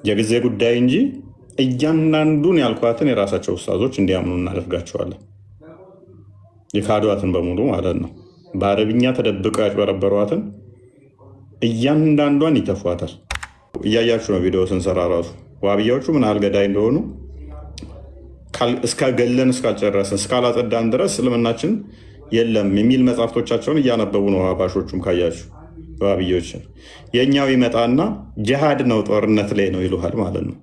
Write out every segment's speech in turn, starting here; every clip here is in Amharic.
የጊዜ ጉዳይ እንጂ እያንዳንዱን ያልኳትን የራሳቸው ኡስታዞች እንዲያምኑ እናደርጋቸዋለን። የካዷትን በሙሉ ማለት ነው። በአረብኛ ተደብቀው ያጭበረበሯትን እያንዳንዷን ይተፏታል። እያያችሁ ነው ቪዲዮ ስንሰራ ራሱ ዋብያዎቹ ምን ያህል ገዳይ እንደሆኑ እስካገለን እስካልጨረስን እስካላጸዳን ድረስ እስልምናችን የለም የሚል መጽሐፍቶቻቸውን እያነበቡ ነው። አባሾቹም ካያችሁ ዋብያዎችን የእኛው ይመጣና ጅሃድ ነው ጦርነት ላይ ነው ይሉሃል ማለት ነው።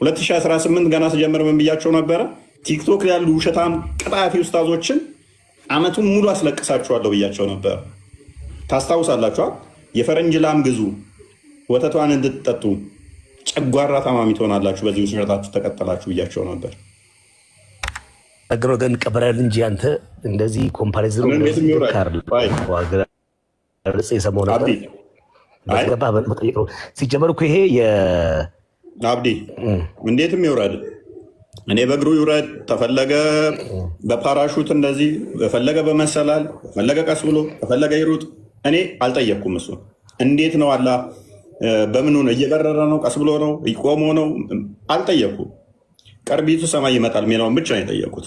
2018 ገና ስጀምር ምን ብያቸው ነበረ? ቲክቶክ ያሉ ውሸታም ቀጣፊ ኡስታዞችን አመቱን ሙሉ አስለቅሳችኋለሁ ብያቸው ነበር። ታስታውሳላችኋል? የፈረንጅ ላም ግዙ ወተቷን እንድትጠጡ ጨጓራ ታማሚ ትሆናላችሁ በዚህ ውሸታችሁ ተቀጠላችሁ ብያቸው ነበር። ነገሮ ግን ቀበራል እንጂ አንተ እንደዚህ ኮምፓሪዝን የሰማው ነበር። ሲጀመር እኮ ይሄ አብዲ እንዴትም ይውረድ፣ እኔ በእግሩ ይውረድ፣ ተፈለገ በፓራሹት እንደዚህ፣ በፈለገ በመሰላል፣ በፈለገ ቀስ ብሎ፣ በፈለገ ይሩጥ፣ እኔ አልጠየቅኩም። እሱ እንዴት ነው አላ በምኑ ነው እየበረረ ነው ቀስ ብሎ ነው ይቆሞ ነው አልጠየቅኩም። ቅርቢቱ ሰማይ ይመጣል የሚለውን ብቻ ነው የጠየቁት።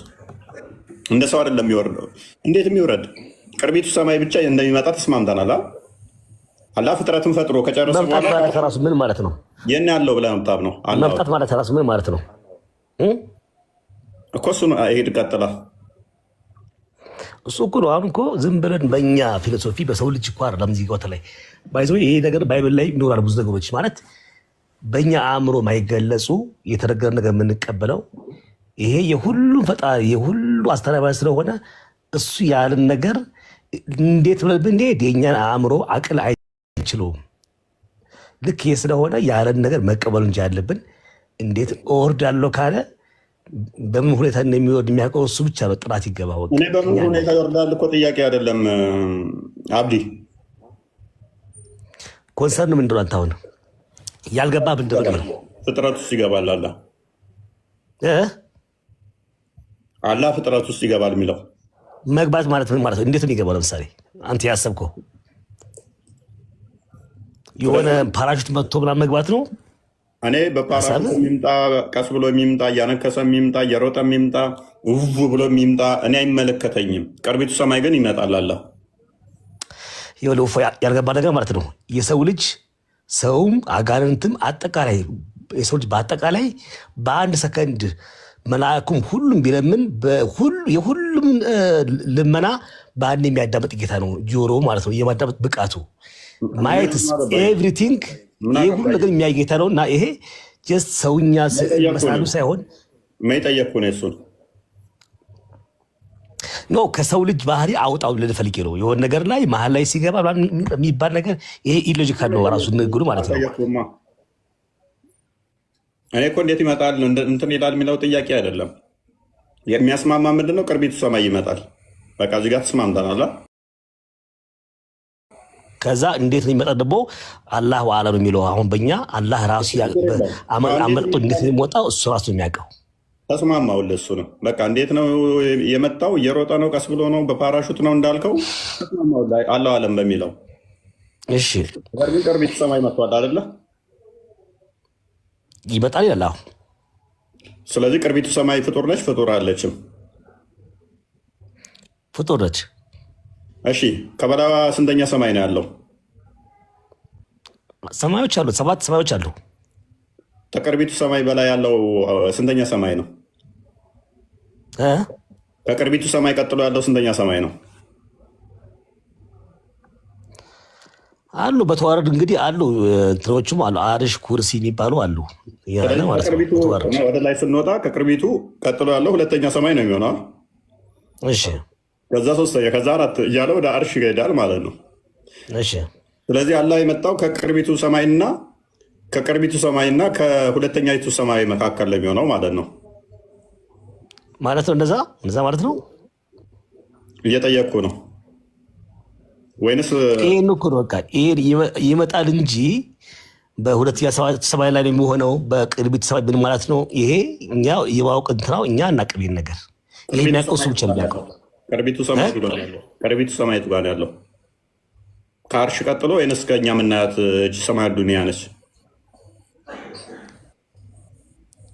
እንደ ሰው አይደለም የሚወርደው። እንዴትም ይውረድ፣ ቅርቢቱ ሰማይ ብቻ እንደሚመጣ ተስማምተናል። አላህ ፍጥረትን ፈጥሮ ከጨረሰ በኋላ ራሱ ምን ማለት ነው? የኔ ያለው ብለህ መምጣት ነው። መምጣት ማለት ራሱ ምን ማለት ነው እኮ? እሱ ነው ይሄድ ቀጥላ እሱ እኮ ነው። አሁን እኮ ዝም ብለን በእኛ ፊሎሶፊ በሰው ልጅ እኮ አይደለም እዚህ ቦታ ላይ ባይዘው ይሄ ነገር ባይብል ላይ ይኖራል። ብዙ ነገሮች ማለት በእኛ አእምሮ ማይገለጹ የተነገረ ነገር የምንቀበለው ይሄ የሁሉም ፈጣሪ የሁሉ አስተናባሪ ስለሆነ እሱ ያለን ነገር እንዴት ብለን ብንሄድ የእኛን አእምሮ አቅል አይችለውም። ልክ ይሄ ስለሆነ ያለን ነገር መቀበል እንጂ ያለብን እንዴት እወርዳለሁ ካለ በምን ሁኔታ እንደሚወርድ የሚያውቀው እሱ ብቻ ነው። ጥራት ይገባ። እኔ በምን ሁኔታ ይወርዳል እኮ ጥያቄ አይደለም አብዲ። ኮንሰርን ምንድን ነው? አንተ አሁን ያልገባ ምንድን ነው? ፍጥረት ውስጥ ይገባል አላህ ፍጥረት ውስጥ ይገባል የሚለው መግባት ማለት ምን ማለት ነው? እንዴት ነው ይገባው? ለምሳሌ አንተ ያሰብከው የሆነ ፓራሹት መጥቶ ምናምን መግባት ነው። እኔ በፓራሹት የሚምጣ ቀስ ብሎ የሚምጣ እያነከሰ የሚምጣ እየሮጠ የሚምጣ ውቭ ብሎ የሚምጣ እኔ አይመለከተኝም። ቅርቢቱ ሰማይ ግን ይመጣል አላህ። ያልገባ ነገር ማለት ነው። የሰው ልጅ ሰውም አጋንንትም አጠቃላይ የሰው ልጅ በአጠቃላይ በአንድ ሰከንድ መላእኩም ሁሉም ቢለምን የሁሉም ልመና በአንድ የሚያዳመጥ ጌታ ነው። ጆሮ ማለት ነው የማዳመጥ ብቃቱ ማየትስ ኤቭሪቲንግ ይህ ሁሉ ነገር የሚያይ ጌታ ነው። እና ይሄ ጀስት ሰውኛ መሳሉ ሳይሆን መጠየቅኩ ነው እሱን ኖ ከሰው ልጅ ባህሪ አውጣው ልፈልጌ ነው። የሆነ ነገር ላይ መሀል ላይ ሲገባ የሚባል ነገር ይሄ ኢሎጂካል ነው ራሱ ንግግሩ ማለት ነው። እኔ እኮ እንዴት ይመጣል እንትን ይላል የሚለው ጥያቄ አይደለም። የሚያስማማ ምንድነው? ቅርቢቱ ሰማይ ይመጣል። በቃ እዚህ ጋር ተስማምተናል። ከዛ እንዴት ነው የሚመጣ ደግሞ አላህ አለም የሚለው አሁን በእኛ አላህ ራሱ አመርጦ እንዴት ነው የሚወጣው እሱ ራሱ የሚያውቀው። ተስማማውልህ እሱ ነው በቃ። እንዴት ነው የመጣው? እየሮጠ ነው? ቀስ ብሎ ነው? በፓራሹት ነው እንዳልከው? ተስማማውልህ አላህ አለም በሚለው። እሺ ቅርቢቱ ሰማይ መጥቷል አይደለ? ይመጣል ይላል። ስለዚህ ቅርቢቱ ሰማይ ፍጡር ነች? ፍጡር አለችም? ፍጡር ነች። እሺ ከበላዋ ስንተኛ ሰማይ ነው ያለው? ሰማዮች አሉ፣ 7 ሰማዮች አሉ። ከቅርቢቱ ሰማይ በላይ ያለው ስንተኛ ሰማይ ነው? ከቅርቢቱ ሰማይ ቀጥሎ ያለው ስንተኛ ሰማይ ነው? አሉ በተዋረድ እንግዲህ አሉ እንትኖቹም አሉ። አርሽ ኩርሲ የሚባሉ አሉ። ወደ ላይ ስንወጣ ከቅርቢቱ ቀጥሎ ያለው ሁለተኛ ሰማይ ነው የሚሆነው። እሺ ከዛ 3ኛ ከዛ 4 እያለ ወደ አርሽ ይሄዳል ማለት ነው። እሺ ስለዚህ አላህ የመጣው ከቅርቢቱ ሰማይና ከሁለተኛይቱ ሰማይ መካከል ለሚሆነው ማለት ነው እንደዛ ማለት ነው። እየጠየቅኩ ነው ወይንስ ይሄን እኮ ነው በቃ ይመጣል እንጂ በሁለተኛ ሰማይ ላይ የሚሆነው በቅርቢቱ ሰማይ ምን ማለት ነው? ይሄ እኛ የማወቅ እንትናው እኛ እናቅብን ነገር ይሄ የሚያውቀው እሱ ብቻ ነው የሚያውቀው። ቅርቢቱ ሰማይ ጋር ያለው ከአርሽ ቀጥሎ ወይንስ ከእኛ የምናያት እጅ ሰማይ ዱንያ ነች?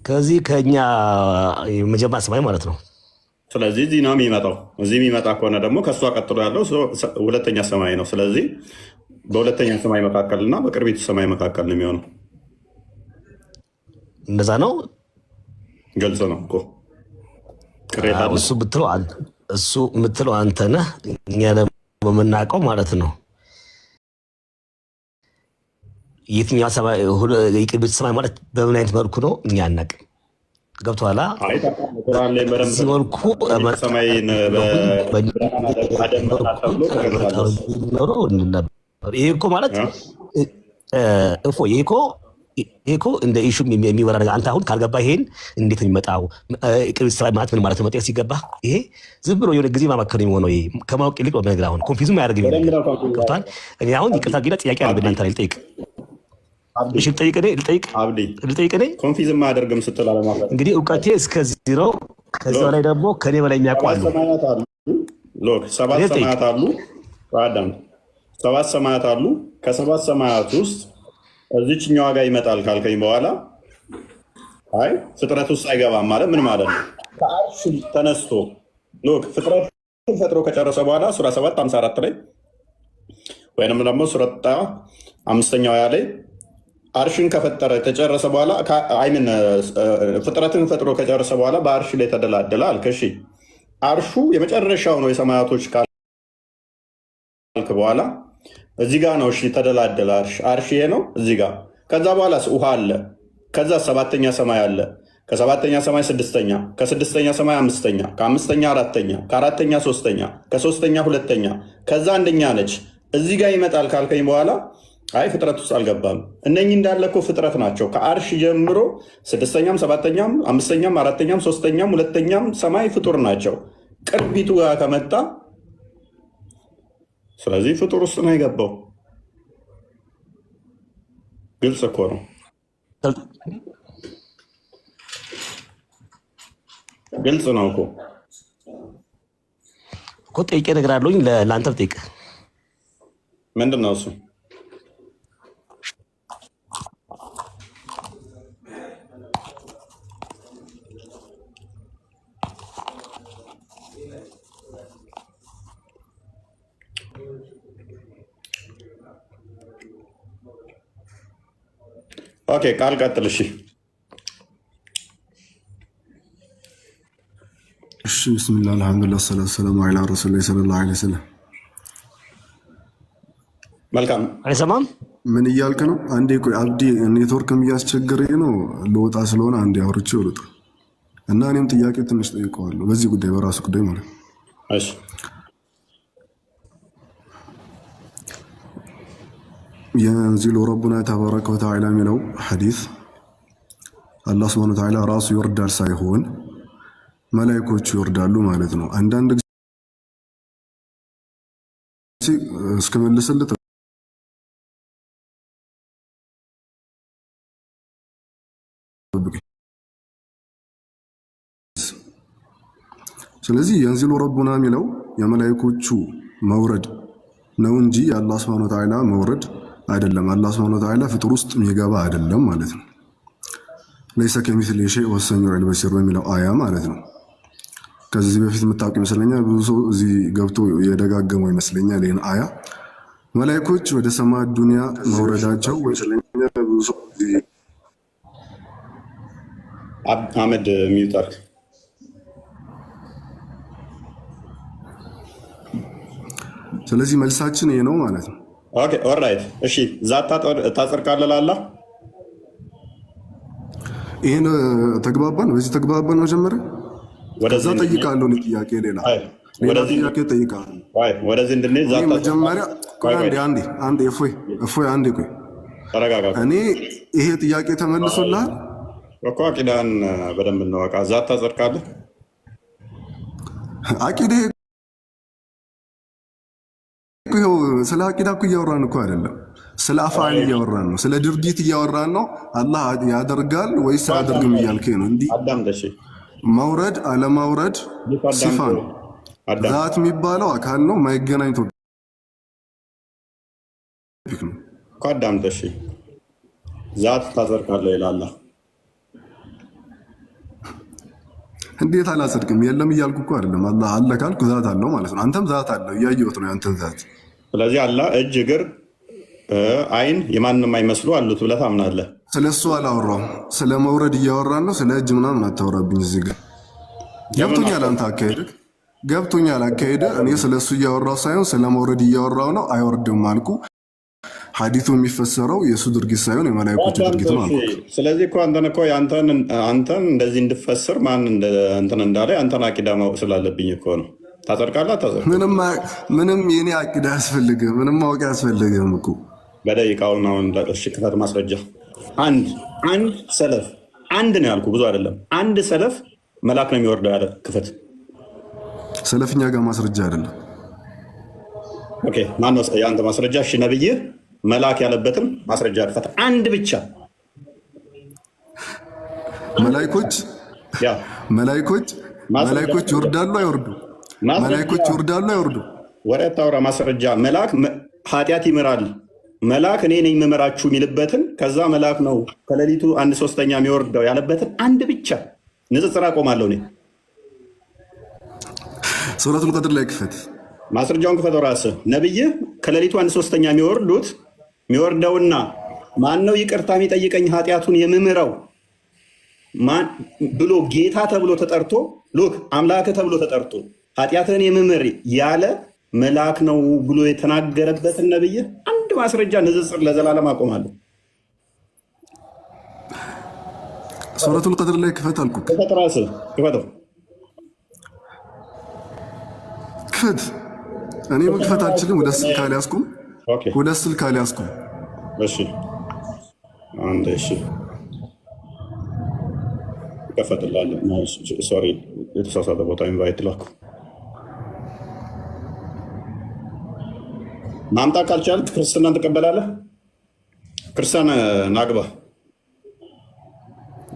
ከዚህ ከኛ መጀመሪያ ሰማይ ማለት ነው። ስለዚህ እዚህ ነው የሚመጣው። እዚህ የሚመጣ ከሆነ ደግሞ ከእሷ ቀጥሎ ያለው ሁለተኛ ሰማይ ነው። ስለዚህ በሁለተኛ ሰማይ መካከል እና በቅርቢቱ ሰማይ መካከል ነው የሚሆነው። እንደዛ ነው። ግልጽ ነው እኮ ቅሬታ እሱ የምትለው አንተ ነህ። እኛ ደግሞ የምናውቀው ማለት ነው የትኛው የቅርቢቱ ሰማይ ማለት በምን አይነት መልኩ ነው እኛ አናውቅም። ገብቶሃል? በዚህ መልኩ ይሄ እኮ ማለት ይሄ እኮ እንደ ኢሹ የሚወራ ነገር። አንተ አሁን ካልገባ ይሄን እንዴት ነው የሚመጣው? ቅርቢቱ ሰማይ ማለት ምን ማለት ነው? መጠየቅ ሲገባ ይሄ ዝም ብሎ የሆነ ጊዜ ማማከር የሚሆነው ይሄ ከማወቅ ይልቅ በነገር አሁን ኮንፊውዝ ማያደርግ ገብቶሃል? እኔ አሁን ይቅርታ ጌታ ጥያቄ አለ እናንተ ላይ ልጠይቅ ልጠይቅ እኔ ኮንፊዝ ማያደርግም ስትል አለማለት እንግዲህ እውቀቴ እስከዚህ ነው። ከዛ ላይ ደግሞ ከኔ በላይ የሚያውቁ አሉ። ሰባት ሰማያት አሉ። ሰባት ሰማያት አሉ። ከሰባት ሰማያት ውስጥ እዚችኛዋ ጋር ይመጣል ካልከኝ በኋላ አይ ፍጥረት ውስጥ አይገባም ማለት ምን ማለት ነው? ከአርሽ ተነስቶ ፍጥረት ፈጥሮ ከጨረሰ በኋላ ሱራ 7:54 ላይ ወይንም ደግሞ ሱራ 5ኛው ላይ አርሽን ከፈጠረ ከጨረሰ በኋላ አይምን ፍጥረትን ፈጥሮ ከጨረሰ በኋላ በአርሽ ላይ ተደላደለ አልክ። እሺ አርሹ የመጨረሻው ነው የሰማያቶች ካልክ በኋላ እዚህ ጋር ነው። እሺ ተደላደለ አርሽ ይሄ ነው እዚህ ጋር። ከዛ በኋላ ውሃ አለ። ከዛ ሰባተኛ ሰማይ አለ። ከሰባተኛ ሰማይ ስድስተኛ፣ ከስድስተኛ ሰማይ አምስተኛ፣ ከአምስተኛ አራተኛ፣ ከአራተኛ ሶስተኛ፣ ከሶስተኛ ሁለተኛ፣ ከዛ አንደኛ ነች። እዚህ ጋር ይመጣል ካልከኝ በኋላ አይ ፍጥረት ውስጥ አልገባም። እነኚህ እንዳለ እኮ ፍጥረት ናቸው። ከአርሽ ጀምሮ ስድስተኛም፣ ሰባተኛም፣ አምስተኛም፣ አራተኛም፣ ሶስተኛም፣ ሁለተኛም ሰማይ ፍጡር ናቸው። ቅርቢቱ ጋር ከመጣ ስለዚህ ፍጡር ውስጥ ነው የገባው። ግልጽ እኮ ነው። ግልጽ ነው እኮ ጠይቄ ነገር አለኝ ለአንተም ጠይቅ። ምንድን ነው እሱ? ኦኬ ቃል ቀጥል። እሺ ቢስሚላህ አልሐምዱሊላህ ሰላቱ ሰላሙ ዐላ ረሱሊላህ ሰለላሁ ዐለይሂ ወሰለም። መልካም አይሰማም። ምን እያልክ ነው? አንዴ ቆይ አብዲ፣ ኔትወርክም እያስቸገረኝ ነው። ልወጣ ስለሆነ አንዴ አውርቼ ልውጣ እና እኔም ጥያቄ ትንሽ ጠይቀዋለሁ በዚህ ጉዳይ በራሱ ጉዳይ ማለት ነው። እሺ የንዚሉ ረቡና ተባረከ ወተዓላ የሚለው ሐዲስ አላህ ሱብሓነሁ ወተዓላ ራሱ ይወርዳል ሳይሆን መላእክቶቹ ይወርዳሉ ማለት ነው። አንዳንድ ጊዜ እስከመልስልህ ስለዚህ የንዚሉ ረቡና የሚለው የመላእክቶቹ መውረድ ነው እንጂ የአላህ ሱብሓነሁ ወተዓላ መውረድ አይደለም። አላህ ሱብሓነሁ ወተዓላ ፍጡር ውስጥ የሚገባ አይደለም ማለት ነው። ለይሰ ከሚስሊሂ ሸይእ ወሁወ ሰሚዑል በሲር በሚለው አያ ማለት ነው። ከዚህ በፊት የምታውቁ ይመስለኛል። ብዙ ሰው እዚህ ገብቶ የደጋገመው ይመስለኛል ይህን አያ። መላእክቶች ወደ ሰማይ ዱንያ መውረዳቸው ይመስለኛል። ብዙ ሰው አህመድ ሚውጠር ስለዚህ መልሳችን ይሄ ነው ማለት ነው። ኦኬ ኦልራይት። እሺ ዛታ ታጸድቃለህ ላላ ይሄን ተግባባን። በዚህ ተግባባን። መጀመሪያ ወደዛ ጠይቃለሁ። ጥያቄ ሌላ ጥያቄ ጠይቃለሁ። ወደዚህ እንድንሄድ ዛታ መጀመሪያ ቆይ አንዴ እፎይ አንዴ ቆይ ተረጋጋ። እኔ ይሄ ጥያቄ ተመልሶልሃል እኮ አቂዳን በደንብ እናወቃ። ዛታ ታጸድቃለህ አቂዳ ስለ አቂዳ እኮ እያወራን እኮ አይደለም፣ ስለ አፋል እያወራን ነው፣ ስለ ድርጊት እያወራን ነው። አላህ ያደርጋል ወይስ አያደርግም እያልከኝ ነው። እንዲህ መውረድ አለማውረድ ሲፋ ነው። ዛት የሚባለው አካል ነው፣ ማይገናኝ ቶፒክ ነው እኮ። አዳምጥ። እሺ ዛት ታጸድቃለህ ይላል። እንዴት አላጸድቅም? የለም እያልኩ እኮ አይደለም። አላህ አለ ካልኩ ዛት አለው ማለት ነው። አንተም ዛት አለው እያየሁት ነው ያንተን ዛት። ስለዚህ አላህ እጅ፣ እግር፣ አይን የማንም አይመስሉ አሉት ብለህ ታምናለህ? ስለ እሱ አላወራም። ስለ መውረድ እያወራን ነው። ስለ እጅ ምናምን አታወራብኝ እዚህ ጋር። ገብቶኛል አንተ አካሄድህ ገብቶኛል አካሄደ። እኔ ስለ እሱ እያወራው ሳይሆን ስለ መውረድ እያወራው ነው። አይወርድም አልኩ። ሐዲሱ የሚፈሰረው የእሱ ድርጊት ሳይሆን የመላእክቶቹ ድርጊት ነው አልኩ። ስለዚህ እኮ አንተን እንደዚህ እንድፈስር ማን እንትን እንዳለ አንተን አቂዳ ማወቅ ስላለብኝ እኮ ነው። ታጸድቃለህ አታጸድቅም? ምንም የኔ አቂዳ አያስፈልግም። ምንም ማወቅ አያስፈልግም እኮ በደቂቃውን አሁን ክፈት ማስረጃ። አንድ ሰለፍ አንድ ነው ያልኩ ብዙ አይደለም። አንድ ሰለፍ መልአክ ነው የሚወርደው ያለ ክፈት። ሰለፍኛ ጋር ማስረጃ አይደለም። ኦኬ ማነው የአንተ ማስረጃ? እሺ ነብይ መልአክ ያለበትም ማስረጃ ክፈት። አንድ ብቻ። መላእክቶች ይወርዳሉ አይወርዱ? መላእክቶች ይወርዳሉ አይወርዱ? ወሬ አታውራ። ማስረጃ መልአክ ኃጢአት ይምራል። መልአክ እኔ ነኝ የምመራችሁ የሚልበትን ከዛ መልአክ ነው ከሌሊቱ 1/3 የሚወርደው ያለበትን አንድ ብቻ ንጽጽር አቆማለሁ እኔ። ሱረቱል ቀድር ላይ ክፈት። ማስረጃውን ክፈተው ራስህ። ነብይ ከሌሊቱ 1/3 የሚወርደውና ማን ነው ይቅርታ የሚጠይቀኝ ኃጢአቱን የምምረው ብሎ ጌታ ተብሎ ተጠርቶ ሉክ አምላክ ተብሎ ተጠርቶ ኃጢአትን የምምር ያለ መልአክ ነው ብሎ የተናገረበትን ነብይ አንድ ማስረጃ ንጽጽር ለዘላለም አቆማለሁ። ሱረቱል ቀድር ላይ ክፈት አልኩ። ክፈት ራስህ ክፈተው። ክፈት። እኔ መክፈት አልችልም። ወደ ስልክ አልያዝኩም። እሺ አንዴ እሺ ከፈትላለሁ። ሶሪ የተሳሳተ ቦታ ኢንቫይት ላኩ። ማምጣት ካልቻልክ ክርስትናን ትቀበላለህ? ክርስቲያን ናግባ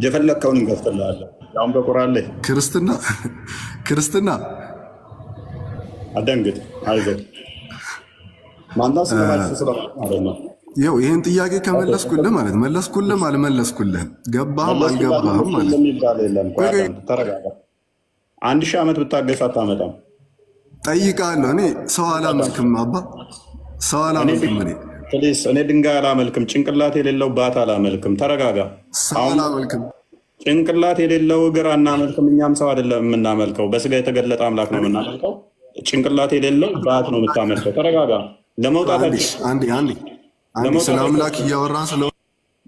የፈለግከውን እንከፍትልሃለን። ያውም በቁርአን ላይ ክርስትና አደንግጥ አይዞህ። ማንዳስ ይኸው ይህን ጥያቄ ከመለስኩልህ ማለት መለስኩልህም አልመለስኩልህም ገባህም አልገባህም ማለት ተረጋጋ። 1000 ዓመት ብታገስ አታመጣም። ጠይቃለሁ። እኔ ሰው አላመልክም አባ፣ ሰው አላመልክም። እኔ ድንጋይ አላመልክም። ጭንቅላት የሌለው ባት አላመልክም። ተረጋጋ። ሰው አላመልክም። ጭንቅላት የሌለው እግር አናመልክም። እኛም ሰው አይደለም የምናመልከው፣ በስጋ የተገለጠ አምላክ ነው የምናመልከው። ጭንቅላት የሌለው ባት ነው የምታመልከው። ተረጋጋ። ስለ አምላክ እያወራ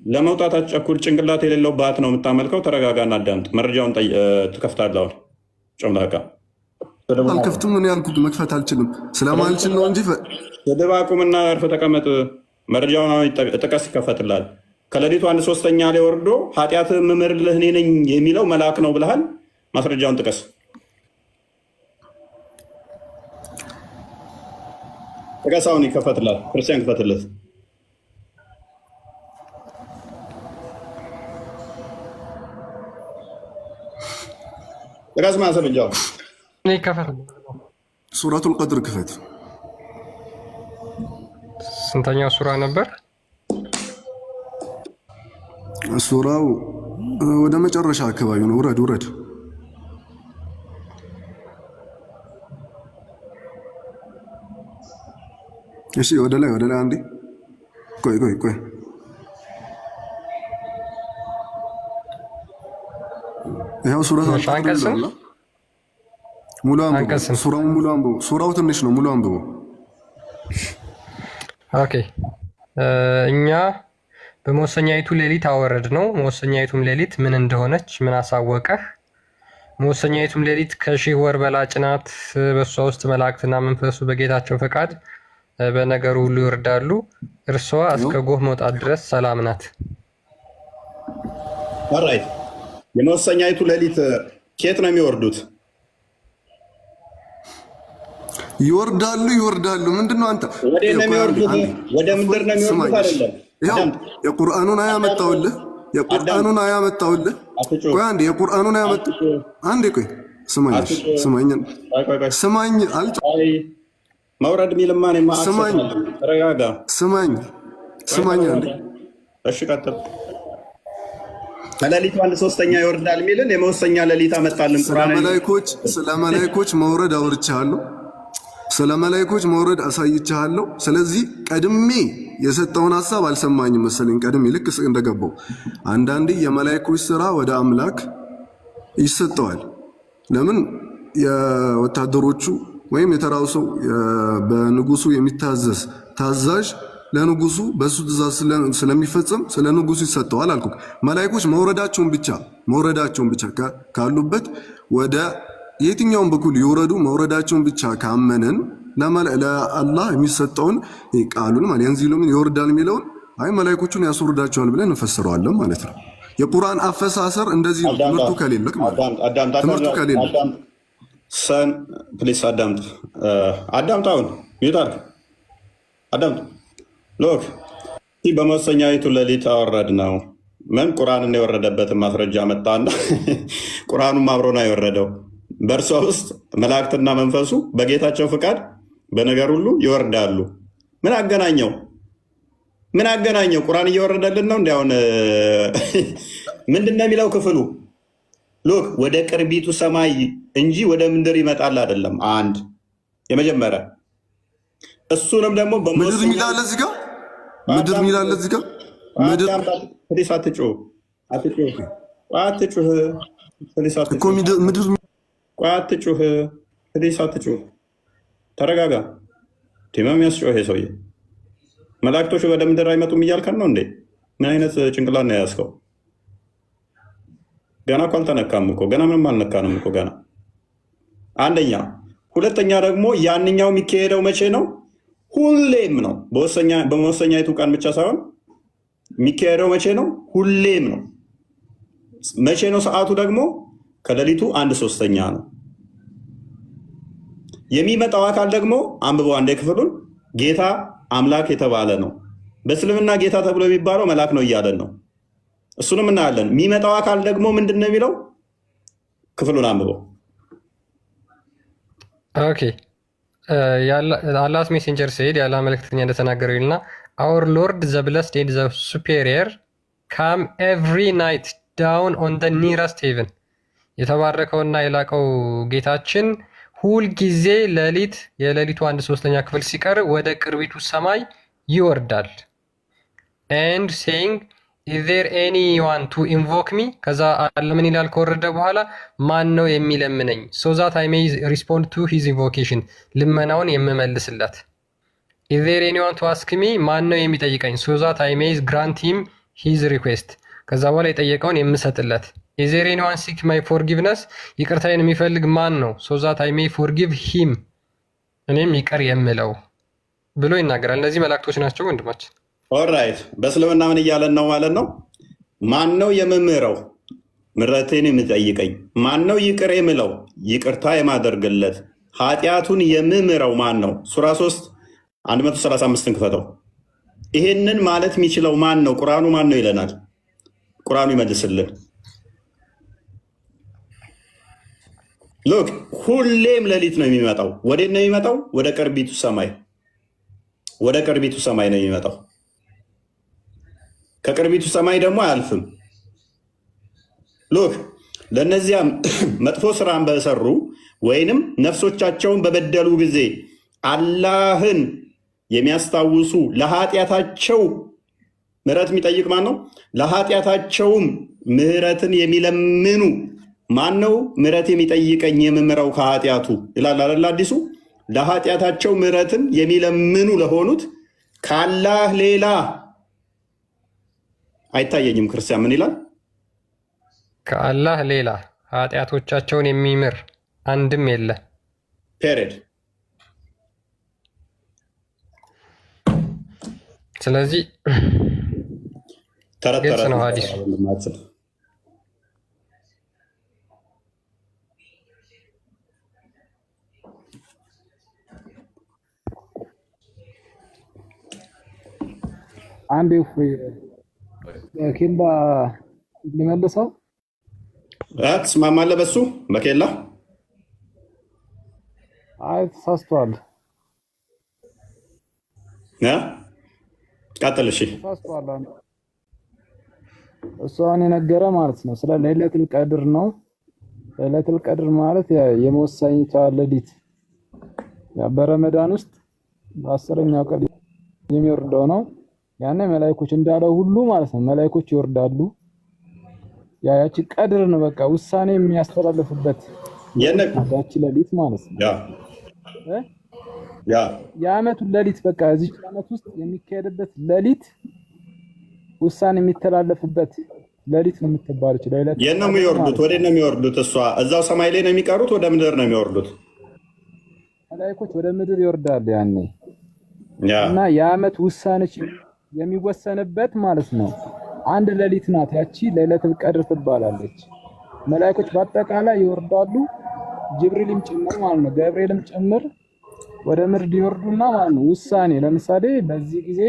ለመውጣት አትቸኩል። ጭንቅላት የሌለው ባት ነው የምታመልከው። ተረጋጋ እና አዳምጥ። መረጃውን ትከፍታለህ። አሁን ጨምላቃ አልከፍትም። ምን ያልኩት መክፈት አልችልም ስለማልችል ነው እንጂ ስድብ አቁምና አርፈህ ተቀመጥ። መረጃውን አሁን ጥቀስ፣ ይከፈትልሃል። ከሌሊቱ 1/3 ላይ ወርዶ ኃጢአት የምምርልህ እኔ ነኝ የሚለው መልአክ ነው ብለሃል። ማስረጃውን ጥቀስ። ጥቀስ። አሁን ይከፈትልሃል። ክርስቲያን ክፈትለት። ጥቀስ ማስረጃው ሱረቱል ቀድር ክፈት። ስንተኛው ሱራ ነበር? ሱራው ወደ መጨረሻ አካባቢ ነው። ውረድ። እሺ ወደ ላይ አንዴ ቆይ ይኸው ሱራው ትንሽ ነው። ሙሉ አንብቦ ኦኬ። እኛ በመወሰኛይቱ ሌሊት አወረድ ነው። መወሰኛይቱም ሌሊት ምን እንደሆነች ምን አሳወቀህ? መወሰኛይቱም ሌሊት ከ1000 ወር በላጭ ናት። በእሷ ውስጥ መላእክትና መንፈሱ በጌታቸው ፈቃድ በነገሩ ሁሉ ይወርዳሉ። እርሷ እስከ ጎህ መውጣት ድረስ ሰላም ናት። ኦልራይት። የመወሰኛይቱ ሌሊት ከየት ነው የሚወርዱት? ይወርዳሉ። ምንድነው አንተ ወደ ምድር ነው የሚወርዱት አይደለም? የቁርአኑን አያመጣውልህ። ቆይ አንዴ የቁርአኑን ቆይ ስማኝ መውረድ ሚልማ ተረጋጋ። ስማኝ አንዴ። እሺ ቀጥል። ከሌሊቱ 1/3 ይወርዳል የሚልን የመወሰኛ ሌሊት አመጣልን ቁርአን። ስለ መላእክቶች መውረድ አውርቻለሁ። ስለ መላእክቶች መውረድ አሳይቻለሁ። ስለዚህ ቀድሜ የሰጠውን ሐሳብ አልሰማኝም መሰለኝ። ቀድሜ ልክ እንደገባው አንዳንዴ የመላእክቶች ስራ ወደ አምላክ ይሰጠዋል። ለምን የወታደሮቹ ወይም የተራው ሰው በንጉሱ የሚታዘዝ ታዛዥ ለንጉሱ በሱ ትእዛዝ ስለሚፈጽም ስለ ንጉሱ ይሰጠዋል አልኩ። መላእክቶች መውረዳቸውን ብቻ ካሉበት ወደ የትኛውን በኩል ይወረዱ መውረዳቸውን ብቻ ካመንን ለአላህ የሚሰጠውን ቃሉን ማለት የንዚሉም ይወርዳል የሚለውን አይ መላእክቶቹን ያስወርዳቸዋል ብለን እንፈስረዋለን ማለት ነው። የቁርአን አፈሳሰር እንደዚህ ነው። ትምህርቱ ከሌለ ሰን ፕሊስ አዳምጣውን ይታርክ አዳምጥ ሎክ በመወሰኛይቱ ሌሊት አወረድ ነው። ምን ቁርአንን የወረደበትን ማስረጃ መጣና ቁርአኑም አብሮ ነው የወረደው። በእርሷ ውስጥ መላእክትና መንፈሱ በጌታቸው ፍቃድ በነገር ሁሉ ይወርዳሉ። ምን አገናኘው? ቁርአን እየወረደልን ነው። እንዲያውን ምንድን ነው የሚለው ክፍሉ? ሎክ ወደ ቅርቢቱ ሰማይ እንጂ ወደ ምድር ይመጣል አይደለም። አንድ የመጀመሪያ እሱንም ደግሞ ምድር ሚላለ እዚህ ጋር ምድር ሚላለ እዚህ ጋር ምድር ፕሊስ አትጩህ እኮ ምድር አትጩህ ፕሊስ አትጩህ። ተረጋጋ። ቲማም ያስጮህ ሰውዬ። መላእክቶቹ ወደ ምድር አይመጡም እያልከን ነው እንዴ? ምን አይነት ጭንቅላት ነው ያዝከው? ገና እኮ አልተነካም እኮ ገና ምንም አልነካንም እኮ ገና። አንደኛ። ሁለተኛ ደግሞ ያንኛው የሚካሄደው መቼ ነው? ሁሌም ነው። በመወሰኛይቱ ቀን ብቻ ሳይሆን የሚካሄደው መቼ ነው? ሁሌም ነው። መቼ ነው? ሰዓቱ ደግሞ ከሌሊቱ 1/3 ነው። የሚመጣው አካል ደግሞ አንብበው አንዴ ክፍሉን ጌታ አምላክ የተባለ ነው። በእስልምና ጌታ ተብሎ የሚባለው መልአክ ነው እያለን ነው። እሱንም እናያለን። የሚመጣው አካል ደግሞ ምንድን ነው የሚለው? ክፍሉን አንብበው። ኦኬ አላህስ ሜሴንጀር ሲሄድ ያለ መልእክተኛ እንደተናገረው ይልና አወር ሎርድ ዘ ብለስድ ኤንድ ዘ ሱፔሪየር ካም ኤቭሪ ናይት ዳውን ኦን ደ ኒረስት ሄቨን። የተባረከውና የላቀው ጌታችን ሁልጊዜ ሌሊት የሌሊቱ 1/3 ክፍል ሲቀር ወደ ቅርቢቱ ሰማይ ይወርዳል። ኤንድ ሴይንግ ኢዝ ዜር ኤኒዋን ቱ ኢንቮክ ሚ። ከዛ አለ ምን ይላል ከወረደ በኋላ ማን ነው የሚለምነኝ? ሶ ዛት አይ ሜይ ሪስፖንድ ቱ ሂዝ ኢንቮኬሽን፣ ልመናውን የምመልስለት። ኢዝ ዜር ኤኒዋን ቱ አስክ ሚ፣ ማን ነው የሚጠይቀኝ? ሶ ዛት አይ ሜይ ግራንት ሂም ሂዝ ሪኩዌስት፣ ከዛ በኋላ የጠየቀውን የምሰጥለት። ኢዝ ዜር ኤኒዋን ሲክ ማይ ፎርጊቭነስ፣ ይቅርታዬን የሚፈልግ ማን ነው? ሶ ዛት አይ ሜይ ፎርጊቭ ሂም፣ እኔም ይቅር የምለው ብሎ ይናገራል። እነዚህ መላእክቶች ናቸው ወንድማችን። ኦራይት በእስልምና ምን እያለን ነው ማለት ነው? ማን ነው የምምረው? ምሕረቴን የሚጠይቀኝ ማን ነው? ይቅር የምለው ይቅርታ የማደርግለት ኃጢአቱን የምምረው ማን ነው? ሱራ 3 135 ክፈተው። ይሄንን ማለት የሚችለው ማን ነው? ቁርአኑ ማን ነው ይለናል። ቁርአኑ ይመልስልን። ሎክ ሁሌም ሌሊት ነው የሚመጣው። ወዴት ነው የሚመጣው? ወደ ቅርቢቱ ሰማይ። ወደ ቅርቢቱ ሰማይ ነው የሚመጣው። ከቅርቢቱ ሰማይ ደግሞ አያልፍም። ሎክ ለእነዚያም መጥፎ ስራን በሰሩ ወይንም ነፍሶቻቸውን በበደሉ ጊዜ አላህን የሚያስታውሱ ለኃጢአታቸው ምሕረት የሚጠይቅ ማን ነው? ለኃጢአታቸውም ምሕረትን የሚለምኑ ማን ነው? ምሕረት የሚጠይቀኝ የምምረው ከኃጢአቱ ይላል አይደል አዲሱ። ለኃጢአታቸው ምሕረትን የሚለምኑ ለሆኑት ከአላህ ሌላ አይታየኝም። ክርስቲያን ምን ይላል? ከአላህ ሌላ ኃጢአቶቻቸውን የሚምር አንድም የለ። ፔሬድ። ስለዚህ ግልጽ ነው ሐዲሱ። አንዴ ኬላ ሊመልሰው ትስማማለህ? በሱ በኬላ አይ ተሳስቷል። ቀጥል። እሺ እሷን የነገረ ማለት ነው ስለ ለይለቱል ቀድር ነው። ለይለቱል ቀድር ማለት የመወሰኝቷ ሌሊት በረመዳን ውስጥ በ10ኛው ቀን የሚወርደው ነው። ያኔ መላእክቶች እንዳለው ሁሉ ማለት ነው መላእክቶች ይወርዳሉ። ያቺ ቀድር ነው በቃ ውሳኔ የሚያስተላልፉበት ያቺ ሌሊት ማለት ነው። የዓመቱ ሌሊት በቃ እዚህ ዓመት ውስጥ የሚካሄድበት ሌሊት ውሳኔ የሚተላለፍበት ሌሊት ነው የምትባለው። ሌሊት የነው የሚወርዱት ወደ ነው የሚወርዱት። እሷ እዛው ሰማይ ላይ ነው የሚቀሩት፣ ወደ ምድር ነው የሚወርዱት። መላእክቶች ወደ ምድር ይወርዳሉ ያኔ እና የዓመት ውሳኔ የሚወሰንበት ማለት ነው። አንድ ሌሊት ናት ያቺ ለይለቱል ቀድር ትባላለች። መላእክቶች በአጠቃላይ ይወርዳሉ፣ ጅብሪልም ጭምር ማለት ነው፣ ገብርኤልም ጭምር ወደ ምድር ይወርዱና ማለት ነው ውሳኔ ለምሳሌ በዚህ ጊዜ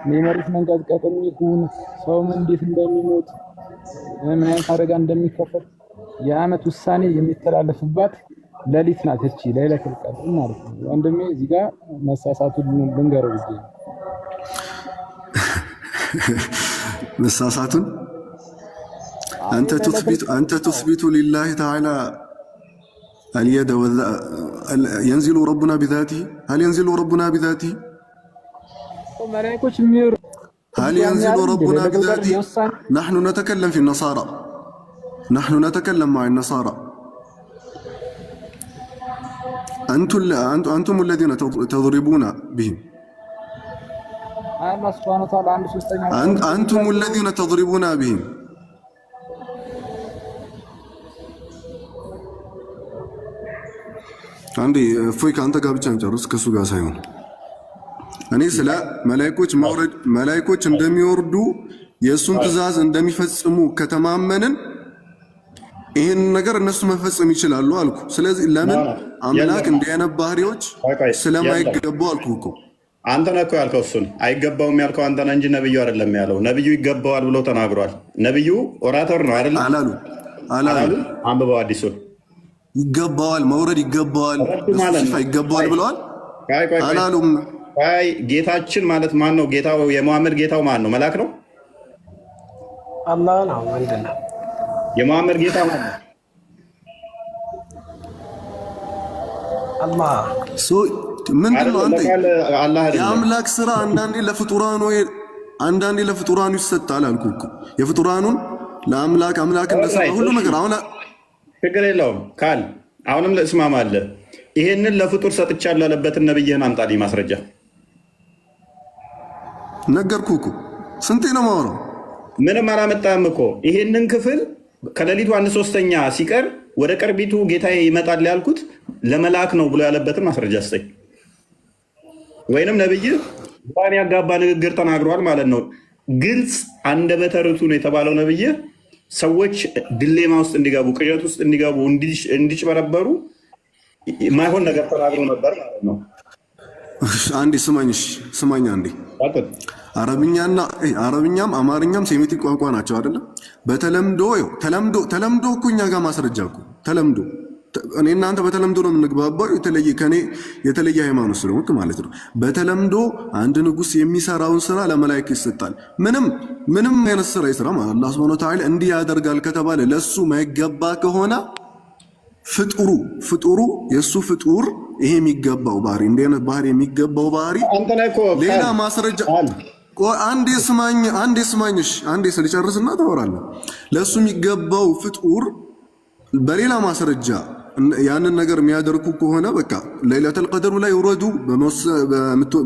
የመሬት መንቀጥቀጥም ይሁን ሰውም እንዴት እንደሚሞት ምን አይነት አደጋ እንደሚከሰት የዓመት ውሳኔ የሚተላለፍባት ሌሊት ናት እቺ ለይለቱል ቀድር ማለት ነው። ወንድሜ እዚህ ጋር መሳሳቱን ልንገረው ይገኛል። መሳሳቱን አንተ تثبت لله تعالى اليد ينزل ربنا بذاته هل ينزل ربنا بذاته هل ينزل ربنا بذاته نحن نتكلم في النصارى نحن نتكلم مع النصارى أنتم الذين تضربون بهم الله سبحانه وتعالى عنده ሶስተኛ أنتم الذين تضربون بهم عندي فوق أنت قابل تنجرس كسوق سايون እኔ ስለ መላእክቶች እንደሚወርዱ የእሱን ትእዛዝ እንደሚፈጽሙ ከተማመንን ይህን ነገር እነሱ መፈጸም ይችላሉ አልኩ። ስለዚህ ለምን አምላክ እንዲህ አይነት ባህሪዎች ስለማይገባው አልኩ እኮ። አንተ ነህ እኮ ያልከው እሱን አይገባውም ያልከው አንተ ነህ እንጂ ነብዩ አይደለም ያለው። ነብዩ ይገባዋል ብሎ ተናግሯል። ነብዩ ኦራተር ነው አይደል? አላሉ። አንብበው አዲሱን ይገባዋል መውረድ ይገባዋል ሲፋ ይገባዋል ብለዋል አላሉም። ጌታችን ማለት ማን ነው? ጌታው የመሐመድ ጌታው ማን ነው? መልአክ ነው? አላህ ነው። ወንድና የመሐመድ ጌታ ማን ነው? አላህ ምንድነው? አንተ የአምላክ ስራ አንዳንዴ ለፍጡራኑ ይሰጣል አልኩ እኮ። የፍጡራኑን ለአምላክ እንደሰራ ሁሉ ነገር አሁን ችግር የለውም ካል አሁንም ለእስማማለህ። ይሄንን ለፍጡር ሰጥቻለሁ ያለበትን ነብይህን አምጣልኝ ማስረጃ። ነገርኩህ እኮ ስንቴ ነው የማወራው? ምንም አላመጣህም እኮ። ይሄንን ክፍል ከሌሊቱ 1/3 ሲቀር ወደ ቅርቢቱ ጌታዬ ይመጣል ያልኩት ለመልአክ ነው ብሎ ያለበትን ማስረጃ ስጠኝ። ወይንም ነብይ ባን ያጋባ ንግግር ተናግሯል ማለት ነው። ግልጽ አንደበተ ርቱዕ ነው የተባለው ነብይ ሰዎች ድሌማ ውስጥ እንዲገቡ፣ ቅዠት ውስጥ እንዲገቡ፣ እንዲጭበረበሩ የማይሆን ነገር ተናግሮ ነበር ማለት ነው። አንዴ ስማኝ አንዴ። አረብኛም አማርኛም ሴሚቲክ ቋንቋ ናቸው አይደለም? በተለምዶ እኮ እኛ ጋር ማስረጃ እኮ ተለምዶ እኔ እናንተ በተለምዶ ነው የምንግባባው። የተለየ ሃይማኖት ስለሆንክ ማለት ነው። በተለምዶ አንድ ንጉስ የሚሰራውን ስራ ለመላእክት ይሰጣል። ምንም አይነት ስራ ይስራ ማለት አላህ Subhanahu Wa Ta'ala እንዲህ ያደርጋል ከተባለ ለሱ ማይገባ ከሆነ ፍጡሩ የሱ ፍጡር ይሄ የሚገባው ባህሪ እንደ አይነት ባህሪ የሚገባው ባህሪ ሌላ ማስረጃ አንዴ ስማኝሽ አንዴ ስልጨርስና ታወራለህ። ለሱ የሚገባው ፍጡር በሌላ ማስረጃ ያንን ነገር የሚያደርጉ ከሆነ በቃ ለይለቱል ቀድር ላይ ይውረዱ፣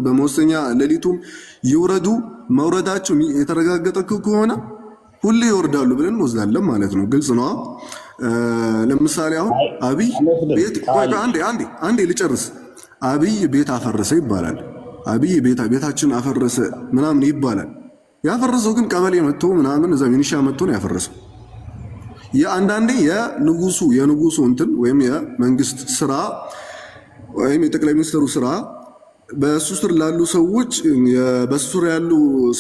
በመወሰኛ ሌሊቱም ይውረዱ። መውረዳቸው የተረጋገጠ ከሆነ ሁሌ ይወርዳሉ ብለን እንወስዳለን ማለት ነው። ግልጽ ነው። ለምሳሌ አሁን አብይ ቤት አንዴ ልጨርስ። አብይ ቤት አፈረሰ ይባላል። አብይ ቤታችን አፈረሰ ምናምን ይባላል። ያፈረሰው ግን ቀበሌ መጥቶ ምናምን እዛ ሚኒሻ መጥቶ ነው ያፈረሰው። የአንዳንዴ የንጉሱ እንትን ወይም የመንግስት ስራ ወይም የጠቅላይ ሚኒስትሩ ስራ በሱ ስር ላሉ ሰዎች በሱ ስር ያሉ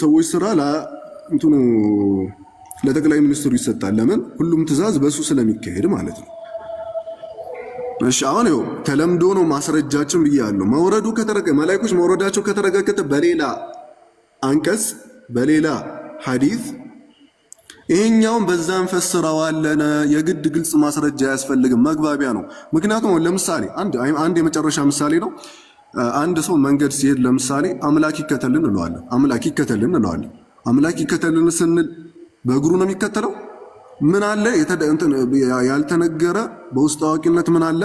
ሰዎች ስራ እንትኑ ለጠቅላይ ሚኒስትሩ ይሰጣል። ለምን? ሁሉም ትእዛዝ በሱ ስለሚካሄድ ማለት ነው። እሺ አሁን ይኸው ተለምዶ ነው ማስረጃችን ብያለሁ። መላእክቶች መውረዳቸው ከተረጋገጠ በሌላ አንቀጽ በሌላ ሐዲስ ይሄኛውን በዛን ፈስረዋለን። የግድ ግልጽ ማስረጃ አያስፈልግም፣ መግባቢያ ነው። ምክንያቱም ለምሳሌ አንድ የመጨረሻ ምሳሌ ነው። አንድ ሰው መንገድ ሲሄድ ለምሳሌ አምላክ ይከተልን እንለዋለን። አምላክ ይከተልን ስንል በእግሩ ነው የሚከተለው? ምን አለ ያልተነገረ በውስጥ አዋቂነት ምን አለ?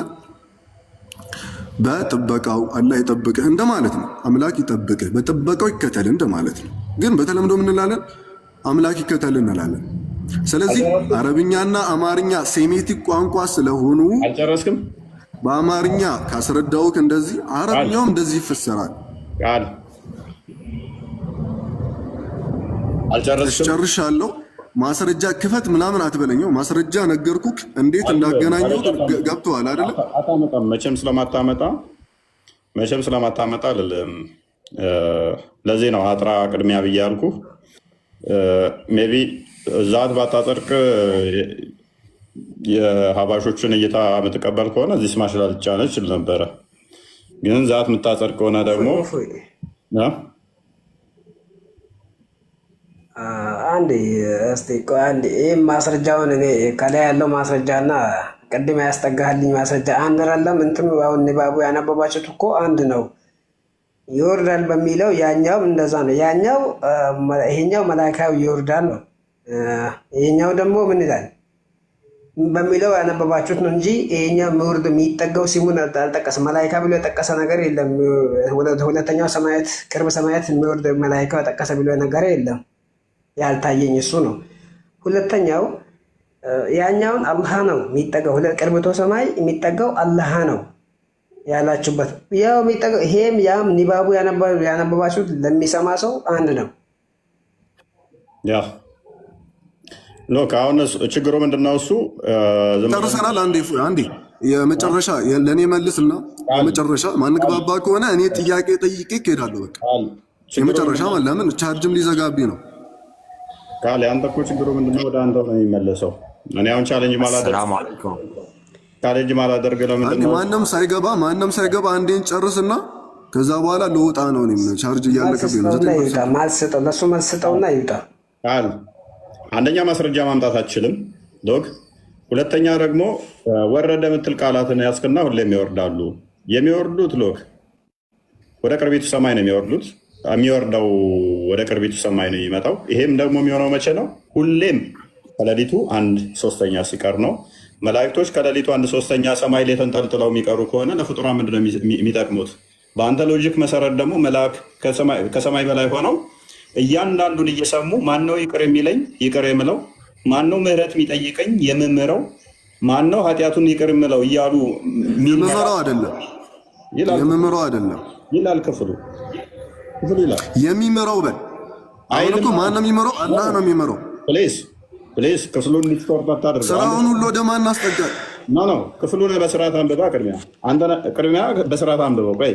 በጥበቃው አላህ ይጠብቅህ እንደማለት ነው። አምላክ ይጠብቅህ በጥበቃው ይከተል እንደማለት ነው። ግን በተለምዶ ምን እንላለን? አምላክ ይከተል እንላለን። ስለዚህ አረብኛና አማርኛ ሴሜቲክ ቋንቋ ስለሆኑ አልጨረስክም? በአማርኛ ካስረዳውክ እንደዚህ አረብኛውም እንደዚህ ይፈሰራል። አልጨረስክም? ጨርሻለሁ። ማስረጃ ክፈት ምናምን አትበለኛው። ማስረጃ ነገርኩክ እንዴት እንዳገናኘው ገብቶሃል አይደለ? አታመጣም። መቼም ስለማታመጣ አይደለም። ለዚህ ነው አጥራ ቅድሚያ ብዬ ያልኩህ። ሜቢ ዛት ባታጸድቅ የሀባሾችን እይታ የምትቀበል ከሆነ እዚህ ስማሽ ላልጫነ ይችል ነበረ። ግን ዛት የምታጸድቅ ከሆነ ደግሞ አንዴ እስቲ ቆይ አንዴ ይህ ማስረጃውን እኔ ከላይ ያለው ማስረጃና ቅድም ያስጠጋህልኝ ማስረጃ አንድ አይደለም። እንትም አሁን ንባቡ ያነበባችሁት እኮ አንድ ነው። ይወርዳል በሚለው ያኛው እንደዛ ነው። ይሄኛው መላእክታዊ ይወርዳል ነው። ይሄኛው ደግሞ ምን ይላል በሚለው ያነበባችሁት ነው እንጂ ይሄኛው ምውርድ የሚጠጋው ሲሙን አልጠቀሰም። መላእክታ ብሎ የጠቀሰ ነገር የለም። ሁለተኛው ሰማያት ቅርብ ሰማያት የሚወርድ መላእክታ የጠቀሰ ብሎ ነገር የለም። ያልታየኝ እሱ ነው። ሁለተኛው ያኛውን አላህ ነው የሚጠጋው። ቅርብቶ ሰማይ የሚጠጋው አላህ ነው ያላችሁበት ያው የሚጠጋው ይሄም ያም ንባቡ ያነበባችሁት ለሚሰማ ሰው አንድ ነው። ያ ሎክ አሁን ችግሩ ምንድነው? እሱ ጨርሰናል። አንዴ የመጨረሻ ለእኔ መልስና የመጨረሻ ማንግባባ ከሆነ እኔ ጥያቄ ጠይቄ እሄዳለሁ። በቃ የመጨረሻ ለምን ቻርጅም ሊዘጋቢ ነው። ካለ አንተ እኮ ችግሩ ምንድነው? ወደ አንተው ነው የሚመለሰው። እኔ አሁን ቻሌንጅ ማላደርግ ለምንድነው? ማንም ሳይገባ አንዴን ጨርስና ከዛ በኋላ ለውጣ ነው። ቻርጅ እያለቀብኝ ነው። ለሱ መልስ ስጠውና ይውጣ። አንደኛ ማስረጃ ማምጣት አትችልም ዶግ። ሁለተኛ ደግሞ ወረደ የምትል ቃላትን ያስክና ሁሌም ይወርዳሉ። የሚወርዱት ሎክ ወደ ቅርቢቱ ሰማይ ነው የሚወርደው ወደ ቅርቢቱ ሰማይ ነው የሚመጣው። ይሄም ደግሞ የሚሆነው መቼ ነው? ሁሌም ከሌሊቱ 1/3 ሲቀር ነው። መላእክቶች ከሌሊቱ 1/3 ሰማይ ላይ ተንጠልጥለው የሚቀሩ ከሆነ ለፍጡራን ምንድነው የሚጠቅሙት? በአንተ ሎጂክ መሰረት ደግሞ መልአክ ከሰማይ በላይ ሆነው እያንዳንዱን እየሰሙ ማነው ይቅር የሚለኝ ይቅር የምለው፣ ማነው ምህረት የሚጠይቀኝ የምምረው፣ ማነው ኃጢአቱን ይቅር የምለው እያሉ የምምረው አይደለም ይላል ክፍሉ ይላል የሚምረው በል። አሁን እኮ ማን ነው የሚምረው? አላህ ነው የሚምረው። ፕሊዝ ክፍሉን ሊትወርድ አታድርገው። ስራውን ሁሉ ወደ ማን አስጠጋል? ክፍሉን በስርዓት አንብባ። ቅድሚያ በስርዓት አንብበው። ቆይ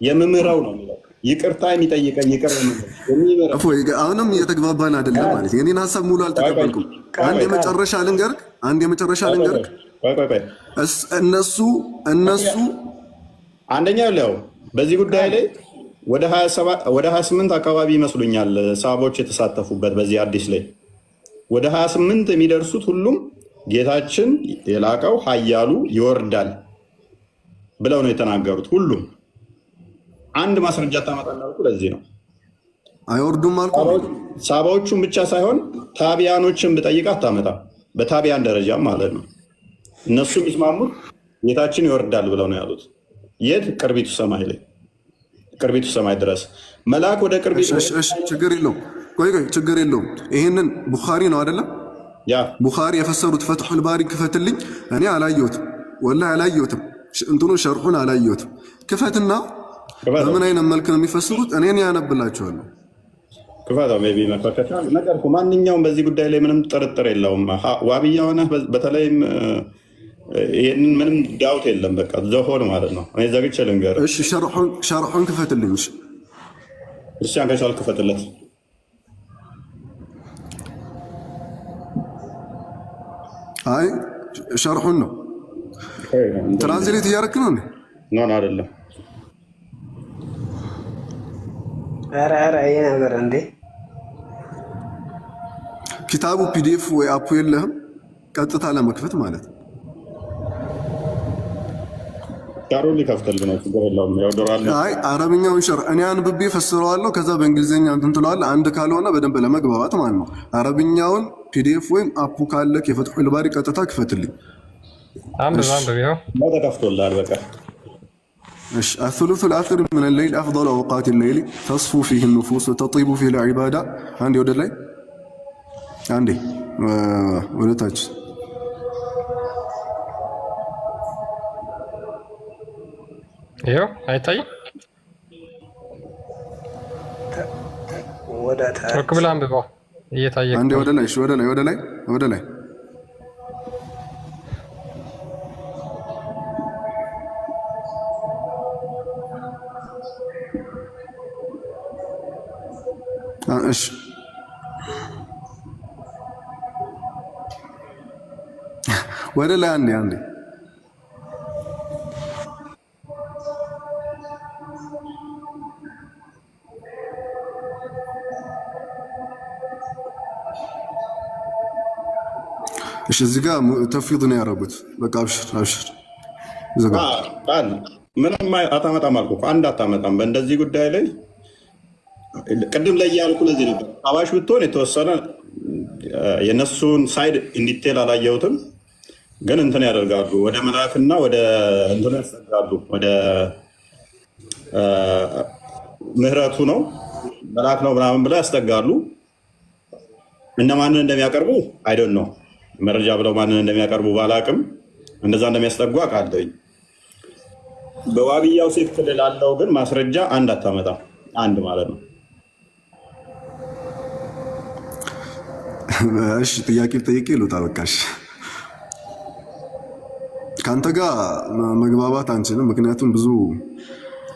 የምምረው ነው የሚለው ይቅርታ የሚጠይቀኝ ይቅር የሚምረው። አሁንም እየተግባባን አይደለም ማለት የኔን ሀሳብ ሙሉ አልተቀበልኩም። አንድ የመጨረሻ ልንገርክ እነሱ አንደኛ ለው በዚህ ጉዳይ ላይ ወደ 28 አካባቢ ይመስሉኛል ሰሃቦች የተሳተፉበት በዚህ አዲስ ላይ ወደ 28 የሚደርሱት ሁሉም ጌታችን የላቀው ኃያሉ ይወርዳል ብለው ነው የተናገሩት። ሁሉም አንድ ማስረጃ ታመጣላችሁ። ለዚህ ነው አይወርዱም አልኩ። ሰሃቦቹን ብቻ ሳይሆን ታቢያኖችን ብጠይቅ አታመጣም። በታቢያን ደረጃ ማለት ነው። እነሱ የሚስማሙት ጌታችን ይወርዳል ብለው ነው ያሉት። የት? ቅርቢቱ ሰማይ ላይ ቅርቢቱ ሰማይ ድረስ መልአክ ወደ ቅርቢቱ ችግር የለውም። ቆይ ችግር የለውም። ይሄንን ቡኻሪ ነው አይደለም? ያ ቡኻሪ የፈሰሩት ፈትሑል ባሪ ክፈትልኝ። እኔ አላየሁትም፣ ወላሂ አላየሁትም። እንትኑ ሸርሑን አላየሁትም። ክፈትና በምን አይነት መልክ ነው የሚፈስሩት? እኔን ያነብላችኋለሁ። ክፈታው ሜይ ቢ መፈከታ ነገር እኮ ማንኛውም በዚህ ጉዳይ ላይ ምንም ጥርጥር የለውም። ዋብያ ሆነ በተለይም ይህንን ምንም ዳውት የለም። በቃ ዘሆን ማለት ነው። እኔ ዘግቼ ልንገርህ። እሺ ሸርሑን ክፈትልኝ። እሺ ክርስቲያን ከቻልክ ክፈትለት። አይ ሸርሑን ነው ትራንስሌት እያደረክ ነው። ኖ አይደለም። ኧረ ይሄ ነገር እንዴ ኪታቡ ፒዲኤፍ ወይ አፑ የለህም ቀጥታ ለመክፈት ማለት ነው። ሻሩን ሊከፍትልህ ነው። ችግር የለውም። ያው ዶራል አይ አረብኛውን ሸር እኔ አንብቤ ፈስረዋለሁ። ከዛ በእንግሊዝኛ እንትን ትለዋለህ። አንድ ካልሆነ በደንብ ለመግባባት ማለት ነው። አረብኛውን ፒዲኤፍ ወይም አፑ ካለ የፈትሑል ባሪ ቀጥታ ክፈትልኝ። አንብብ ያው ተከፍቶልሃል። በቃ እሺ الثلث الآخر من الليل أفضل أوقات الليل تصفو فيه النفوس وتطيب فيه العبادة عندي ወደ ላይ አንዴ ወደ ታች ይኸው አይታይም። ወደ ታች ቶክ ብላ አንብበው እየታየ አንዴ ወደ ላይ። እሺ ወደ ላይ ወደ ላይ ወደ ላይ እሺ ወደ ላይ አንዴ አንዴ እሺ እዚህ ጋር ተፍዊድ ነው ያደረጉት። በቃ አብሽር አብሽር ዘጋ ምንም አታመጣም አልኩ እኮ አንድ አታመጣም። በእንደዚህ ጉዳይ ላይ ቅድም ላይ ያልኩ ለዚህ ነበር። አባሽ ብትሆን የተወሰነ የነሱን ሳይድ እንዲቴል አላየሁትም፣ ግን እንትን ያደርጋሉ ወደ መላክና ወደ እንትን ያስጠጋሉ። ወደ ምህረቱ ነው መላክ ነው ምናምን ብለው ያስጠጋሉ። እነማንን እንደሚያቀርቡ አይደን ነው መረጃ ብለው ማንን እንደሚያቀርቡ ባላቅም እንደዛ እንደሚያስጠጉ አውቃለሁኝ። በዋብያው ሴት ክልል አለው ግን ማስረጃ አንድ አታመጣም። አንድ ማለት ነው። እሺ ጥያቄ ጠይቄ ልውጣ። በቃሽ ከአንተ ጋር መግባባት አንችልም፣ ምክንያቱም ብዙ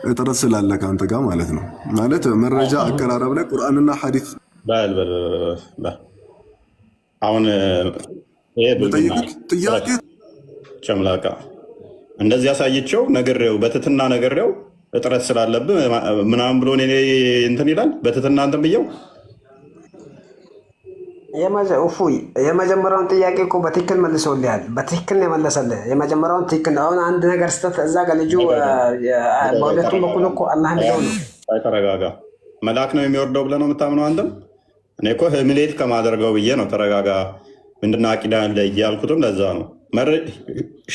እጥረት ስላለ ከአንተ ጋር ማለት ነው። ማለት መረጃ አቀራረብ ላይ ቁርአንና ሐዲስ አሁን ጥያቄ ጨምላቃ እንደዚህ ያሳየቸው ነገሬው በትትና ነገሬው እጥረት ስላለብህ ምናምን ብሎ እንትን ይላል። በትትና እንትን ብየው የመጀመሪያውን ጥያቄ እኮ በትክክል መልሶልሃል። በትክክል ነው የመለሰልህ። የመጀመሪያውን ትክክል ነው። አሁን አንድ ነገር ስተት እዛ ጋር ልጁ በሁለቱም በኩል እኮ አላህ የሚለው ነው። ተረጋጋ። መልአክ ነው የሚወርደው ብለህ ነው የምታምነው አንተም? እኔ እኮ ህምሌት ከማደርገው ብዬ ነው። ተረጋጋ። ምንድነው አቂዳ አለ እያልኩትም ለዛ ነው።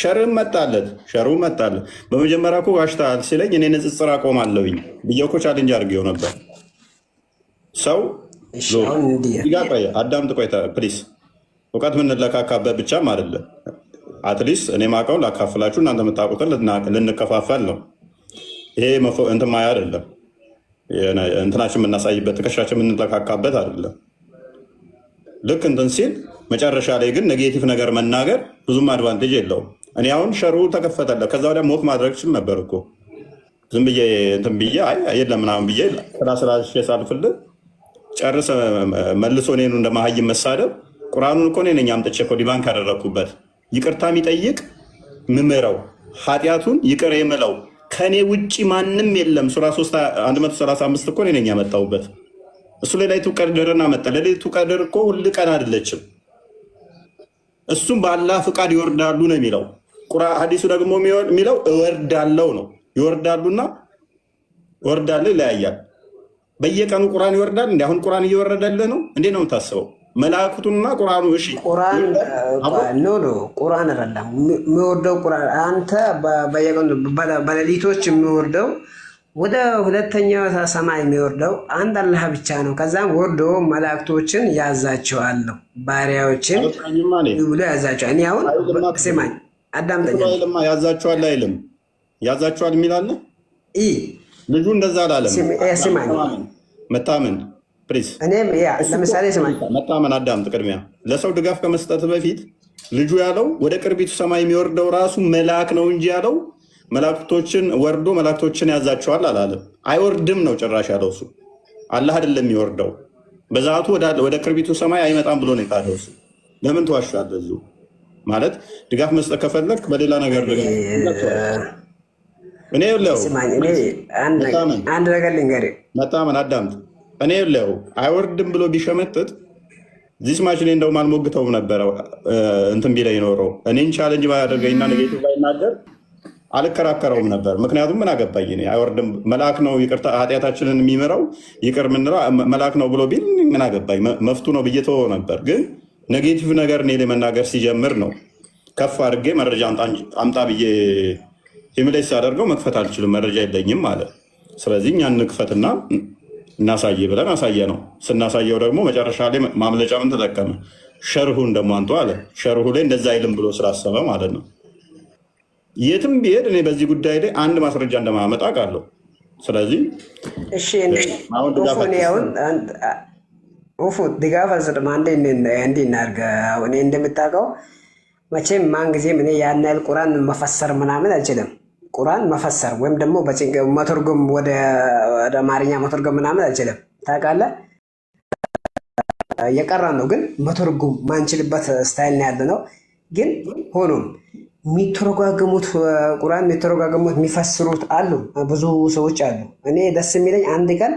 ሸርም መጣለት ሸሩ መጣለት። በመጀመሪያ እኮ ዋሽተሃል ሲለኝ እኔ ንጽጽር አቆማለሁኝ ብዬ እኮ ቻሌንጅ አድርጌው ነበር። ሰው ቆይ አዳምጥ፣ ቆይ ፕሊስ። እውቀት ምንለካካበት ብቻም አይደለም። አትሊስት እኔ ማውቀውን ላካፍላችሁ፣ እናንተ የምታውቁትን ልንከፋፈል ነው። ይሄ እንትን ማያ አይደለም። እንትናችን የምናሳይበት ትከሻችን የምንለካካበት አይደለም። ልክ እንትን ሲል መጨረሻ ላይ ግን ኔጌቲቭ ነገር መናገር ብዙም አድቫንቴጅ የለውም። እኔ አሁን ሸሩ ተከፈተለ፣ ከዛ ወዲያ ሞክ ማድረግ ችል ነበር እኮ ዝም ብዬ እንትን ብዬ የለም ምናምን ብዬ ስላስላሽ ሳልፍልህ ጨርሰ መልሶ እኔኑ እንደማሀይም መሳደብ። ቁርአኑን እኮ እኔ ነኝ አምጥቼ እኮ ዲባንክ ያደረግኩበት። ይቅርታ የሚጠይቅ ምምረው ኃጢአቱን ይቅር የምለው ከእኔ ውጭ ማንም የለም። ሱራ 135 እኮ እኔ ነኝ ያመጣሁበት። እሱ ሌሊቱ ቀድርና መጣ። ሌሊቱ ቀድር እኮ ሁል ቀን አይደለችም። እሱም በአላህ ፍቃድ ይወርዳሉ ነው የሚለው። ሐዲሱ ደግሞ የሚለው እወርዳለው ነው። ይወርዳሉና ወርዳለ ይለያያል። በየቀኑ ቁርአን ይወርዳል። እንዲ አሁን ቁርአን እየወረደልህ ነው እንዴ ነው የምታስበው? መላእክቱና ቁርአኑ እሺ፣ ቁርአን አይደለም የሚወርደው። ቁርአን አንተ በየቀኑ በሌሊቶች የሚወርደው ወደ ሁለተኛው ሰማይ የሚወርደው አንድ አላህ ብቻ ነው። ከዛም ወርዶ መላእክቶችን ያዛቸዋለሁ ባሪያዎችን ብሎ ያዛቸዋል። እኔ አሁን ስማኝ አዳምጠኛ። ያዛቸዋል አይልም። ያዛቸዋል የሚላለ ልጁ እንደዛ አላለም። ስማኝ መታመን ፕሊዝ። እኔም ለምሳሌ ስማኝ መታመን አዳምጥ። ቅድሚያ ለሰው ድጋፍ ከመስጠት በፊት ልጁ ያለው ወደ ቅርቢቱ ሰማይ የሚወርደው ራሱ መልአክ ነው እንጂ ያለው መላእክቶችን ወርዶ መላእክቶችን ያዛቸዋል አላለም። አይወርድም ነው ጭራሽ ያለው እሱ። አላህ አይደለም የሚወርደው በዛቱ ወደ ቅርቢቱ ሰማይ አይመጣም ብሎ ነው የካደው እሱ። ለምን ትዋሻለህ? እዚሁ ማለት ድጋፍ መስጠት ከፈለክ በሌላ ነገር እኔ አንድ ነገር ልንገርህ። መታመን አዳምጥ። እኔ አይወርድም ብሎ ቢሸመጥጥ ዚስ ማች እኔ እንደውም አልሞግተውም ነበረ እንትን ቢለኝ ኖረው እኔን ቻለንጅ ባያደርገኝና ኔጌቲቭ ባይናገር አልከራከረውም ነበር። ምክንያቱም ምን አገባኝ እኔ አይወርድም መልአክ ነው ይቅርታ ኃጢአታችንን የሚምረው ይቅር ምንለው መልአክ ነው ብሎ ቢል ምን አገባኝ መፍቱ ነው ብዬ ተወው ነበር። ግን ኔጌቲቭ ነገር እኔ ለመናገር ሲጀምር ነው ከፍ አድርጌ መረጃ አምጣ ብዬ ሂምሌስ ሳደርገው መክፈት አልችልም መረጃ የለኝም ማለት። ስለዚህ እኛን እንክፈትና እናሳየ ብለን አሳየ ነው። ስናሳየው ደግሞ መጨረሻ ላይ ማምለጫ ምን ተጠቀመ? ሸርሁን ደግሞ አንተ አለ ሸርሁ ላይ እንደዛ አይልም ብሎ ስላሰበ ማለት ነው። የትም ቢሄድ እኔ በዚህ ጉዳይ ላይ አንድ ማስረጃ እንደማመጣ ቃለሁ። ስለዚህ እሺ ድጋፍ አልሰጥም። አንዴ እንዲህ እናድርግ። እኔ እንደምታውቀው መቼም ማን ጊዜም እኔ ያን ያህል ቁርአን መፈሰር ምናምን አልችልም። ቁርአን መፈሰር ወይም ደግሞ መተርጎም ወደ አማርኛ መተርጎም ምናምን አልችልም። ታውቃለህ፣ የቀራ ነው ግን መተርጎም ማንችልበት ስታይል ነው ያለ ነው። ግን ሆኖም የሚተረጓገሙት ቁርአን የሚተረጓገሙት የሚፈስሩት አሉ፣ ብዙ ሰዎች አሉ። እኔ ደስ የሚለኝ አንድ ቀን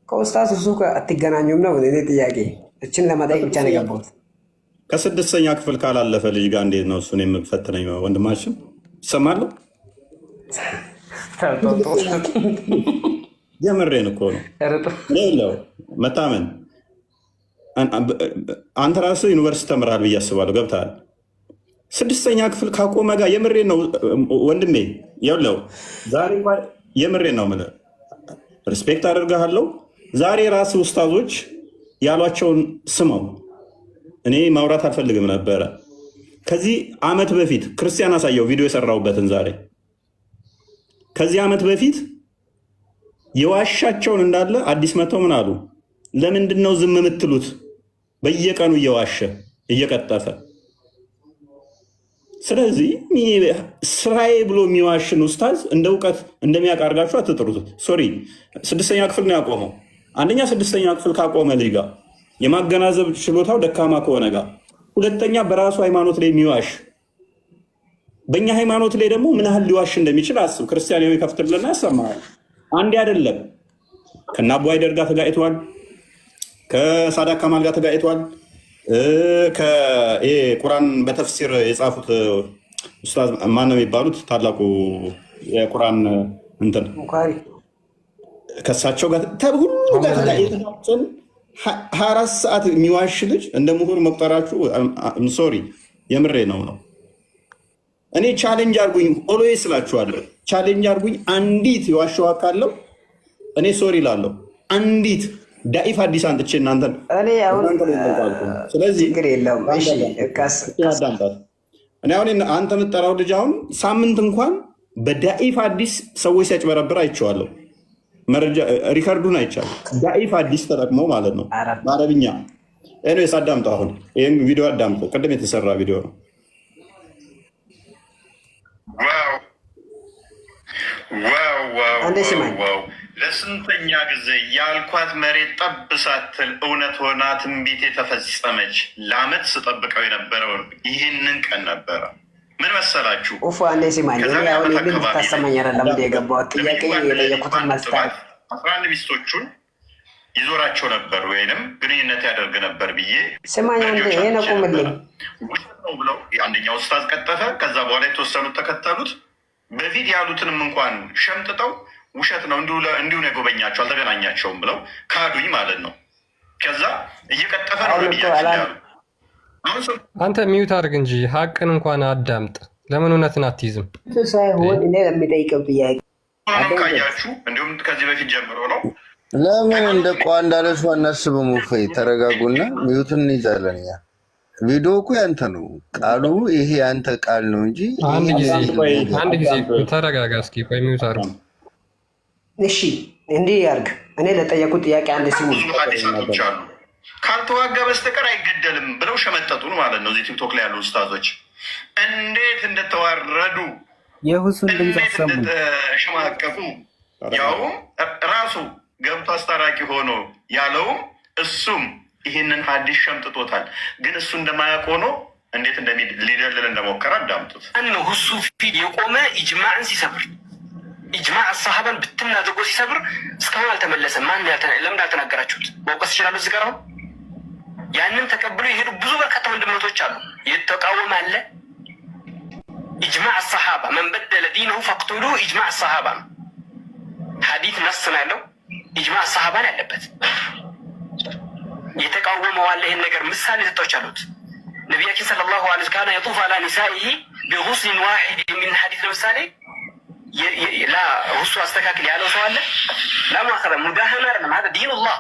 ከኡስታዝ እሱ አትገናኙም ነው እኔ ጥያቄ። እችን ለመጠየቅ ብቻ ነው የገባሁት። ከስድስተኛ ክፍል ካላለፈ ልጅ ጋር እንዴት ነው እሱን የምፈትነኝ? ወንድማችን ይሰማለሁ። የምሬን እኮ ነው። ሌላው መታመን አንተ ራስህ ዩኒቨርሲቲ ተምራል ብዬ አስባለሁ። ገብተሃል። ስድስተኛ ክፍል ካቆመ ጋር የምሬን ነው ወንድሜ። የለው ዛሬ የምሬን ነው የምልህ፣ ሪስፔክት አደርግሃለሁ። ዛሬ ራስህ ኡስታዞች ያሏቸውን ስመው። እኔ ማውራት አልፈልግም ነበረ። ከዚህ ዓመት በፊት ክርስቲያን አሳየው ቪዲዮ የሰራሁበትን ዛሬ ከዚህ ዓመት በፊት የዋሻቸውን እንዳለ አዲስ መተው ምን አሉ? ለምንድን ነው ዝም የምትሉት? በየቀኑ እየዋሸ እየቀጠፈ። ስለዚህ ስራዬ ብሎ የሚዋሽን ኡስታዝ እንደ እውቀት እንደሚያቃርጋችሁ አትጥሩት። ሶሪ ስድስተኛ ክፍል ነው ያቆመው። አንደኛ ስድስተኛ ክፍል ካቆመ ልጅ ጋር የማገናዘብ ችሎታው ደካማ ከሆነ ጋር፣ ሁለተኛ በራሱ ሃይማኖት ላይ የሚዋሽ በእኛ ሃይማኖት ላይ ደግሞ ምን ያህል ሊዋሽ እንደሚችል አስብ። ክርስቲያናዊ ከፍትልና ያሰማል። አንዴ አይደለም ከነ አቡ ሃይደር ጋር ተጋጭቷል፣ ከሳዳት ካማል ጋር ተጋጭቷል። ቁርአን በተፍሲር የጻፉት ኡስታዝ ማን ነው የሚባሉት? ታላቁ የቁርአን እንትን ከሳቸው ጋር ሁሉ ጋር ተጋጭተን 24 ሰዓት የሚዋሽ ልጅ እንደ ምሁር መቁጠራችሁ ሶሪ የምሬ ነው። እኔ ቻሌንጅ አርጉኝ ኦሎዬ ስላችኋለሁ። ቻሌንጅ አርጉኝ። አንዲት የዋሸዋ ካለው እኔ ሶሪ ላለሁ። አንዲት ዳኢፍ አዲስ አንጥቼ እናንተን ስለዚህ እኔ አሁን አንተ የምጠራው ልጅ አሁን ሳምንት እንኳን በዳኢፍ አዲስ ሰዎች ሲያጭበረብር አይቼዋለሁ። መረጃ ሪከርዱን አይቻለሁ። ዳኢፍ አዲስ ተጠቅሞ ማለት ነው በአረብኛ። ኤኒዌይስ አዳምጠው። አሁን ይህን ቪዲዮ አዳምጠው። ቅድም የተሰራ ቪዲዮ ነው። ዋው ለስንተኛ ጊዜ ያልኳት መሬት ጠብ ሳትል እውነት ሆና ትንቢት የተፈጸመች ለአመት ስጠብቀው የነበረውን ይህንን ቀን ነበረ። ምን መሰላችሁ? አንዴ ሲማኝ ታሰማኝ አይደለም የገባሁት ጥያቄ የጠየኩትን መስታት 11 ሚስቶቹን ይዞራቸው ነበር ወይንም ግንኙነት ያደርግ ነበር ብዬ ስማኝ። አንዴ ይሄን አቁምልኝ ነው ብለው አንደኛው ኡስታዝ ቀጠፈ። ከዛ በኋላ የተወሰኑት ተከተሉት። በፊት ያሉትንም እንኳን ሸምጥጠው ውሸት ነው እንዲሁ ነው የጎበኛቸው አልተገናኛቸውም ብለው ካዱኝ ማለት ነው። ከዛ እየቀጠፈ ነው ብያቸው። አንተ ሚዩት አድርግ እንጂ ሀቅን እንኳን አዳምጥ። ለምን እውነትን አትይዝም? ሳይሆን እኔ ለሚጠይቀው ጥያቄ ካያችሁ እንዲሁም ከዚህ በፊት ጀምሮ ነው። ለምን እንደ ቋ እንዳለ ሰው አናስብም? ውፈይ ተረጋጉና ሚዩትን እንይዛለን። ያ ቪዲዮ እኮ ያንተ ነው፣ ቃሉ ይሄ ያንተ ቃል ነው እንጂ አንድ ጊዜ ተረጋጋ እስኪ። ቆይ ሚዩት አድርግ እሺ። እንዲህ ያርግ። እኔ ለጠየቁት ጥያቄ አንድ ሲሙ ሀዲሳቶች አሉ ካልተዋጋ በስተቀር አይገደልም ብለው ሸመጠጡን ማለት ነው። እዚህ ቲክቶክ ላይ ያሉ ኡስታዞች እንዴት እንደተዋረዱ የሁሱን ድምፅ አሰሙ፣ እንደተሸማቀቁ ያውም ራሱ ገብቶ አስታራቂ ሆኖ ያለውም እሱም ይህንን ሀዲስ ሸምጥጦታል። ግን እሱ እንደማያውቅ ሆኖ እንዴት ሊደልል እንደሞከረ አዳምጡት። ሁሱ ፊት የቆመ ኢጅማዕን ሲሰብር ኢጅማዕ ሰሃባን ብትና አድርጎ ሲሰብር እስካሁን አልተመለሰም። ለምን አልተናገራችሁት? መውቀስ ይችላሉ። እዚህ ጋር አሁን ያንን ተቀብሎ የሄዱ ብዙ በርካታ ወንድመቶች አሉ። የተቃወመ አለ። ኢጅማዕ ሰሃባ መን በደለ ዲነሁ ፈቅቱሉ ኢጅማዕ ሰሃባ ነው። ሐዲት ነስ ነው ያለው። ኢጅማዕ ሰሃባ ነው ያለበት። የተቃወመው አለ። ይህን ነገር ምሳሌ ሰጥቶች አሉት። ነቢያችን ሰለላሁ ዐለይሂ ወሰለም ካነ የጡፍ አላ ኒሳኢሂ ቢጉስሊን ዋሂድ የሚል ሐዲስ ለምሳሌ ላ ሁሱ አስተካክል ያለው ሰው አለ። ለማኸረ ሙዳህና አይደለም። ሀደ ዲኑላህ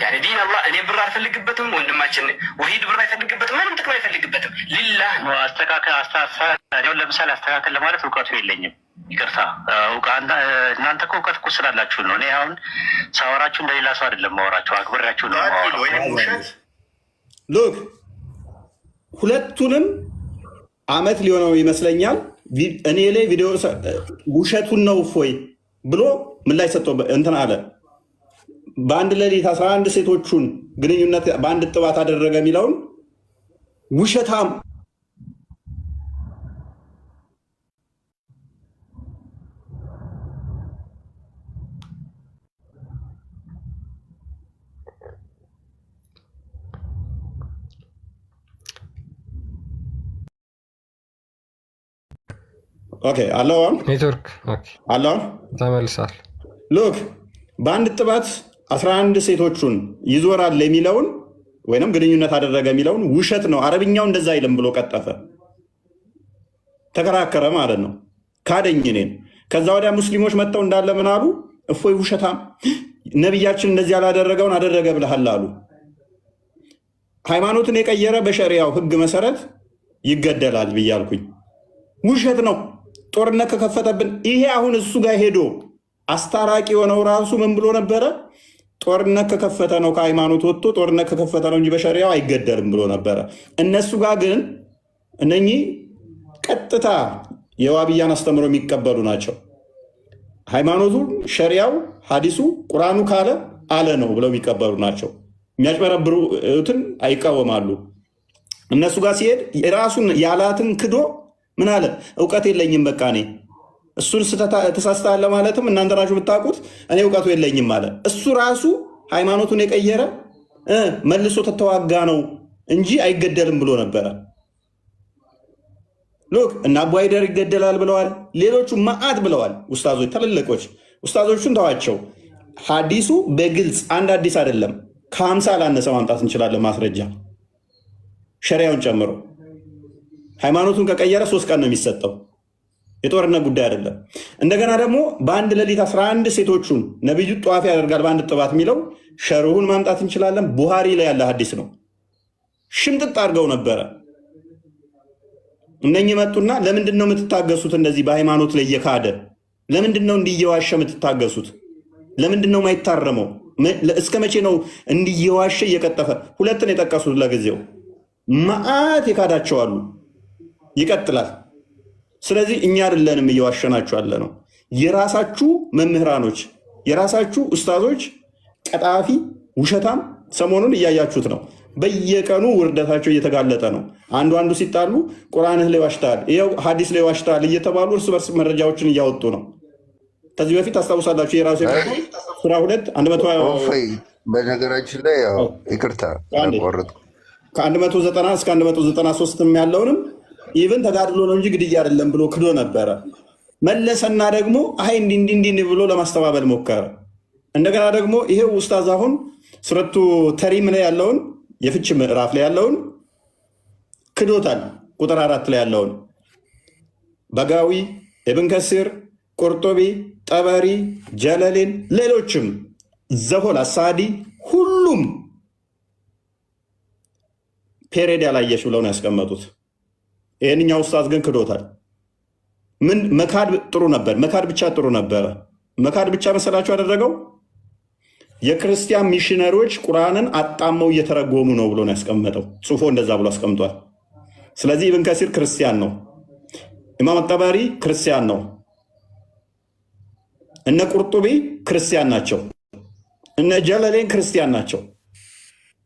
ያኔ ዲን አላህ። እኔ ብር አልፈልግበትም፣ ወንድማችን ወሂድ ብር አይፈልግበትም፣ ምንም ጥቅም አይፈልግበትም። ሊላህ ነው። ለምሳሌ አስተካከል ለማለት እውቀቱ የለኝም። ይቅርታ እናንተ እኮ እውቀት እኮ ስላላችሁ ነው። እኔ አሁን ሳወራችሁ እንደሌላ ሰው አይደለም ማወራችሁ፣ አክብሬያችሁ ነው ማወራችሁ። ሉክ ሁለቱንም አመት ሊሆነው ይመስለኛል እኔ ላይ ቪዲዮ ውሸቱን ነው እፎይ ብሎ ምላሽ ሰጥቶ እንትን አለ። በአንድ ሌሊት 11 ሴቶቹን ግንኙነት በአንድ ጥባት አደረገ የሚለውን ውሸታም ኦኬ አላውን ኔትወርክ አላውን ተመልሳል። ሉክ በአንድ ጥባት 11 ሴቶቹን ይዞራል የሚለውን ወይንም ግንኙነት አደረገ የሚለውን ውሸት ነው፣ አረብኛው እንደዛ አይልም ብሎ ቀጠፈ፣ ተከራከረ ማለት ነው። ካደኝ እኔን። ከዛ ወዲያ ሙስሊሞች መጥተው እንዳለ ምን አሉ? እፎይ ውሸታም፣ ነቢያችን እንደዚህ ያላደረገውን አደረገ ብለሃል አሉ። ሃይማኖትን የቀየረ በሸሪያው ህግ መሰረት ይገደላል ብያልኩኝ። ውሸት ነው። ጦርነት ከከፈተብን ይሄ አሁን እሱ ጋር ሄዶ አስታራቂ የሆነው ራሱ ምን ብሎ ነበረ? ጦርነት ከከፈተ ነው ከሃይማኖት ወጥቶ ጦርነት ከከፈተ ነው እንጂ በሸሪያው አይገደልም ብሎ ነበረ። እነሱ ጋር ግን እነኚህ ቀጥታ የዋብያን አስተምሮ የሚቀበሉ ናቸው። ሃይማኖቱ፣ ሸሪያው፣ ሀዲሱ፣ ቁርአኑ ካለ አለ ነው ብለው የሚቀበሉ ናቸው። የሚያጭበረብሩትን አይቃወማሉ። እነሱ ጋር ሲሄድ የራሱን ያላትን ክዶ ምን አለ? እውቀት የለኝም በቃ እኔ እሱን ተሳስተሃል ማለትም እናንተ ናችሁ ብታውቁት፣ እኔ እውቀቱ የለኝም አለ። እሱ ራሱ ሃይማኖቱን የቀየረ መልሶ ተተዋጋ ነው እንጂ አይገደልም ብሎ ነበረ። ሉክ እና አቡ ሃይደር ይገደላል ብለዋል። ሌሎቹ መዓት ብለዋል። ኡስታዞች፣ ትልልቆች ኡስታዞቹን ተዋቸው። ሀዲሱ በግልጽ አንድ አዲስ አይደለም ከ50 ላነሰ ማምጣት እንችላለን ማስረጃ ሸሪያውን ጨምሮ። ሃይማኖቱን ከቀየረ 3 ቀን ነው የሚሰጠው። የጦርነት ጉዳይ አይደለም። እንደገና ደግሞ በአንድ ሌሊት 11 ሴቶቹን ነቢዩ ጠዋፍ ያደርጋል በአንድ ጥባት የሚለው ሸርሁን ማምጣት እንችላለን። ቡሃሪ ላይ ያለ ሀዲስ ነው። ሽምጥጥ አድርገው ነበረ። እነኚህ መጡና ለምንድን ነው የምትታገሱት? እንደዚህ በሃይማኖት ላይ እየካደ ለምንድን ነው እንዲየዋሸ የምትታገሱት? ለምንድን ነው ማይታረመው? እስከ መቼ ነው እንዲየዋሸ እየቀጠፈ? ሁለትን የጠቀሱት ለጊዜው መዓት የካዳቸዋሉ። ይቀጥላል። ስለዚህ እኛ አይደለንም እየዋሸናችሁ ያለ ነው። የራሳችሁ መምህራኖች፣ የራሳችሁ ኡስታዞች ቀጣፊ፣ ውሸታም ሰሞኑን እያያችሁት ነው። በየቀኑ ውርደታቸው እየተጋለጠ ነው። አንዱ ሲጣሉ ቁርአንህ ላይ ዋሽተሃል፣ ይኸው ሀዲስ ላይ ዋሽተሃል እየተባሉ እርስ በርስ መረጃዎችን እያወጡ ነው። ከዚህ በፊት አስታውሳላችሁ የራሱ ሱራ 2 በነገራችን ላይ ይቅርታ ከ190 እስከ 193 ያለውንም ኢቨን ተጋድሎ ነው እንጂ ግድያ አይደለም ብሎ ክዶ ነበረ። መለሰና ደግሞ አይ እንዲህ ብሎ ለማስተባበል ሞከረ። እንደገና ደግሞ ይሄው ኡስታዝ አሁን ሱረቱ ተሪም ላይ ያለውን የፍች ምዕራፍ ላይ ያለውን ክዶታል። ቁጥር 4 ላይ ያለውን በጋዊ፣ ኢብን ከሲር፣ ቁርጡቢ፣ ጠበሪ፣ ጀለሌን፣ ሌሎችም ዘሆል አሳዲ ሁሉም ፔሬድ ያላየሽ ብለው ነው ያስቀመጡት። ይህንኛው ኡስታዝ ግን ክዶታል። ምን መካድ ጥሩ ነበር፣ መካድ ብቻ ጥሩ ነበረ። መካድ ብቻ መሰላችሁ ያደረገው የክርስቲያን ሚሽነሪዎች ቁርአንን አጣመው እየተረጎሙ ነው ብሎ ነው ያስቀመጠው። ጽፎ እንደዛ ብሎ አስቀምጧል። ስለዚህ ኢብን ከሲር ክርስቲያን ነው፣ ኢማም ጠበሪ ክርስቲያን ነው፣ እነ ቁርጡቢ ክርስቲያን ናቸው፣ እነ ጀለሌን ክርስቲያን ናቸው።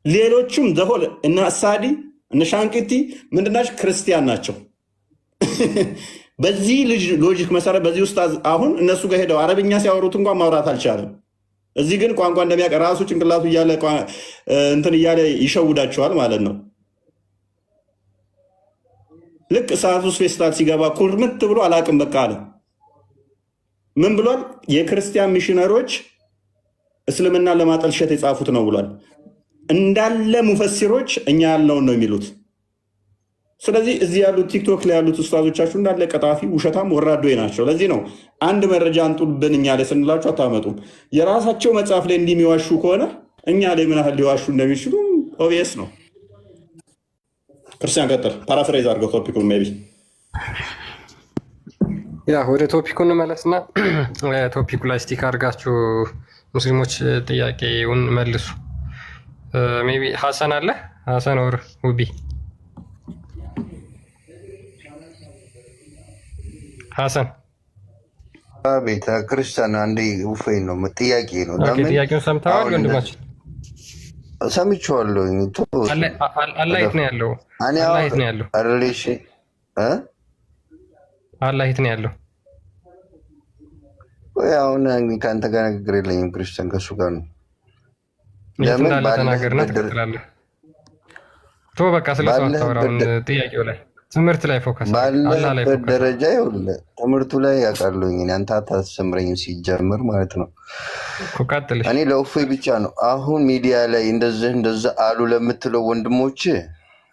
ሌሎቹም ዘሆል እነ አሳዲ እነ ሻንቂቲ ምንድናቸው? ክርስቲያን ናቸው። በዚህ ልጅ ሎጂክ መሰረት በዚህ ኡስታዝ አሁን እነሱ ጋር ሄደው አረብኛ ሲያወሩት እንኳን ማውራት አልቻለም። እዚህ ግን ቋንቋ እንደሚያውቅ ራሱ ጭንቅላቱ እያለ እንትን እያለ ይሸውዳቸዋል ማለት ነው። ልክ እሳት ውስጥ ፌስታል ሲገባ ኩርምት ብሎ አላቅም በቃ አለ። ምን ብሏል? የክርስቲያን ሚሽነሮች እስልምና ለማጠልሸት የጻፉት ነው ብሏል። እንዳለ ሙፈሲሮች እኛ ያልነውን ነው የሚሉት። ስለዚህ እዚህ ያሉት ቲክቶክ ላይ ያሉት ኡስታዞቻችሁ እንዳለ ቀጣፊ፣ ውሸታም፣ ወራዶ ናቸው። ለዚህ ነው አንድ መረጃ አንጡብን እኛ ላይ ስንላችሁ አታመጡም። የራሳቸው መጽሐፍ ላይ እንዲህ የሚዋሹ ከሆነ እኛ ላይ ምን ያህል ሊዋሹ እንደሚችሉ ኦብቪየስ ነው። ክርስቲያን ቀጥል፣ ፓራፍሬዝ አድርገው ቶፒኩን ሜይ ቢ ያ ወደ ቶፒኩ እንመለስና ቶፒኩ ላይ ስቲክ አድርጋችሁ ሙስሊሞች ጥያቄውን መልሱ። ሜይ ቢ ሀሰን አለ፣ ሀሰን ወር ውቢ ሀሰን ቤተ ክርስቲያን አንዴ ውፌን ነው ጥያቄ ነው። ጥያቄውን ሰምተዋል ወንድማችን? ሰምቼዋለሁ። አላህ የት ነው ያለው? አላህ የት ነው ያለው? አላህ የት ነው ያለው? አሁን ከአንተ ጋር ንግግር የለኝም። ክርስቲያን ከእሱ ጋር ነው። ለምን ተናገርና ትቀጥላለህ። ቶ በቃ ስለሱ አታወራውን። ጥያቄው ላይ ትምህርት ላይ ፎከስ ባለበት ደረጃ ይኸውልህ፣ ትምህርቱ ላይ ያውቃለሁኝ። አንተ አታስተምረኝም ሲጀምር ማለት ነው። እኔ ለእፎይ ብቻ ነው አሁን ሚዲያ ላይ እንደዚህ አሉ ለምትለው ወንድሞች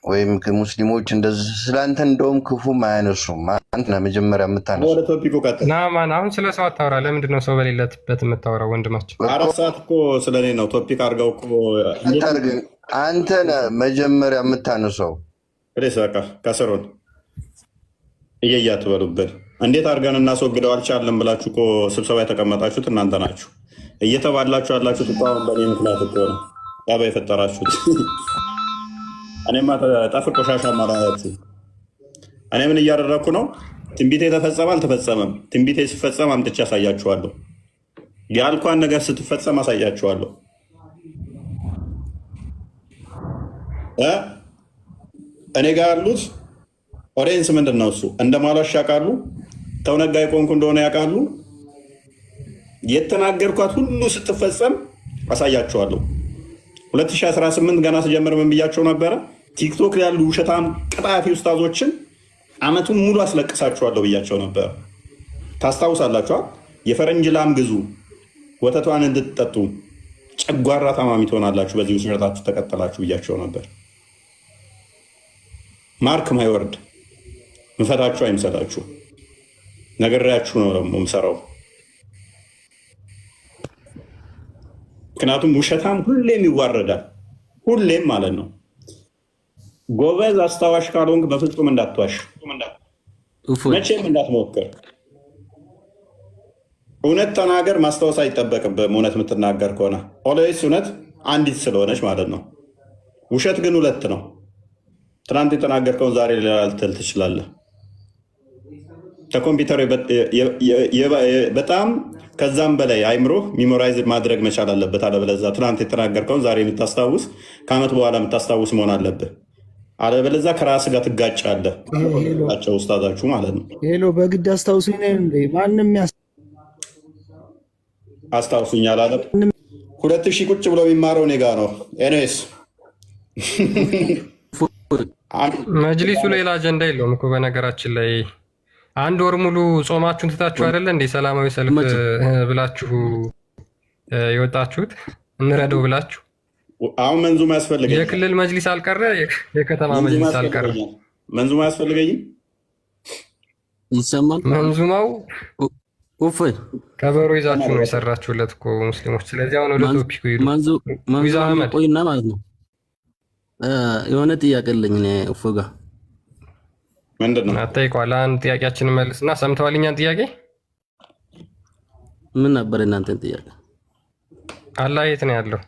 ወይም ሙስሊሞች እንደዚህ ስለአንተ እንደውም ክፉም አያነሱም። አንተ ነህ መጀመሪያ የምታነሱ። ናማን አሁን ስለ ሰው አታወራ። ለምንድን ነው ሰው በሌለበት የምታወራው? ወንድማቸው 4 ሰዓት እኮ ስለኔ ነው ቶፒክ አድርገው እኮ አንተ ነህ መጀመሪያ የምታነሳው። በቃ ከስሩን እየያት በሉብን። እንዴት አድርገን እናስወግደው አልቻለም ብላችሁ እኮ ስብሰባ የተቀመጣችሁት እናንተ ናችሁ። እየተባላችሁ ያላችሁት እኮ አሁን በእኔ ምክንያት እኮ ነው ጣባ የፈጠራችሁት። እኔማ ጠፍር ቆሻሻ ማለት እኔ ምን እያደረግኩ ነው? ትንቢቴ ተፈጸመ አልተፈጸመም? ትንቢቴ ሲፈጸም አምጥቼ አሳያችኋለሁ። ያልኳን ነገር ስትፈጸም አሳያችኋለሁ። እኔ ጋር ያሉት ኦዲየንስ ምንድን ነው? እሱ እንደማላሽ ያውቃሉ። ተውነጋ የቆንኩ እንደሆነ ያውቃሉ። የተናገርኳት ሁሉ ስትፈጸም አሳያችኋለሁ። 2018 ገና ስጀምር ምን ብያቸው ነበረ? ቲክቶክ ያሉ ውሸታም ቀጣፊ ኡስታዞችን አመቱን ሙሉ አስለቅሳችኋለሁ ብያቸው ነበር። ታስታውሳላችኋል? የፈረንጅ ላም ግዙ፣ ወተቷን እንድትጠጡ፣ ጨጓራ ታማሚ ትሆናላችሁ፣ በዚህ ውሸታችሁ ተቀጠላችሁ ብያቸው ነበር። ማርክ ማይወርድ ምፈታችሁ አይምሰላችሁ፣ ነግሬያችሁ ነው ደግሞ ምሰራው። ምክንያቱም ውሸታም ሁሌም ይዋረዳል፣ ሁሌም ማለት ነው። ጎበዝ አስታዋሽ ካልሆንክ በፍጹም እንዳትዋሽ፣ መቼም እንዳትሞክር። እውነት ተናገር፣ ማስታወስ አይጠበቅብህም። እውነት የምትናገር ከሆነ ኦልዌይስ እውነት አንዲት ስለሆነች ማለት ነው። ውሸት ግን 2 ነው። ትናንት የተናገርከውን ዛሬ ሌላ ልትል ትችላለህ። ከኮምፒውተር በጣም ከዛም በላይ አይምሮ ሚሞራይዝ ማድረግ መቻል አለበት። አለበለዚያ ትናንት የተናገርከውን ዛሬ የምታስታውስ ከዓመት በኋላ የምታስታውስ መሆን አለብህ። አለበለዚያ ከራስ ጋር ትጋጫለህ። ቸው ውስታዛችሁ ማለት ነው። ሄሎ በግድ አስታውሱኝ። ማንም አስታውሱኝ አላለ። 2000 ቁጭ ብሎ የሚማረው እኔ ጋ ነው። ኤኒዌይስ መጅሊሱ ሌላ አጀንዳ የለውም እኮ በነገራችን ላይ 1 ወር ሙሉ ጾማችሁን ትታችሁ አይደለ እንዴ ሰላማዊ ሰልፍ ብላችሁ የወጣችሁት እንረዳው ብላችሁ። አሁን መንዙማ ያስፈልገኝ። የክልል መጅሊስ አልቀረ፣ የከተማ መጅሊስ አልቀረ። መንዙማ ያስፈልገኝ ይሰማል። መንዙማው ከበሮ ይዛችሁ ነው የሰራችሁለት እኮ ሙስሊሞች። ስለዚህ አሁን ወደ ቶፒኩ ሂዱ። መንዙማ ቆይና ማለት ነው። የሆነ ጥያቄ አለኝ እኔ እፎይ ጋር። ምንድን ነው አጠይቀዋል? አንድ ጥያቄያችንን መልስና ሰምተዋል። እኛን ጥያቄ ምን ነበር? እናንተን ጥያቄ አላህ የት ነው ያለው?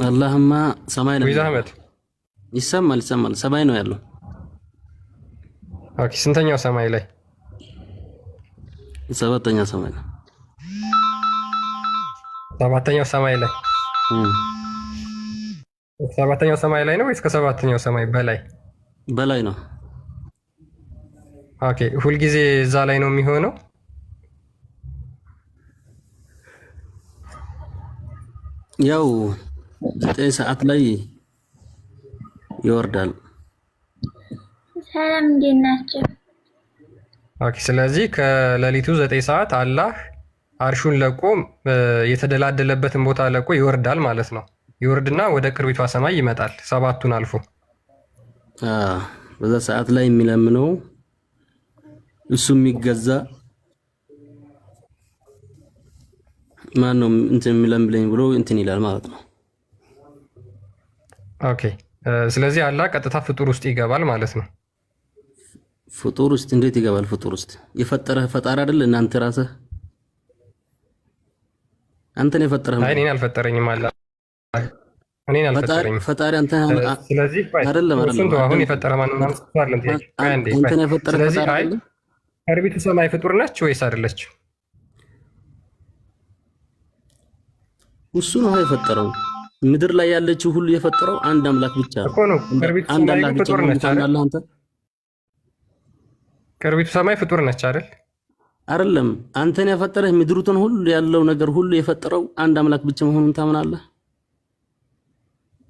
አላህማ ሰማይ ነው። አህመድ ይሰማል፣ ሰማይ ነው ያለው። ኦኬ፣ ስንተኛው ሰማይ ላይ? 7ኛ ሰማይ ነው። 7ኛው ሰማይ ላይ 7ኛው ሰማይ ላይ ነው ወይስ ከ7ኛው ሰማይ በላይ? በላይ ነው። ኦኬ ሁልጊዜ እዛ ላይ ነው የሚሆነው? ያው 9 ሰዓት ላይ ይወርዳል። ሰላም እንዴት ናቸው? ኦኬ ስለዚህ ከሌሊቱ 9 ሰዓት አላህ አርሹን ለቆ የተደላደለበትን ቦታ ለቆ ይወርዳል ማለት ነው። ይወርድና ወደ ቅርቢቷ ሰማይ ይመጣል 7ቱን አልፎ። በዛ ሰዓት ላይ የሚለምነው እሱ የሚገዛ ማን ነው እንትን የሚለምብለኝ ብሎ እንትን ይላል ማለት ነው። ኦኬ ስለዚህ አላህ ቀጥታ ፍጡር ውስጥ ይገባል ማለት ነው። ፍጡር ውስጥ እንዴት ይገባል? ፍጡር ውስጥ የፈጠረህ ፈጣሪ አይደል? እናንተ ራስህ አንተን የፈጠረህ አይ እኔን አልፈጠረኝም አላህ እኔን አልፈጠረኝም ፈጣሪ አንተ ስለዚህ አይደለም እሱን አሁን የፈጠረ ማንንም አንስተዋለን ጥያቄ አንተን የፈጠረህ ስለዚህ ፈጣሪ አይ ቅርቢቱ ሰማይ ፍጡር ነች ወይስ አይደለች? እሱ ነው የፈጠረው። ምድር ላይ ያለችው ሁሉ የፈጠረው አንድ አምላክ ብቻ እኮ ነው። ቅርቢቱ ሰማይ ፍጡር ነች አይደል? አንተ ቅርቢቱ ሰማይ ፍጡር ነች አይደል? አይደለም አንተን የፈጠረህ ምድሩን ሁሉ ያለው ነገር ሁሉ የፈጠረው አንድ አምላክ ብቻ መሆኑን ታምናለህ?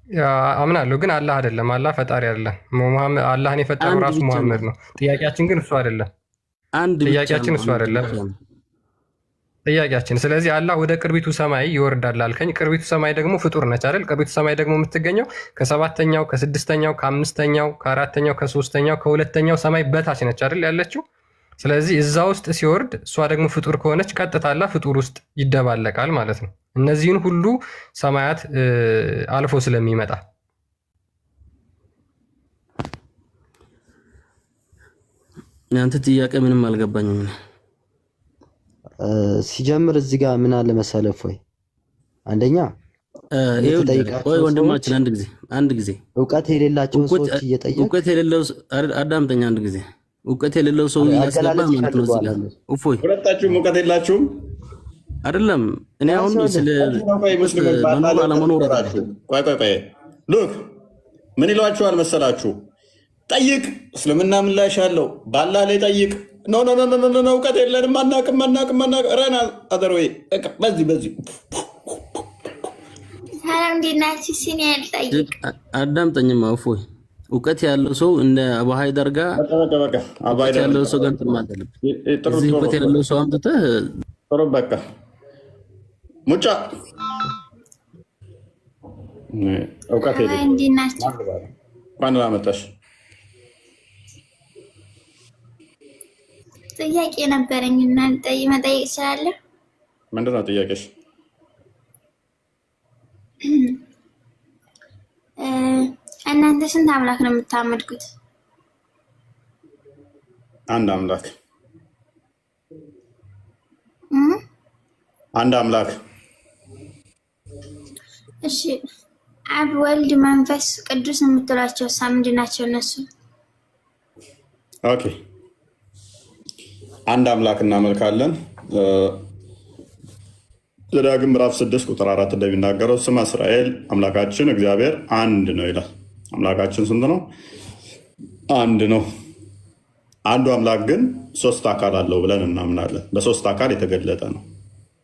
ያ አምናለሁ፣ ግን አላህ አይደለም። አላህ ፈጣሪ አይደለም። ሙሐመድ አላህን የፈጠረው ራሱ ሙሐመድ ነው። ጥያቄያችን ግን እሱ አይደለም። ጥያቄያችን እሱ አይደለም ጥያቄያችን። ስለዚህ አላህ ወደ ቅርቢቱ ሰማይ ይወርዳል አልከኝ። ቅርቢቱ ሰማይ ደግሞ ፍጡር ነች አይደል? ቅርቢቱ ሰማይ ደግሞ የምትገኘው ከ7ኛው፣ ከ6ኛው፣ ከ5ኛው፣ ከ4ኛው፣ ከ3ኛው፣ ከ2ኛው ሰማይ በታች ነች አይደል ያለችው? ስለዚህ እዛ ውስጥ ሲወርድ እሷ ደግሞ ፍጡር ከሆነች ቀጥታ አላህ ፍጡር ውስጥ ይደባለቃል ማለት ነው። እነዚህን ሁሉ ሰማያት አልፎ ስለሚመጣ ያንተ ጥያቄ ምንም አልገባኝም። ሲጀምር እዚህ ጋር ምን አለ መሰለህ ወይ አንደኛ ወይ ወንድማችን አንድ ጊዜ እውቀት የሌላቸው ሰዎች እየጠየቁ እውቀት የሌለው አዳምጠኛ አንድ ጊዜ እውቀት የሌለው ሰው እያስገባ ማለት ነው። እዚህ ጋር እፎይ ሁለታችሁም እውቀት የላችሁም አይደለም። እኔ አሁን ስለ መኖር አለመኖር ቆይ ሉክ ምን ይሏችኋል መሰላችሁ? ጠይቅ፣ እስልምና ምላሽ አለው፣ በአላህ ላይ ጠይቅ። ኖ እውቀት የለንም አናቅም ረና አደርወይ በዚህ ሰላም እንዴት ናችሁ? ሲኔ ያልጠይቅ አዳምጠኝማ እፎይ እውቀት ያለው ሰው እንደ አቡ ሀይደር ጋር እውቀት ያለው ሰው ጋር እንትን ማለት አለብህ። እዚህ እውቀት ያለው ሰው አምጥተህ ጥሩ በቃ ሙጫ እውቀት የለም። እንዴት ናችሁ? ማን ላመጣሽ? ጥያቄ ነበረኝ እና መጠየቅ እችላለሁ? ምንድን ነው ጥያቄሽ? እናንተ ስንት አምላክ ነው የምታመልኩት? አንድ አምላክ። አንድ አምላክ። እሺ አብ፣ ወልድ፣ መንፈስ ቅዱስ የምትሏቸው ምንድን ናቸው እነሱ? ኦኬ አንድ አምላክ እናመልካለን። ዘዳግም ምዕራፍ 6 ቁጥር 4 እንደሚናገረው ስማ እስራኤል አምላካችን እግዚአብሔር አንድ ነው ይላል። አምላካችን ስንት ነው? አንድ ነው። አንዱ አምላክ ግን 3 አካል አለው ብለን እናምናለን። በ3 አካል የተገለጠ ነው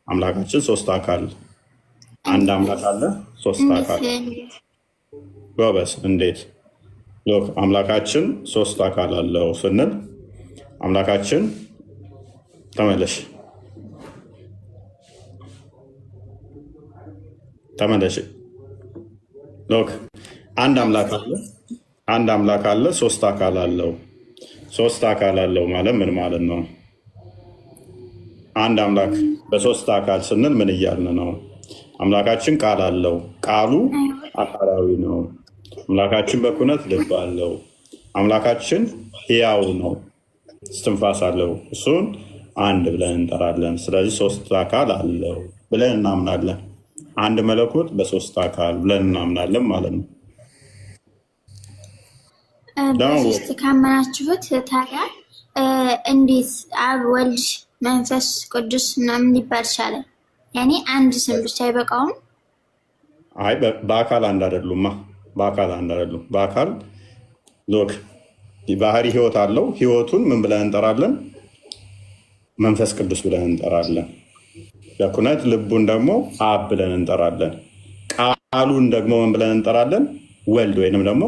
አምላካችን። 3 አካል፣ አንድ አምላክ አለ፣ 3 አካል። ጎበዝ። እንዴት? ሎክ አምላካችን 3 አካል አለው ስንል አምላካችን ተመለሽ ሎክ አንድ አምላክ አለ፣ 3 አካል አለው። 3 አካል አለው ማለት ምን ማለት ነው? አንድ አምላክ በ3 አካል ስንል ምን እያልን ነው? አምላካችን ቃል አለው፣ ቃሉ አካላዊ ነው። አምላካችን በኩነት ልብ አለው። አምላካችን ሕያው ነው፣ እስትንፋስ አለው። እሱን አንድ ብለን እንጠራለን። ስለዚህ 3 አካል አለው ብለን እናምናለን። አንድ መለኮት በ3 አካል ብለን እናምናለን ማለት ነው። በሶስት ካመናችሁት ታዲያ እንዴት አብ፣ ወልድ፣ መንፈስ ቅዱስ ምናምን ሊባል ይቻላል? ያኔ አንድ ስም ብቻ አይበቃውም? አይ በአካል አንድ አይደሉማ። በአካል አንድ አይደሉም። በአካል ሎክ ባህሪ ህይወት አለው። ህይወቱን ምን ብለን እንጠራለን? መንፈስ ቅዱስ ብለን እንጠራለን። ለኩነት ልቡን ደግሞ አብ ብለን እንጠራለን። ቃሉን ደግሞ ምን ብለን እንጠራለን? ወልድ ወይንም ደግሞ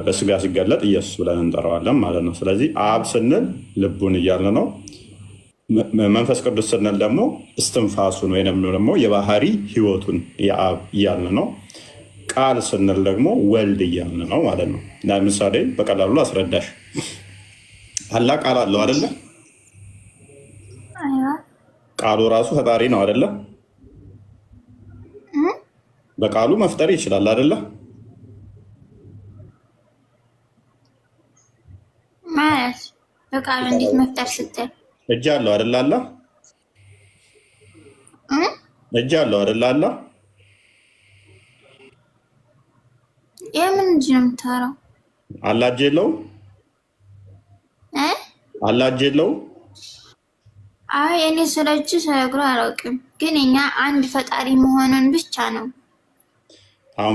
በስጋ ሲገለጥ ኢየሱስ ብለን እንጠራዋለን ማለት ነው። ስለዚህ አብ ስንል ልቡን እያልን ነው። መንፈስ ቅዱስ ስንል ደግሞ እስትንፋሱን ወይም ደግሞ የባህሪ ህይወቱን የአብ እያልን ነው። ቃል ስንል ደግሞ ወልድ እያልን ነው ማለት ነው። ለምሳሌ በቀላሉ አስረዳሽ። አላህ ቃል አለው አይደለ? ቃሉ ራሱ ፈጣሪ ነው አይደለ? በቃሉ መፍጠር ይችላል አይደለ? ማለት በቃሉ እንዴት መፍጠር ስትል እጅ አለው አይደለ? አላህ እጅ አለው አይደለ? አላህ የምን እጅ ነው የምታወራው? አላህ እጅ የለውም? አላህ እጅ የለውም? አይ እኔ ስለ እጅ ስለ እግሩ አላውቅም፣ ግን እኛ አንድ ፈጣሪ መሆኑን ብቻ ነው። አሁን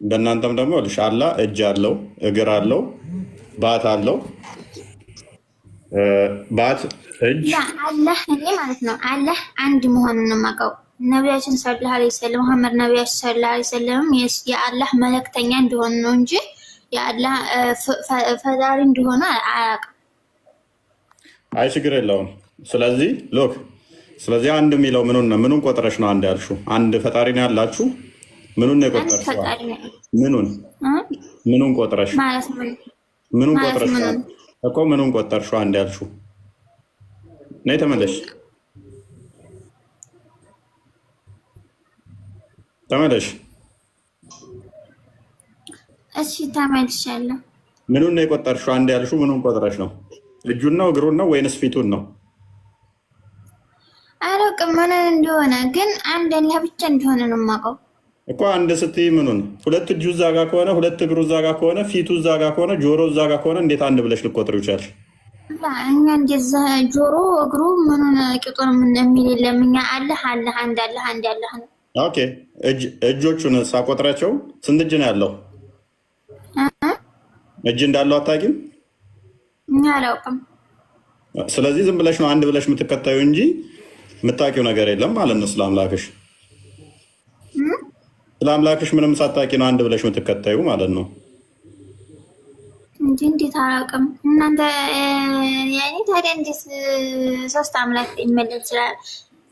በእናንተም ደግሞ አላህ እጅ አለው፣ እግር አለው፣ ባት አለው። ባት እጅ አላህ እኔ ማለት ነው አላህ አንድ መሆኑን ነው የማውቀው። ነቢያችን ሰለላሁ ዐለይሂ ወሰለም መሐመድ ነቢያችን ሰለላሁ ዐለይሂ ወሰለም የአላህ መልእክተኛ እንደሆነ ነው እንጂ የአላህ ፈጣሪ እንደሆነ አያውቅም። አይ ችግር የለውም። ስለዚህ ሎክ ስለዚህ አንድ የሚለው ምኑን ቆጥረሽ ነው አንድ ያልሽው? አንድ ፈጣሪ ነው ያላችሁ። ምኑን ነው የቆጠርሽው? ምኑን ቆጥረሽ ማለት ምኑን ቆጥረሽ እኮ ምኑን ቆጠርሽው አንድ ያልሽው? ነይ ተመለሽ ተመለሽ። እሺ ተመልሻለሁ። ምኑን ነው የቆጠርሽው አንድ ያልሽው? ምኑን ቆጥረሽ ነው? እጁን ነው እግሩን ነው ወይንስ ፊቱን ነው? አላውቅም ምን እንደሆነ፣ ግን አንድ አላህ ብቻ እንደሆነ ነው የማውቀው እኮ። አንድ ስትይ ምኑን? ሁለት እጁ እዛ ጋ ከሆነ፣ ሁለት እግሩ እዛ ጋ ከሆነ፣ ፊቱ እዛ ጋ ከሆነ፣ ጆሮ እዛ ጋ ከሆነ እንዴት አንድ ብለሽ ልቆጥሩ ይቻልሽ? እኛ እንደዛ ጆሮ እግሩ ምኑን ቂጡን ምን የሚል የለም። እኛ አላህ አላህ አንድ አላህ አንድ አላህ ነው። ኦኬ እጆቹን ሳቆጥራቸው ስንት እጅ ነው ያለው? እጅ እንዳለው አታውቂም? እኛ አላውቅም። ስለዚህ ዝም ብለሽ ነው አንድ ብለሽ የምትከታዩ እንጂ የምታውቂው ነገር የለም ማለት ነው። ስለ አምላክሽ ምንም ሳታውቂ ነው አንድ ብለሽ የምትከታዩ ማለት ነው። እንዴት አላውቅም? እናንተ ያኔ ታዲያ እንዴት ሶስት አምላክ ይመለክ ይችላል?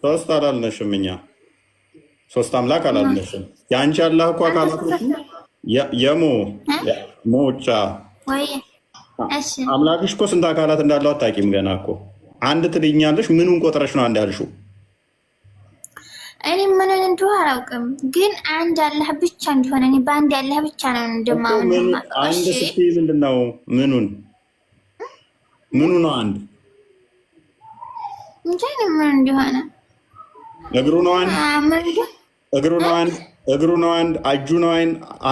ሶስት አላልነሽም። እኛ ሶስት አምላክ አላልነሽም። የአንቺ አላህ እኮ አካላቶች ሞቻ ወይ አምላክሽ እኮ ስንት አካላት እንዳለው አታውቂም ገና እኮ። አንድ ትልኛለሽ። ምኑን ቆጥረሽ ነው አንድ ያልሽው? እኔ ምንን እንደሆነ አላውቅም፣ ግን አንድ አላህ ብቻ እንደሆነ እኔ በአንድ አላህ ብቻ ነው እንደማምን። አንድ ስትይ ምንድን ነው? ምኑ ነው አንድ? እንጃ ምን እንደሆነ። እግሩ ነው አንድ? እግሩ ነው አንድ? እግሩ ነው አንድ? እጁ ነው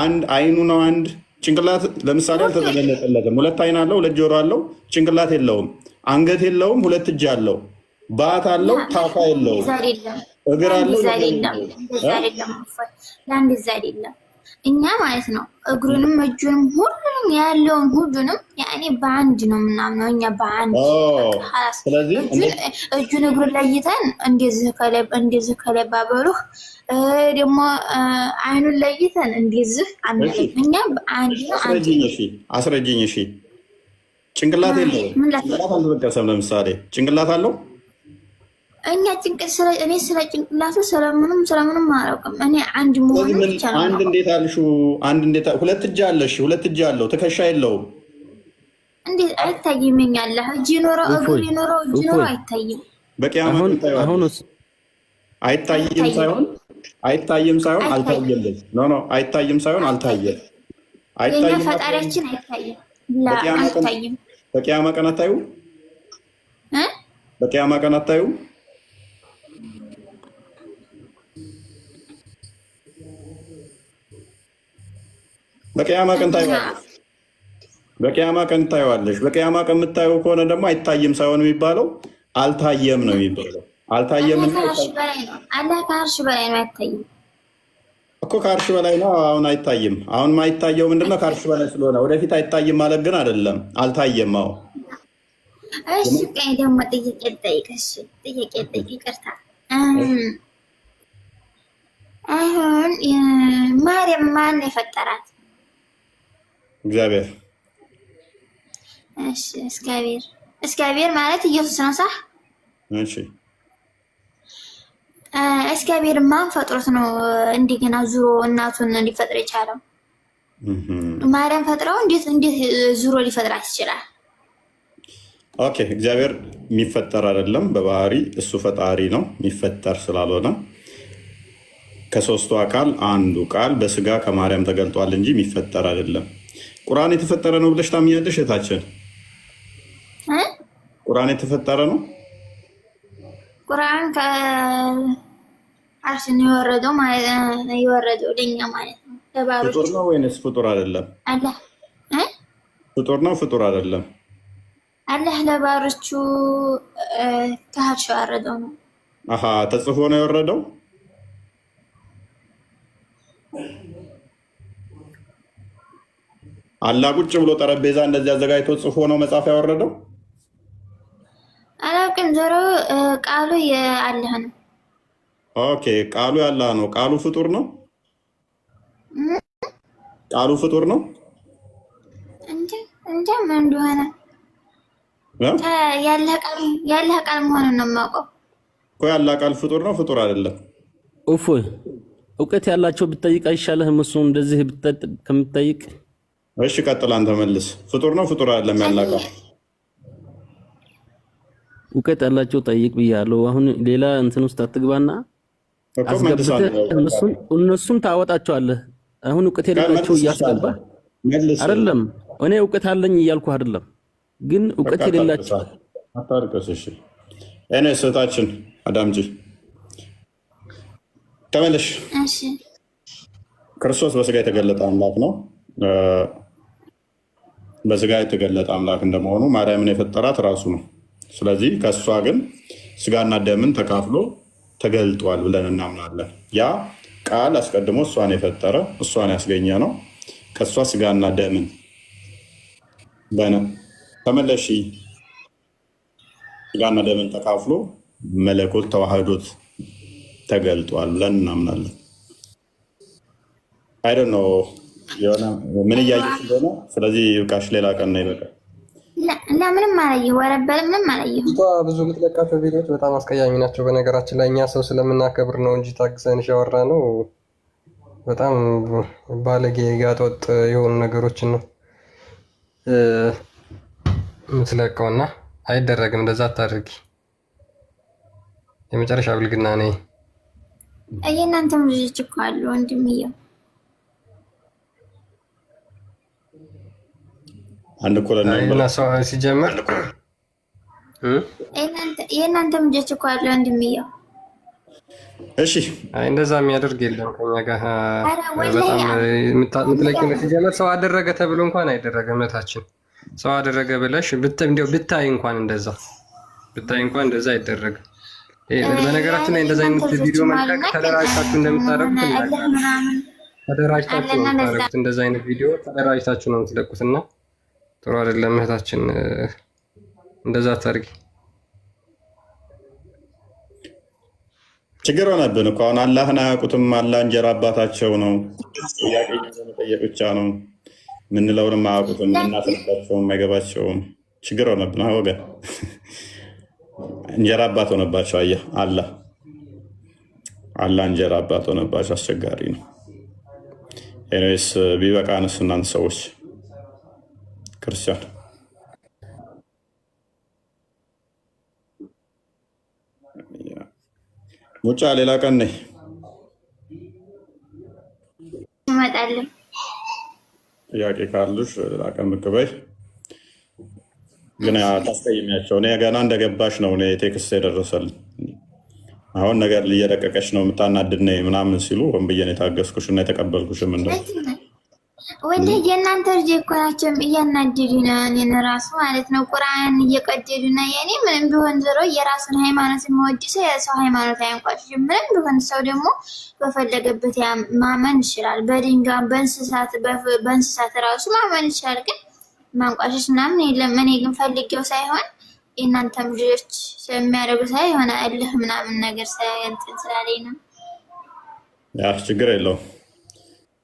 አንድ? አይኑ ነው አንድ? ጭንቅላት ለምሳሌ አልተገለጸለትም። ሁለት አይን አለው፣ ሁለት ጆሮ አለው፣ ጭንቅላት የለውም። አንገት የለውም፣ ሁለት እጅ አለው። ባት አለው፣ ታፋ የለውም። እግር አለው። ለአንድ ዛ አይደለም። እኛ ማለት ነው እግሩንም እጁንም ሁሉንም ያለውን ሁሉንም ያኔ በአንድ ነው ምናምነው። እኛ በአንድ ስለዚህ እጁን እግሩን ለይተን እንደዚህ ከላይ ባበሉህ ደግሞ አይኑን ለይተን እንደዚህ አንለይም። እኛ በአንድ ነው። አስረጅኝ። እሺ ጭንቅላት የለውም። ጭንቅላት አልተጠቀሰም። ለምሳሌ ጭንቅላት አለው። እኛ እኔ ስለ ጭንቅላቱ ስለምንም አላውቅም። እኔ አንድ መሆኑ ብቻ ነው። አንድ እንዴት አልሽው? አንድ እንዴት ሁለት እጅ አለሽ? ሁለት እጅ አለው፣ ትከሻ የለውም። እንዴት አይታይም? ያለህ እጅ ኖረው እግር ኖረው እጅ ኖረው አይታይም። በቂያማ አይታይም ሳይሆን አልታየም። ኖ አይታይም ሳይሆን አልታየም። አይታይም። ፈጣሪያችን አይታይም። አይታይም። በቂያማ ቀን አታዩ? በቂያማ ቀን አታዩ? በቂያማ ቀን ታዩዋለሽ። በቂያማ ቀን ታዩዋለሽ። በቂያማ ቀን የምታዩ ከሆነ ደግሞ አይታይም ሳይሆን የሚባለው አልታየም ነው የሚባለው። አልታየም። አላህ ከአርሽ በላይ ነው። አይታይም። እኮ ከአርሽ በላይ ነው። አሁን አይታይም። አሁን ማይታየው ምንድነው? ከአርሽ በላይ ስለሆነ ወደፊት አይታይም ማለት ግን አይደለም፣ አልታየም። አዎ እሺ፣ ቀይ ደግሞ ጥያቄ ልጠይቅሽ። ጥያቄ ልጠይቅ፣ ይቅርታ። አሁን ማርያም ማን የፈጠራት? እግዚአብሔር። እሺ፣ እግዚአብሔር ማለት ኢየሱስ ነው ሳ? እሺ፣ እግዚአብሔር ማን ፈጥሮት ነው እንደገና ዙሮ እናቱን ሊፈጥር የቻለው? ማርያም ፈጥረው እንዴት ዙሮ ሊፈጥራት ይችላል? ኦኬ፣ እግዚአብሔር የሚፈጠር አይደለም በባህሪ እሱ ፈጣሪ ነው። የሚፈጠር ስላልሆነ ከሶስቱ አካል አንዱ ቃል በስጋ ከማርያም ተገልጧል እንጂ የሚፈጠር አይደለም። ቁርአን የተፈጠረ ነው ብለሽ ታምኛለሽ? እህታችን ቁርአን የተፈጠረ ነው? ቁርአን ከአርሽ ነው የወረደው ለኛ ማለት ነው። ፍጡር ነው ወይንስ ፍጡር አይደለም? አላህ ፍጡር ነው ፍጡር አይደለም? አላህ ለባሮቹ ከአርሽ ያወረደው ነው። አሃ ተጽፎ ነው የወረደው? አላህ ቁጭ ብሎ ጠረጴዛ እንደዚህ አዘጋጅቶ ጽፎ ነው መጽሐፍ ያወረደው? አላውቅም። ዞሮ ቃሉ የአላህ ነው። ኦኬ ቃሉ የአላህ ነው። ቃሉ ፍጡር ነው? ቃሉ ፍጡር ነው? እንደ ምን እንደሆነ ያላህ ቃል መሆኑን ነው የማውቀው እኮ። ያላህ ቃል ፍጡር ነው ፍጡር አይደለም? እፎይ እውቀት ያላቸው ብትጠይቅ አይሻልህም? እሱ እንደዚህ ከምትጠይቅ። እሺ ቀጥል አንተ መልስ። ፍጡር ነው ፍጡር አይደለም ያላህ ቃል? እውቀት ያላቸው ጠይቅ ብያለሁ። አሁን ሌላ እንትን ውስጥ አትግባና እነሱን ታወጣቸዋለህ። አሁን እውቀት የሌላቸው እያስገባ አይደለም። እኔ እውቀት አለኝ እያልኩ አይደለም፣ ግን እውቀት የሌላቸው አታርቀስ። እሺ እኔ ስህታችን አዳምጪ፣ ተመለሽ። እሺ ክርስቶስ በስጋ የተገለጠ አምላክ ነው። በስጋ የተገለጠ አምላክ እንደመሆኑ ማርያምን የፈጠራት ራሱ ነው። ስለዚህ ከእሷ ግን ስጋና ደምን ተካፍሎ ተገልጧል ብለን እናምናለን። ያ ቃል አስቀድሞ እሷን የፈጠረ እሷን ያስገኘ ነው። ከእሷ ስጋና ደምን ተመለሺ ስጋና ደምን ተካፍሎ መለኮት ተዋህዶት ተገልጧል ብለን እናምናለን። አይደል ነው የሆነ ምን እያየሽ እንደሆነ። ስለዚህ ይብቃሽ፣ ሌላ ቀን ነው ይበቃል። እና ምንም አላየሁ፣ ወረበል ምንም አላየሁ። ብዙ የምትለቃቸው ቪዲዮዎች በጣም አስቀያሚ ናቸው። በነገራችን ላይ እኛ ሰው ስለምናከብር ነው እንጂ ታግሰን ያወራ ነው። በጣም ባለጌ ጋጠወጥ የሆኑ ነገሮችን ነው የምትለቀውና አይደረግም። እንደዛ አታድርጊ። የመጨረሻ ብልግና ነኝ። የእናንተም ልጆች እኮ አሉ ወንድምየው። አንድ ሲጀመር የእናንተም ልጆች እኮ አሉ ወንድምየው። እሺ እንደዛ የሚያደርግ የለም ከኛ ጋር። በጣም የምትለቂው ሲጀመር ሰው አደረገ ተብሎ እንኳን አይደረገ። እምነታችን ሰው አደረገ ብለሽ ብታይ እንኳን እንደዛ አይደረግም። በነገራችን ላይ እንደዛ አይነት ቪዲዮ መልቀቅ ተደራጅታችሁ እንደምታደርጉት እንደዛ አይነት ቪዲዮ ተደራጅታችሁ ነው የምትለቁት እና ጥሩ አይደለም። እህታችን እንደዛ አታርጊ። ችግር ሆነብን እኮ አሁን አላህን አያውቁትም። አላህ እንጀራ አባታቸው ነው። ጥያቄ መጠየቅ ብቻ ነው። ምንለውንም አያውቁትም። እናስረዳቸውም አይገባቸውም። ችግር ሆነብን ወገን። እንጀራ አባት ሆነባቸው። አየህ አላህ እንጀራ አባት ሆነባቸው። አስቸጋሪ ነው። ኤኒዌይስ ቢበቃንስ እናንተ ሰዎች ክርስቲያን ሙጫ ሌላ ቀን ነይ እመጣለሁ። ጥያቄ ካሉሽ ሌላ ቀን ብቅ በይ። ግን ታስቀይሚያቸው። እኔ ገና እንደገባሽ ነው እኔ ቴክስት የደረሰልኝ። አሁን ነገር እየደቀቀች ነው የምታናድድ ነይ ምናምን ሲሉ ሆን ብዬ ነው የታገስኩሽ እና የተቀበልኩሽም። እንደው ወላሂ የእናንተ ልጅ እኮ ናቸው እያናደዱ ነው እኔን ራሱ ማለት ነው። ቁርአን እየቀደዱ ነው። የኔ ምንም ቢሆን ዞሮ የራሱን ሃይማኖት የሚወድ ሰው የሰው ሃይማኖት አያንቋሽሽም። ምንም ቢሆን ሰው ደግሞ በፈለገበት ማመን ይችላል። በድንጋይ በእንስሳት ራሱ ማመን ይችላል። ግን ማንቋሸሽ ምናምን የለም። እኔ ግን ፈልጌው ሳይሆን የእናንተም ልጆች የሚያደርጉ ሳይ የሆነ እልህ ምናምን ነገር ሳይንትን ስላለኝ ነው። ያ ችግር የለውም።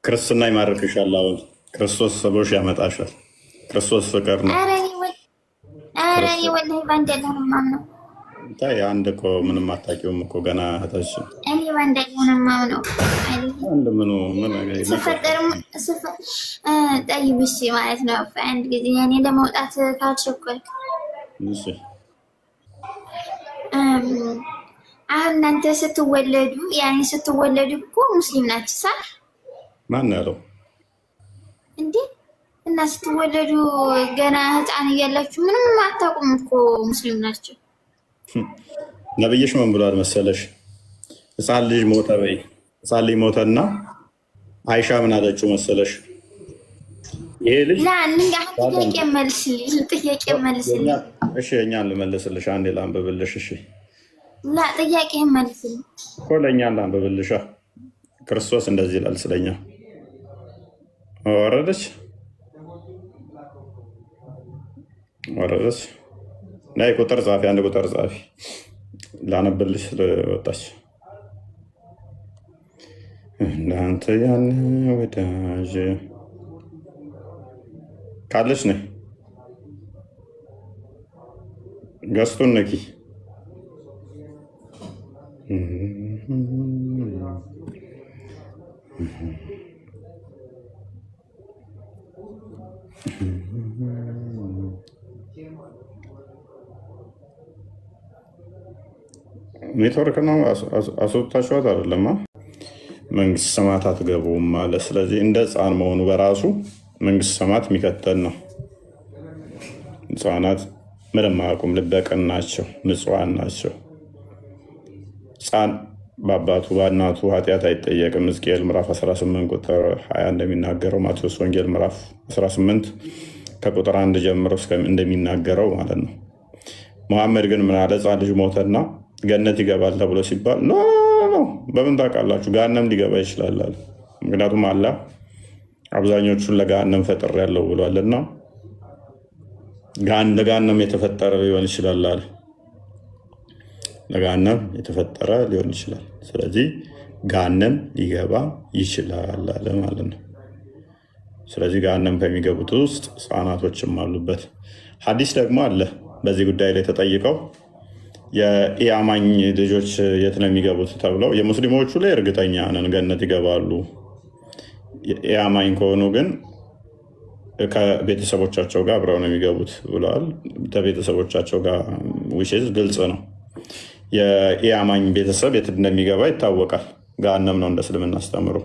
ክርስትና ይማርክሻል። አሁን ክርስቶስ ሰቦሽ ያመጣሻል። ክርስቶስ ፍቅር ነው። ኧረ እኔ ወላሂ በአንድ አላህ ነው የማምነው። ታይ አንድ እኮ ምንም አታውቂውም እኮ ገና እህታች። እኔ በአንድ አላህ ነው የማምነው። አንድ ምን ስፈጠርም ጠይብሽ ማለት ነው። አንድ ጊዜ እኔ ለመውጣት ካልቸኮልክ አሁን እናንተ ስትወለዱ እኮ ሙስሊም ናችሁ ሳ ማን ያለው እንዴ? እና ስትወለዱ ገና ህፃን እያላችሁ ምንም አታውቁም እኮ ሙስሊም ናቸው። ነብይሽ ምን ብሏል መሰለሽ? ህፃን ልጅ ሞተ በይ። ህፃን ልጅ ሞተና አይሻ ምን አለችው መሰለሽ? ይሄ ልጅ ጥያቄ መልስልኝ። እሺ እኛን ልመልስልሽ። አንዴ ላንብብልሽ። እሺ ጥያቄ መልስልኝ እኮ ለእኛን ላንብብልሻ። ክርስቶስ እንደዚህ ይላል ስለኛ። ወረደች ናይ ቁጥር ጻፊ፣ አንድ ቁጥር ጻፊ ላነብልሽ ስለወጣች እናንተ ያን ወዳጅ ካለች ነይ ገስቱን ነኪ ኔትወርክ ነው አስወጥታችኋት አይደለማ? መንግስት ሰማት አትገቡም አለ። ስለዚህ እንደ ህፃን መሆኑ በራሱ መንግስት ሰማት የሚከተል ነው። ህፃናት ምንም አያውቁም፣ ልበቅን ናቸው፣ ንጹሐን ናቸው። ህፃን በአባቱ በእናቱ ኃጢአት አይጠየቅም። ሕዝቅኤል ምዕራፍ 18 ቁጥር 20 እንደሚናገረው፣ ማቴዎስ ወንጌል ምዕራፍ 18 ከቁጥር 1 ጀምሮ እንደሚናገረው ማለት ነው። መሐመድ ግን ምን አለ? ህፃን ልጅ ሞተና ገነት ይገባል ተብሎ ሲባል ኖ በምን ታውቃላችሁ? ገሃነም ሊገባ ይችላል አለ። ምክንያቱም አላህ አብዛኞቹን ለገሃነም ፈጥር ያለው ብሏልና ለገሃነም የተፈጠረ ሊሆን ይችላል አለ። ለገሃነም የተፈጠረ ሊሆን ይችላል። ስለዚህ ገሃነም ሊገባ ይችላል አለ ማለት ነው። ስለዚህ ገሃነም ከሚገቡት ውስጥ ህፃናቶችም አሉበት። ሐዲስ ደግሞ አለ በዚህ ጉዳይ ላይ ተጠይቀው የኢአማኝ ልጆች የት ነው የሚገቡት ተብለው የሙስሊሞቹ ላይ እርግጠኛ ነን ገነት ይገባሉ። ኢአማኝ ከሆኑ ግን ከቤተሰቦቻቸው ጋር አብረው ነው የሚገቡት ብለዋል። ከቤተሰቦቻቸው ጋር ዊችዝ ግልጽ ነው። የኢአማኝ ቤተሰብ የት እንደሚገባ ይታወቃል። ገሃነም ነው እንደ እስልምና አስተምሮ።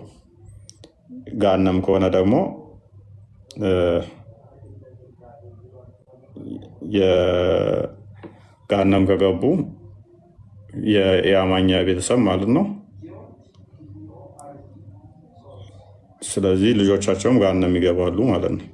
ገሃነም ከሆነ ደግሞ ገሃነም ከገቡ የኢአማኝ ቤተሰብ ማለት ነው። ስለዚህ ልጆቻቸውም ገሃነም ይገባሉ ማለት ነው።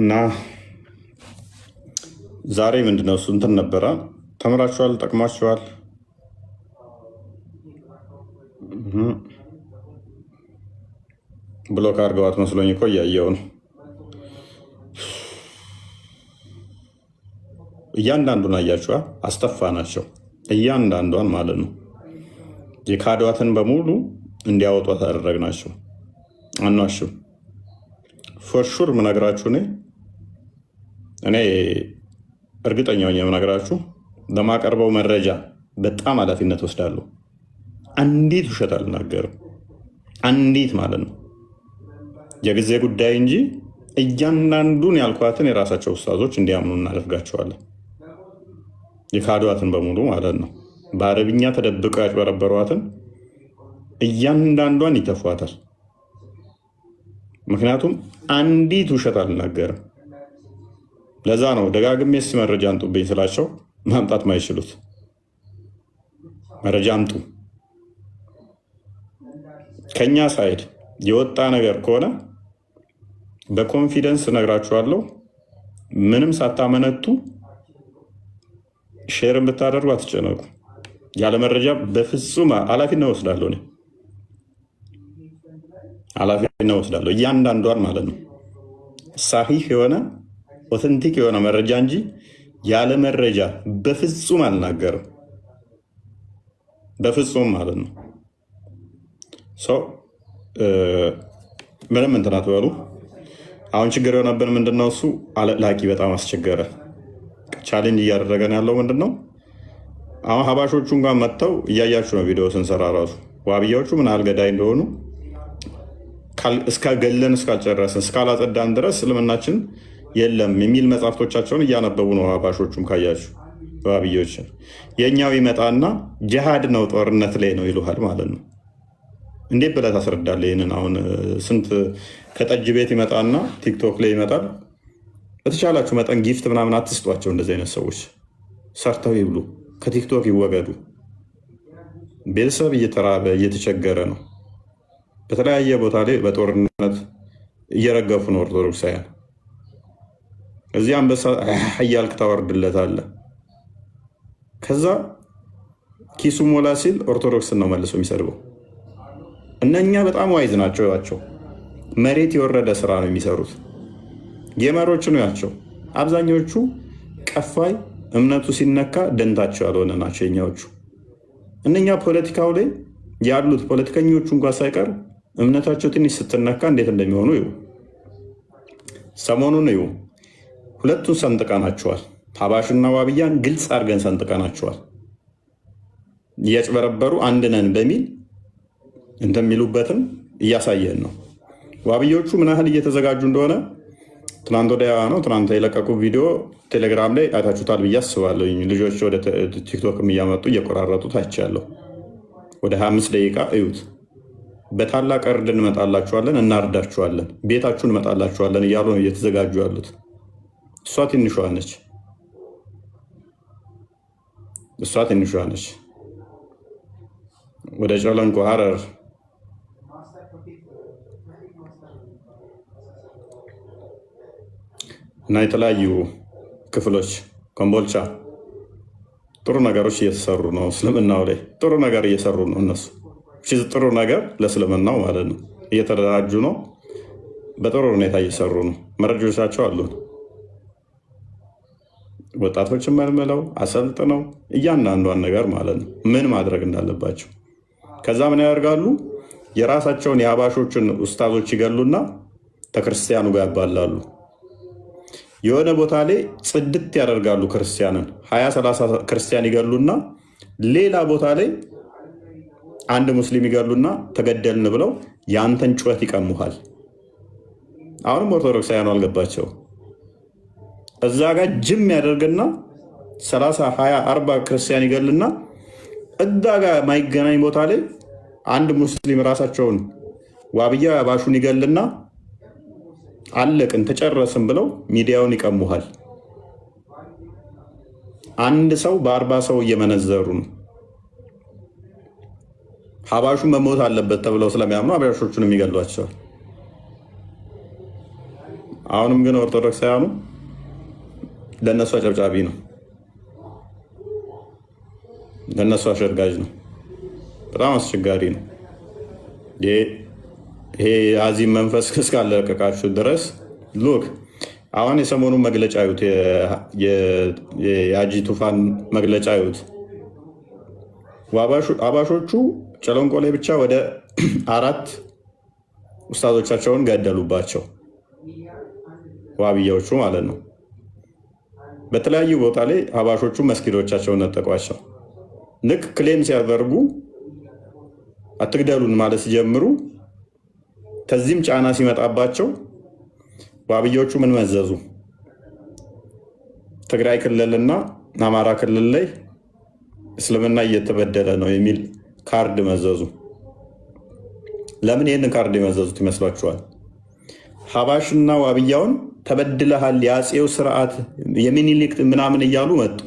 እና ዛሬ ምንድነው እሱ እንትን ነበረ። ተምራችኋል፣ ጠቅማችኋል። ብሎክ አድርገዋት መስሎኝ እኮ እያየው ነው። እያንዳንዱን አያችኋ፣ አስተፋ ናቸው እያንዳንዷን ማለት ነው። የካዷትን በሙሉ እንዲያወጧት አደረግናቸው። አኗሽም ፎርሹር ምነግራችሁ እኔ እርግጠኛ ሆኜ የምነግራችሁ ለማቀርበው መረጃ በጣም ኃላፊነት ወስዳለሁ። አንዲት ውሸት አልናገርም፣ አንዲት ማለት ነው። የጊዜ ጉዳይ እንጂ እያንዳንዱን ያልኳትን የራሳቸው ኡስታዞች እንዲያምኑ እናደርጋቸዋለን። የካዷትን በሙሉ ማለት ነው። በአረብኛ ተደብቀው ያጭበረበሯትን እያንዳንዷን ይተፏታል። ምክንያቱም አንዲት ውሸት አልናገርም። ለዛ ነው ደጋግሜ እስኪ መረጃ አንጡብኝ ስላቸው ማምጣት ማይችሉት። መረጃ አምጡ። ከኛ ሳይድ የወጣ ነገር ከሆነ በኮንፊደንስ ነግራችኋለሁ። ምንም ሳታመነቱ ሼር ብታደርጉ አትጨነቁ። ያለ መረጃ በፍጹም ኃላፊነት ወስዳለሁ። እኔ ኃላፊነት ወስዳለሁ እያንዳንዷን ማለት ነው። ሳሂህ የሆነ ኦተንቲክ የሆነ መረጃ እንጂ ያለ መረጃ በፍጹም አልናገርም። በፍጹም ማለት ነው። ምንም እንትን አትበሉ። አሁን ችግር የሆነብን ምንድነው? እሱ ላቂ በጣም አስቸገረ። ቻሌንጅ እያደረገን ያለው ምንድነው? አሁን ሀባሾቹን ጋር መጥተው እያያችሁ ነው ቪዲዮ ስንሰራ ራሱ ዋብያዎቹ ምን ያህል ገዳይ እንደሆኑ እስካገለን እስካልጨረስን እስካላጸዳን ድረስ እስልምናችን የለም የሚል መጽሐፍቶቻቸውን እያነበቡ ነው። ሀባሾቹም ካያችሁ ዋብያዎችን የእኛው ይመጣና ጅሃድ ነው ጦርነት ላይ ነው ይሉሃል ማለት ነው። እንዴት ብለህ ታስረዳለህ ይህንን? አሁን ስንት ከጠጅ ቤት ይመጣና ቲክቶክ ላይ ይመጣል። በተቻላችሁ መጠን ጊፍት ምናምን አትስጧቸው። እንደዚህ አይነት ሰዎች ሰርተው ይብሉ፣ ከቲክቶክ ይወገዱ። ቤተሰብ እየተራበ እየተቸገረ ነው። በተለያየ ቦታ ላይ በጦርነት እየረገፉ ነው ኦርቶዶክሳውያን። እዚህ አንበሳ እያልክ ታወርድለታለህ። ከዛ ኪሱ ሞላ ሲል ኦርቶዶክስን ነው መልሶ የሚሰድበው። እነኛ በጣም ዋይዝ ናቸው። ያቸው መሬት የወረደ ስራ ነው የሚሰሩት። ጌመሮች ነው ያቸው። አብዛኞቹ ቀፋይ እምነቱ ሲነካ ደንታቸው ያልሆነ ናቸው የኛዎቹ። እነኛ ፖለቲካው ላይ ያሉት ፖለቲከኞቹ እንኳን ሳይቀር እምነታቸው ትንሽ ስትነካ እንዴት እንደሚሆኑ ይሁ ሰሞኑን ይሁ ሁለቱን ሰንጥቀናቸዋል። ሀባሽና ዋብያን ግልጽ አድርገን ሰንጥቀናቸዋል። እያጭበረበሩ አንድ ነን በሚል እንደሚሉበትም እያሳየን ነው። ዋብዮቹ ምን ያህል እየተዘጋጁ እንደሆነ ትናንት ወዲያ ነው ትናንት የለቀቁ ቪዲዮ ቴሌግራም ላይ አይታችሁታል ብዬ አስባለሁ። ልጆች ወደ ቲክቶክም እያመጡ እየቆራረጡት አይቻለሁ። ወደ 25 ደቂቃ እዩት። በታላቅ እርድ እንመጣላችኋለን፣ እናርዳችኋለን፣ ቤታችሁ እንመጣላችኋለን እያሉ ነው እየተዘጋጁ ያሉት። እሷ ትንሿ ነች። እሷ ትንሿ ነች። ወደ ጨለንቆ ሀረር እና የተለያዩ ክፍሎች ኮምቦልቻ ጥሩ ነገሮች እየተሰሩ ነው። እስልምናው ላይ ጥሩ ነገር እየሰሩ ነው እነሱ። ጥሩ ነገር ለእስልምናው ማለት ነው። እየተደራጁ ነው። በጥሩ ሁኔታ እየሰሩ ነው። መረጃዎቻቸው አሉን። ወጣቶችን መልምለው አሰልጥነው እያንዳንዷን ነገር ማለት ነው ምን ማድረግ እንዳለባቸው። ከዛ ምን ያደርጋሉ? የራሳቸውን የሀባሾችን ኡስታዞች ይገሉና ከክርስቲያኑ ጋር ያባላሉ። የሆነ ቦታ ላይ ጽድት ያደርጋሉ ክርስቲያንን። 20-30 ክርስቲያን ይገሉና ሌላ ቦታ ላይ አንድ ሙስሊም ይገሉና ተገደልን ብለው የአንተን ጩኸት ይቀሙሃል። አሁንም ኦርቶዶክሳውያኑ አልገባቸው። እዛ ጋር ጅም ያደርግና 30፣ 20፣ 40 ክርስቲያን ይገልና እዛ ጋር ማይገናኝ ቦታ ላይ አንድ ሙስሊም ራሳቸውን ዋብያ ባሹን ይገልና አለቅን ተጨረስን ብለው ሚዲያውን ይቀሙሃል። አንድ ሰው በ40 ሰው እየመነዘሩ ነው። ሀባሹ መሞት አለበት ተብለው ስለሚያምኑ አብያሾቹንም ይገሏቸዋል። አሁንም ግን ኦርቶዶክሳውያኑ ለእነሱ አጨብጫቢ ነው፣ ለእነሱ አሸርጋጅ ነው። በጣም አስቸጋሪ ነው። ይሄ የአዚም መንፈስ እስካለቀቃችሁ ድረስ ሉክ አሁን የሰሞኑ መግለጫ ዩት የአጂ ቱፋን መግለጫ ዩት አባሾቹ ጨለንቆ ላይ ብቻ ወደ 4 ኡስታዞቻቸውን ገደሉባቸው፣ ዋብያዎቹ ማለት ነው። በተለያዩ ቦታ ላይ አባሾቹ መስጊዶቻቸውን ነጠቋቸው። ልክ ክሌም ሲያደርጉ አትግደሉን ማለት ሲጀምሩ ከዚህም ጫና ሲመጣባቸው ዋብያዎቹ ምን መዘዙ? ትግራይ ክልልና አማራ ክልል ላይ እስልምና እየተበደለ ነው የሚል ካርድ መዘዙ። ለምን ይህንን ካርድ የመዘዙት ይመስላችኋል? ሀባሽና ዋብያውን ተበድለሃል፣ የአፄው ስርዓት የሚኒሊክ ምናምን እያሉ መጡ።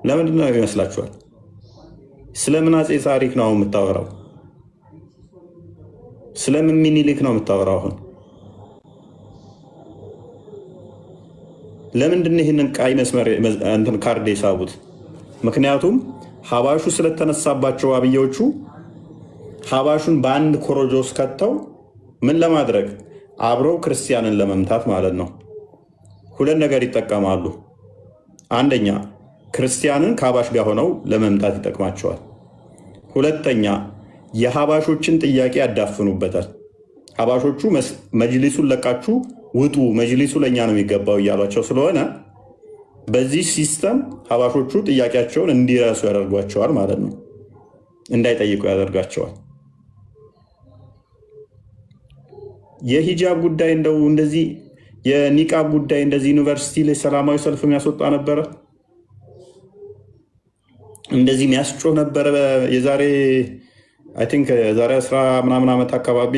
ለምንድን ነው ይመስላችኋል? ስለምን አፄ ታሪክ ነው የምታወራው? ስለምን ሚኒሊክ ነው የምታወራው? አሁን ለምንድን ይህንን ቀይ መስመር እንትን ካርድ የሳቡት? ምክንያቱም ሀባሹ ስለተነሳባቸው ዋብያዎቹ ሀባሹን በአንድ ኮረጆ ውስጥ ከተው ምን ለማድረግ አብረው ክርስቲያንን ለመምታት ማለት ነው። ሁለት ነገር ይጠቀማሉ። አንደኛ ክርስቲያንን ከሀባሽ ጋር ሆነው ለመምታት ይጠቅማቸዋል። ሁለተኛ የሀባሾችን ጥያቄ ያዳፍኑበታል። ሀባሾቹ መጅሊሱን ለቃችሁ ውጡ፣ መጅሊሱ ለእኛ ነው የሚገባው እያሏቸው ስለሆነ በዚህ ሲስተም ሀባሾቹ ጥያቄያቸውን እንዲረሱ ያደርጓቸዋል ማለት ነው። እንዳይጠይቁ ያደርጋቸዋል። የሂጃብ ጉዳይ እንደው እንደዚህ የኒቃብ ጉዳይ እንደዚህ ዩኒቨርሲቲ ላይ ሰላማዊ ሰልፍ የሚያስወጣ ነበረ፣ እንደዚህ የሚያስጮህ ነበረ። የዛሬ አይ ቲንክ የዛሬ 10 ምናምን ዓመት አካባቢ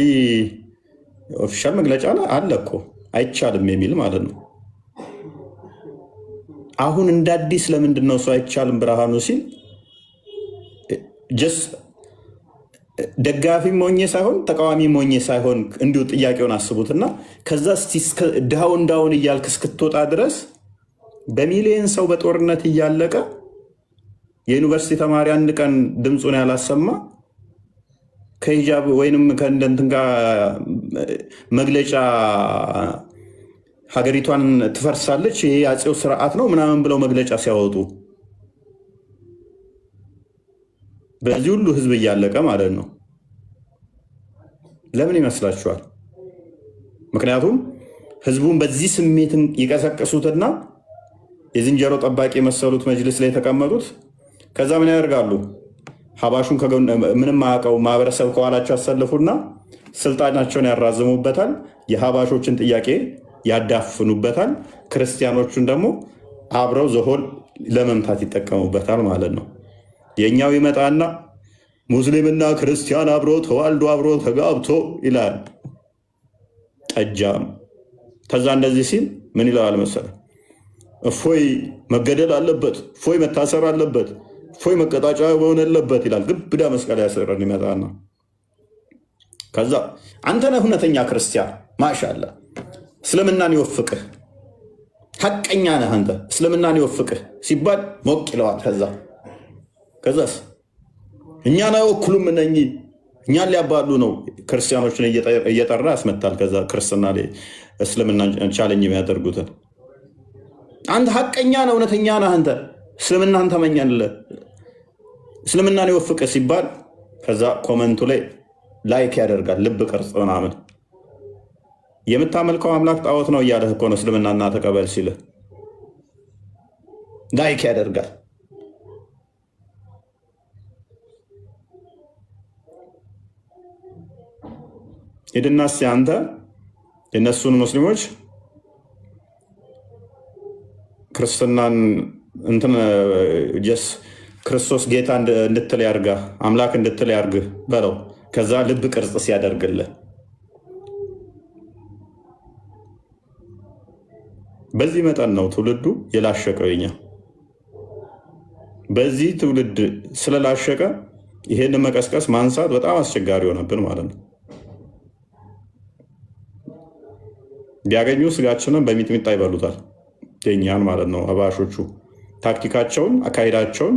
ኦፊሻል መግለጫ አለ እኮ አይቻልም የሚል ማለት ነው። አሁን እንደ አዲስ ለምንድን ነው ሰው አይቻልም ብርሃኑ ሲል ጀስ ደጋፊ ሞኜ ሳይሆን ተቃዋሚ ሞኜ ሳይሆን እንዲሁ ጥያቄውን አስቡትና ከዛ ዳውን ዳውን እያልክ እስክትወጣ ድረስ በሚሊየን ሰው በጦርነት እያለቀ የዩኒቨርሲቲ ተማሪ አንድ ቀን ድምፁን ያላሰማ ከሂጃብ ወይንም ከእንደንትን ጋር መግለጫ ሀገሪቷን ትፈርሳለች ይሄ አፄው ስርዓት ነው ምናምን ብለው መግለጫ ሲያወጡ በዚህ ሁሉ ህዝብ እያለቀ ማለት ነው። ለምን ይመስላችኋል? ምክንያቱም ህዝቡን በዚህ ስሜትን ይቀሰቅሱትና የዝንጀሮ ጠባቂ የመሰሉት መጅልስ ላይ የተቀመጡት ከዛ ምን ያደርጋሉ? ሀባሹን ምንም አያውቀው ማህበረሰብ ከኋላቸው ያሰልፉና ስልጣናቸውን ያራዝሙበታል። የሀባሾችን ጥያቄ ያዳፍኑበታል። ክርስቲያኖቹን ደግሞ አብረው ዘሆን ለመምታት ይጠቀሙበታል ማለት ነው። የኛው ይመጣና ሙስሊምና ክርስቲያን አብሮ ተዋልዶ አብሮ ተጋብቶ ይላል ጠጃም። ከዛ እንደዚህ ሲል ምን ይላል መሰለህ? እፎይ መገደል አለበት፣ እፎይ መታሰር አለበት፣ እፎይ መቀጣጫ መሆን አለበት ይላል። ግብዳ መስቀል ያሰረን ይመጣና ከዛ አንተ ነህ እውነተኛ ክርስቲያን ማሻአላ እስልምናን ይወፍቅህ፣ ሐቀኛ ነህ አንተ እስልምናን ይወፍቅህ ሲባል ሞቅ ይለዋል። ከዛስ እኛን አይወክሉም እነኚህ እኛን ሊያባሉ ነው ክርስቲያኖችን እየጠራ ያስመታል። ከዛ ክርስትና ላይ እስልምና ቻለኝ የሚያደርጉትን አንተ ሐቀኛ ነህ እውነተኛ ነህ አንተ እስልምናን ተመኛለህ እስልምናን ይወፍቅህ ሲባል ከዛ ኮመንቱ ላይ ላይክ ያደርጋል ልብ ቅርጽ ምናምን። የምታመልከው አምላክ ጣዖት ነው እያለህ እኮ ነው እስልምናና ተቀበል ሲልህ ላይክ ያደርጋል። ሄድናስ አንተ የነሱን ሙስሊሞች ክርስትናን እንትን ጀስ ክርስቶስ ጌታ እንድትል ያርጋ አምላክ እንድትል ያርግ በለው። ከዛ ልብ ቅርጽ ሲያደርግልህ በዚህ መጠን ነው ትውልዱ የላሸቀው። የኛ በዚህ ትውልድ ስለላሸቀ ይሄን መቀስቀስ ማንሳት በጣም አስቸጋሪ ሆነብን ማለት ነው። ቢያገኙ ስጋችንን በሚጥሚጣ ይበሉታል የኛን ማለት ነው። አባሾቹ ታክቲካቸውን አካሄዳቸውን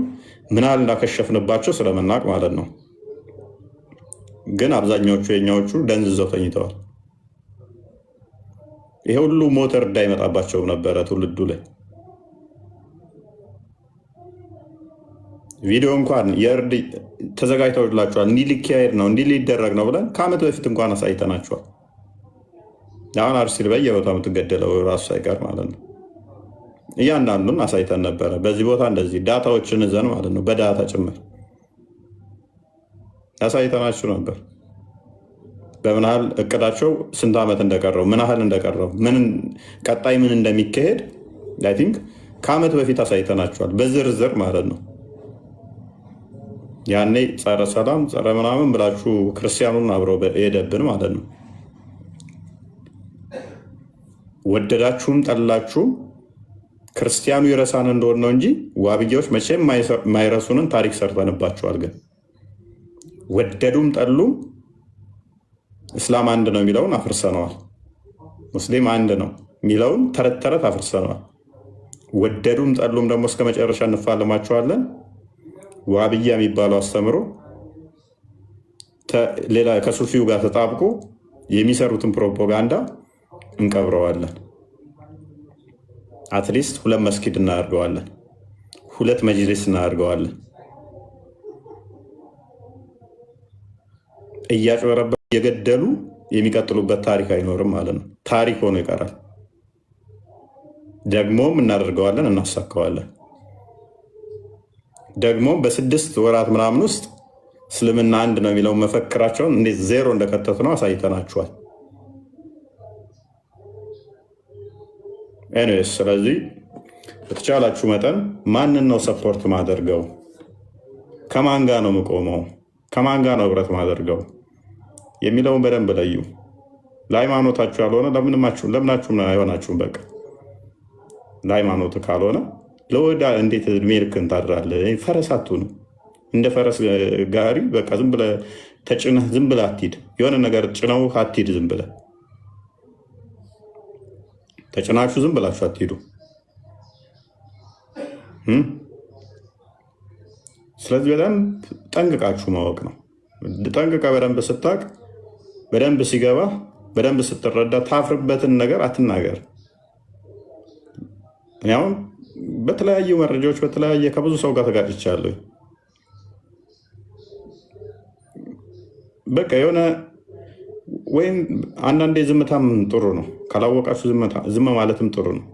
ምናል እንዳከሸፍንባቸው ስለምናቅ ማለት ነው። ግን አብዛኛዎቹ የኛዎቹ ደንዝዘው ተኝተዋል። ይሄ ሁሉ ሞተር እንዳይመጣባቸው ነበረ ትውልዱ ላይ። ቪዲዮ እንኳን የእርድ ተዘጋጅተውላቸዋል። እንዲህ ሊካሄድ ነው እንዲህ ሊደረግ ነው ብለን ከዓመት በፊት እንኳን አሳይተናቸዋል። አሁን አርሲ በየቦታው የምትገደለው ራሱ ሳይቀር ማለት ነው። እያንዳንዱን አሳይተን ነበረ። በዚህ ቦታ እንደዚህ ዳታዎችን እዘን ማለት ነው። በዳታ ጭምር ያሳይተናችሁ ነበር። በምን ያህል እቅዳቸው ስንት ዓመት እንደቀረው ምን ያህል እንደቀረው ምን ቀጣይ ምን እንደሚካሄድ አይ ቲንክ ከዓመት በፊት አሳይተናቸዋል በዝርዝር ማለት ነው። ያኔ ጸረ ሰላም ጸረ ምናምን ብላችሁ ክርስቲያኑን አብረው የሄደብን ማለት ነው። ወደዳችሁም ጠላችሁም ክርስቲያኑ ይረሳን እንደሆነ ነው እንጂ ዋብያዎች መቼም የማይረሱንን ታሪክ ሰርተንባቸዋል። ግን ወደዱም ጠሉም እስላም አንድ ነው የሚለውን አፍርሰነዋል። ሙስሊም አንድ ነው የሚለውን ተረት ተረት አፍርሰነዋል። ወደዱም ጠሉም ደግሞ እስከ መጨረሻ እንፋለማቸዋለን። ዋብያ የሚባለው አስተምሮ ሌላ ከሱፊው ጋር ተጣብቆ የሚሰሩትን ፕሮፓጋንዳ እንቀብረዋለን። አትሊስት 2 መስጊድ እናደርገዋለን፣ 2 መጅሊስ እናደርገዋለን። እያጭበረበ እየገደሉ የሚቀጥሉበት ታሪክ አይኖርም ማለት ነው። ታሪክ ሆኖ ይቀራል። ደግሞም እናደርገዋለን፣ እናሳካዋለን። ደግሞ በ6 ወራት ምናምን ውስጥ እስልምና አንድ ነው የሚለው መፈክራቸውን እንዴት ዜሮ እንደከተቱ ነው አሳይተናችኋል። ኤኒዌይስ ስለዚህ በተቻላችሁ መጠን ማንን ነው ሰፖርት ማደርገው? ከማን ጋር ነው የምቆመው? ከማን ጋር ነው ህብረት ማደርገው የሚለውን በደንብ ለዩ። ለሃይማኖታችሁ ያልሆነ ለምናችሁም አይሆናችሁም። በቃ ለሃይማኖት ካልሆነ ለወዳ እንዴት እድሜ ልክን ታድራለህ? ፈረስ አትሁን። እንደ ፈረስ ጋሪ በቃ ዝም ብለህ ተጭነህ ዝም ብለህ አትሂድ። የሆነ ነገር ጭነው አትሂድ። ዝም ብለህ ተጭናችሁ ዝም ብላችሁ አትሂዱ። ስለዚህ በደንብ ጠንቅቃችሁ ማወቅ ነው። ጠንቅቀ በደንብ ስታቅ፣ በደንብ ሲገባ፣ በደንብ ስትረዳ ታፍርበትን ነገር አትናገር። ያውን በተለያዩ መረጃዎች በተለያየ ከብዙ ሰው ጋር ተጋጭቻለሁ። በቃ የሆነ ወይም አንዳንዴ ዝምታም ጥሩ ነው። ካላወቃችሁ ዝም ማለትም ጥሩ ነው።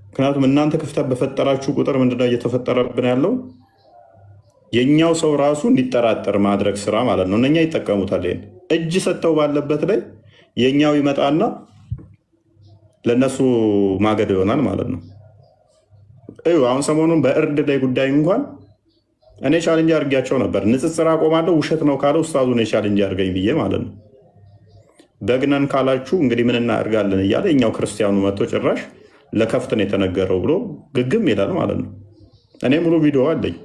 ምክንያቱም እናንተ ክፍተት በፈጠራችሁ ቁጥር ምንድነው እየተፈጠረብን ያለው? የኛው ሰው ራሱ እንዲጠራጠር ማድረግ ስራ ማለት ነው። እነኛ ይጠቀሙታል። ይሄን እጅ ሰጥተው ባለበት ላይ የኛው ይመጣና ለነሱ ማገድ ይሆናል ማለት ነው። አሁን ሰሞኑን በእርድ ላይ ጉዳይ እንኳን እኔ ቻሌንጅ አድርጊያቸው ነበር። ንጽጽር አቆማለሁ ውሸት ነው ካለው ኡስታዙ እኔ ቻሌንጅ አድርገኝ ብዬ ማለት ነው። በግነን ካላችሁ እንግዲህ ምን እናደርጋለን እያለ የኛው ክርስቲያኑ መጥቶ ጭራሽ ለከፍትን የተነገረው ብሎ ግግም ይላል ማለት ነው። እኔ ሙሉ ቪዲዮ አለኝ።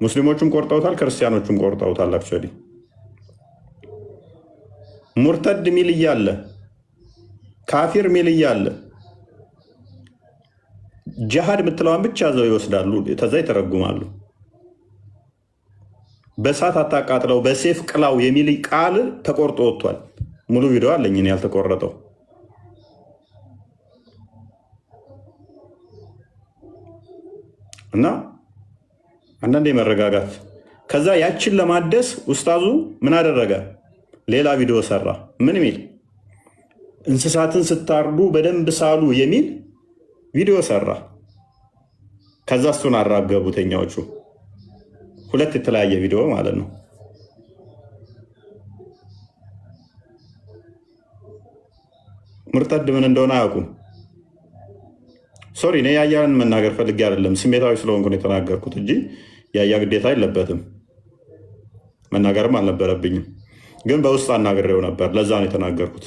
ሙስሊሞቹም ቆርጠውታል፣ ክርስቲያኖቹም ቆርጠውታል። አክቹዋሊ ሙርተድ ሚል እያለ ካፊር ሚል እያለ ጅሃድ የምትለዋን ብቻ ዘው ይወስዳሉ፣ ተዛ ይተረጉማሉ። በእሳት አታቃጥለው በሴፍ ቅላው የሚል ቃል ተቆርጦ ወጥቷል። ሙሉ ቪዲዮ አለኝ እኔ ያልተቆረጠው። እና አንዳንዴ መረጋጋት። ከዛ ያችን ለማደስ ኡስታዙ ምን አደረገ? ሌላ ቪዲዮ ሰራ። ምን ሚል? እንስሳትን ስታርዱ በደንብ ሳሉ የሚል ቪዲዮ ሰራ። ከዛ እሱን አራገቡ ተኛዎቹ። 2 የተለያየ ቪዲዮ ማለት ነው። ሙርተድ ምን እንደሆነ አያውቁም። ሶሪ እኔ ያያን መናገር ፈልጌ አይደለም፣ ስሜታዊ ስለሆንኩ ነው የተናገርኩት እንጂ ያያ ግዴታ የለበትም መናገርም አልነበረብኝም። ግን በውስጥ አናግሬው ነበር፣ ለዛ ነው የተናገርኩት።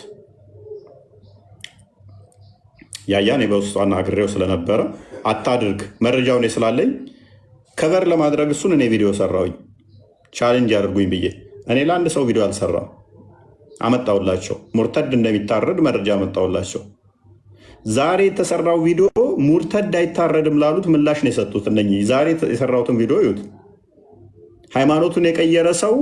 ያያን በውስጥ አናግሬው ስለነበረ አታድርግ መረጃውን ስላለኝ ከቨር ለማድረግ እሱን እኔ ቪዲዮ ሰራሁኝ። ቻሌንጅ አድርጉኝ ብዬ እኔ ለአንድ ሰው ቪዲዮ አልሰራም። አመጣውላቸው ሙርተድ እንደሚታረድ መረጃ አመጣውላቸው። ዛሬ የተሰራው ቪዲዮ ሙርተድ አይታረድም ላሉት ምላሽ ነው የሰጡት። እነኚህ ዛሬ የሰራሁትን ቪዲዮ ይዩት። ሃይማኖቱን የቀየረ ሰው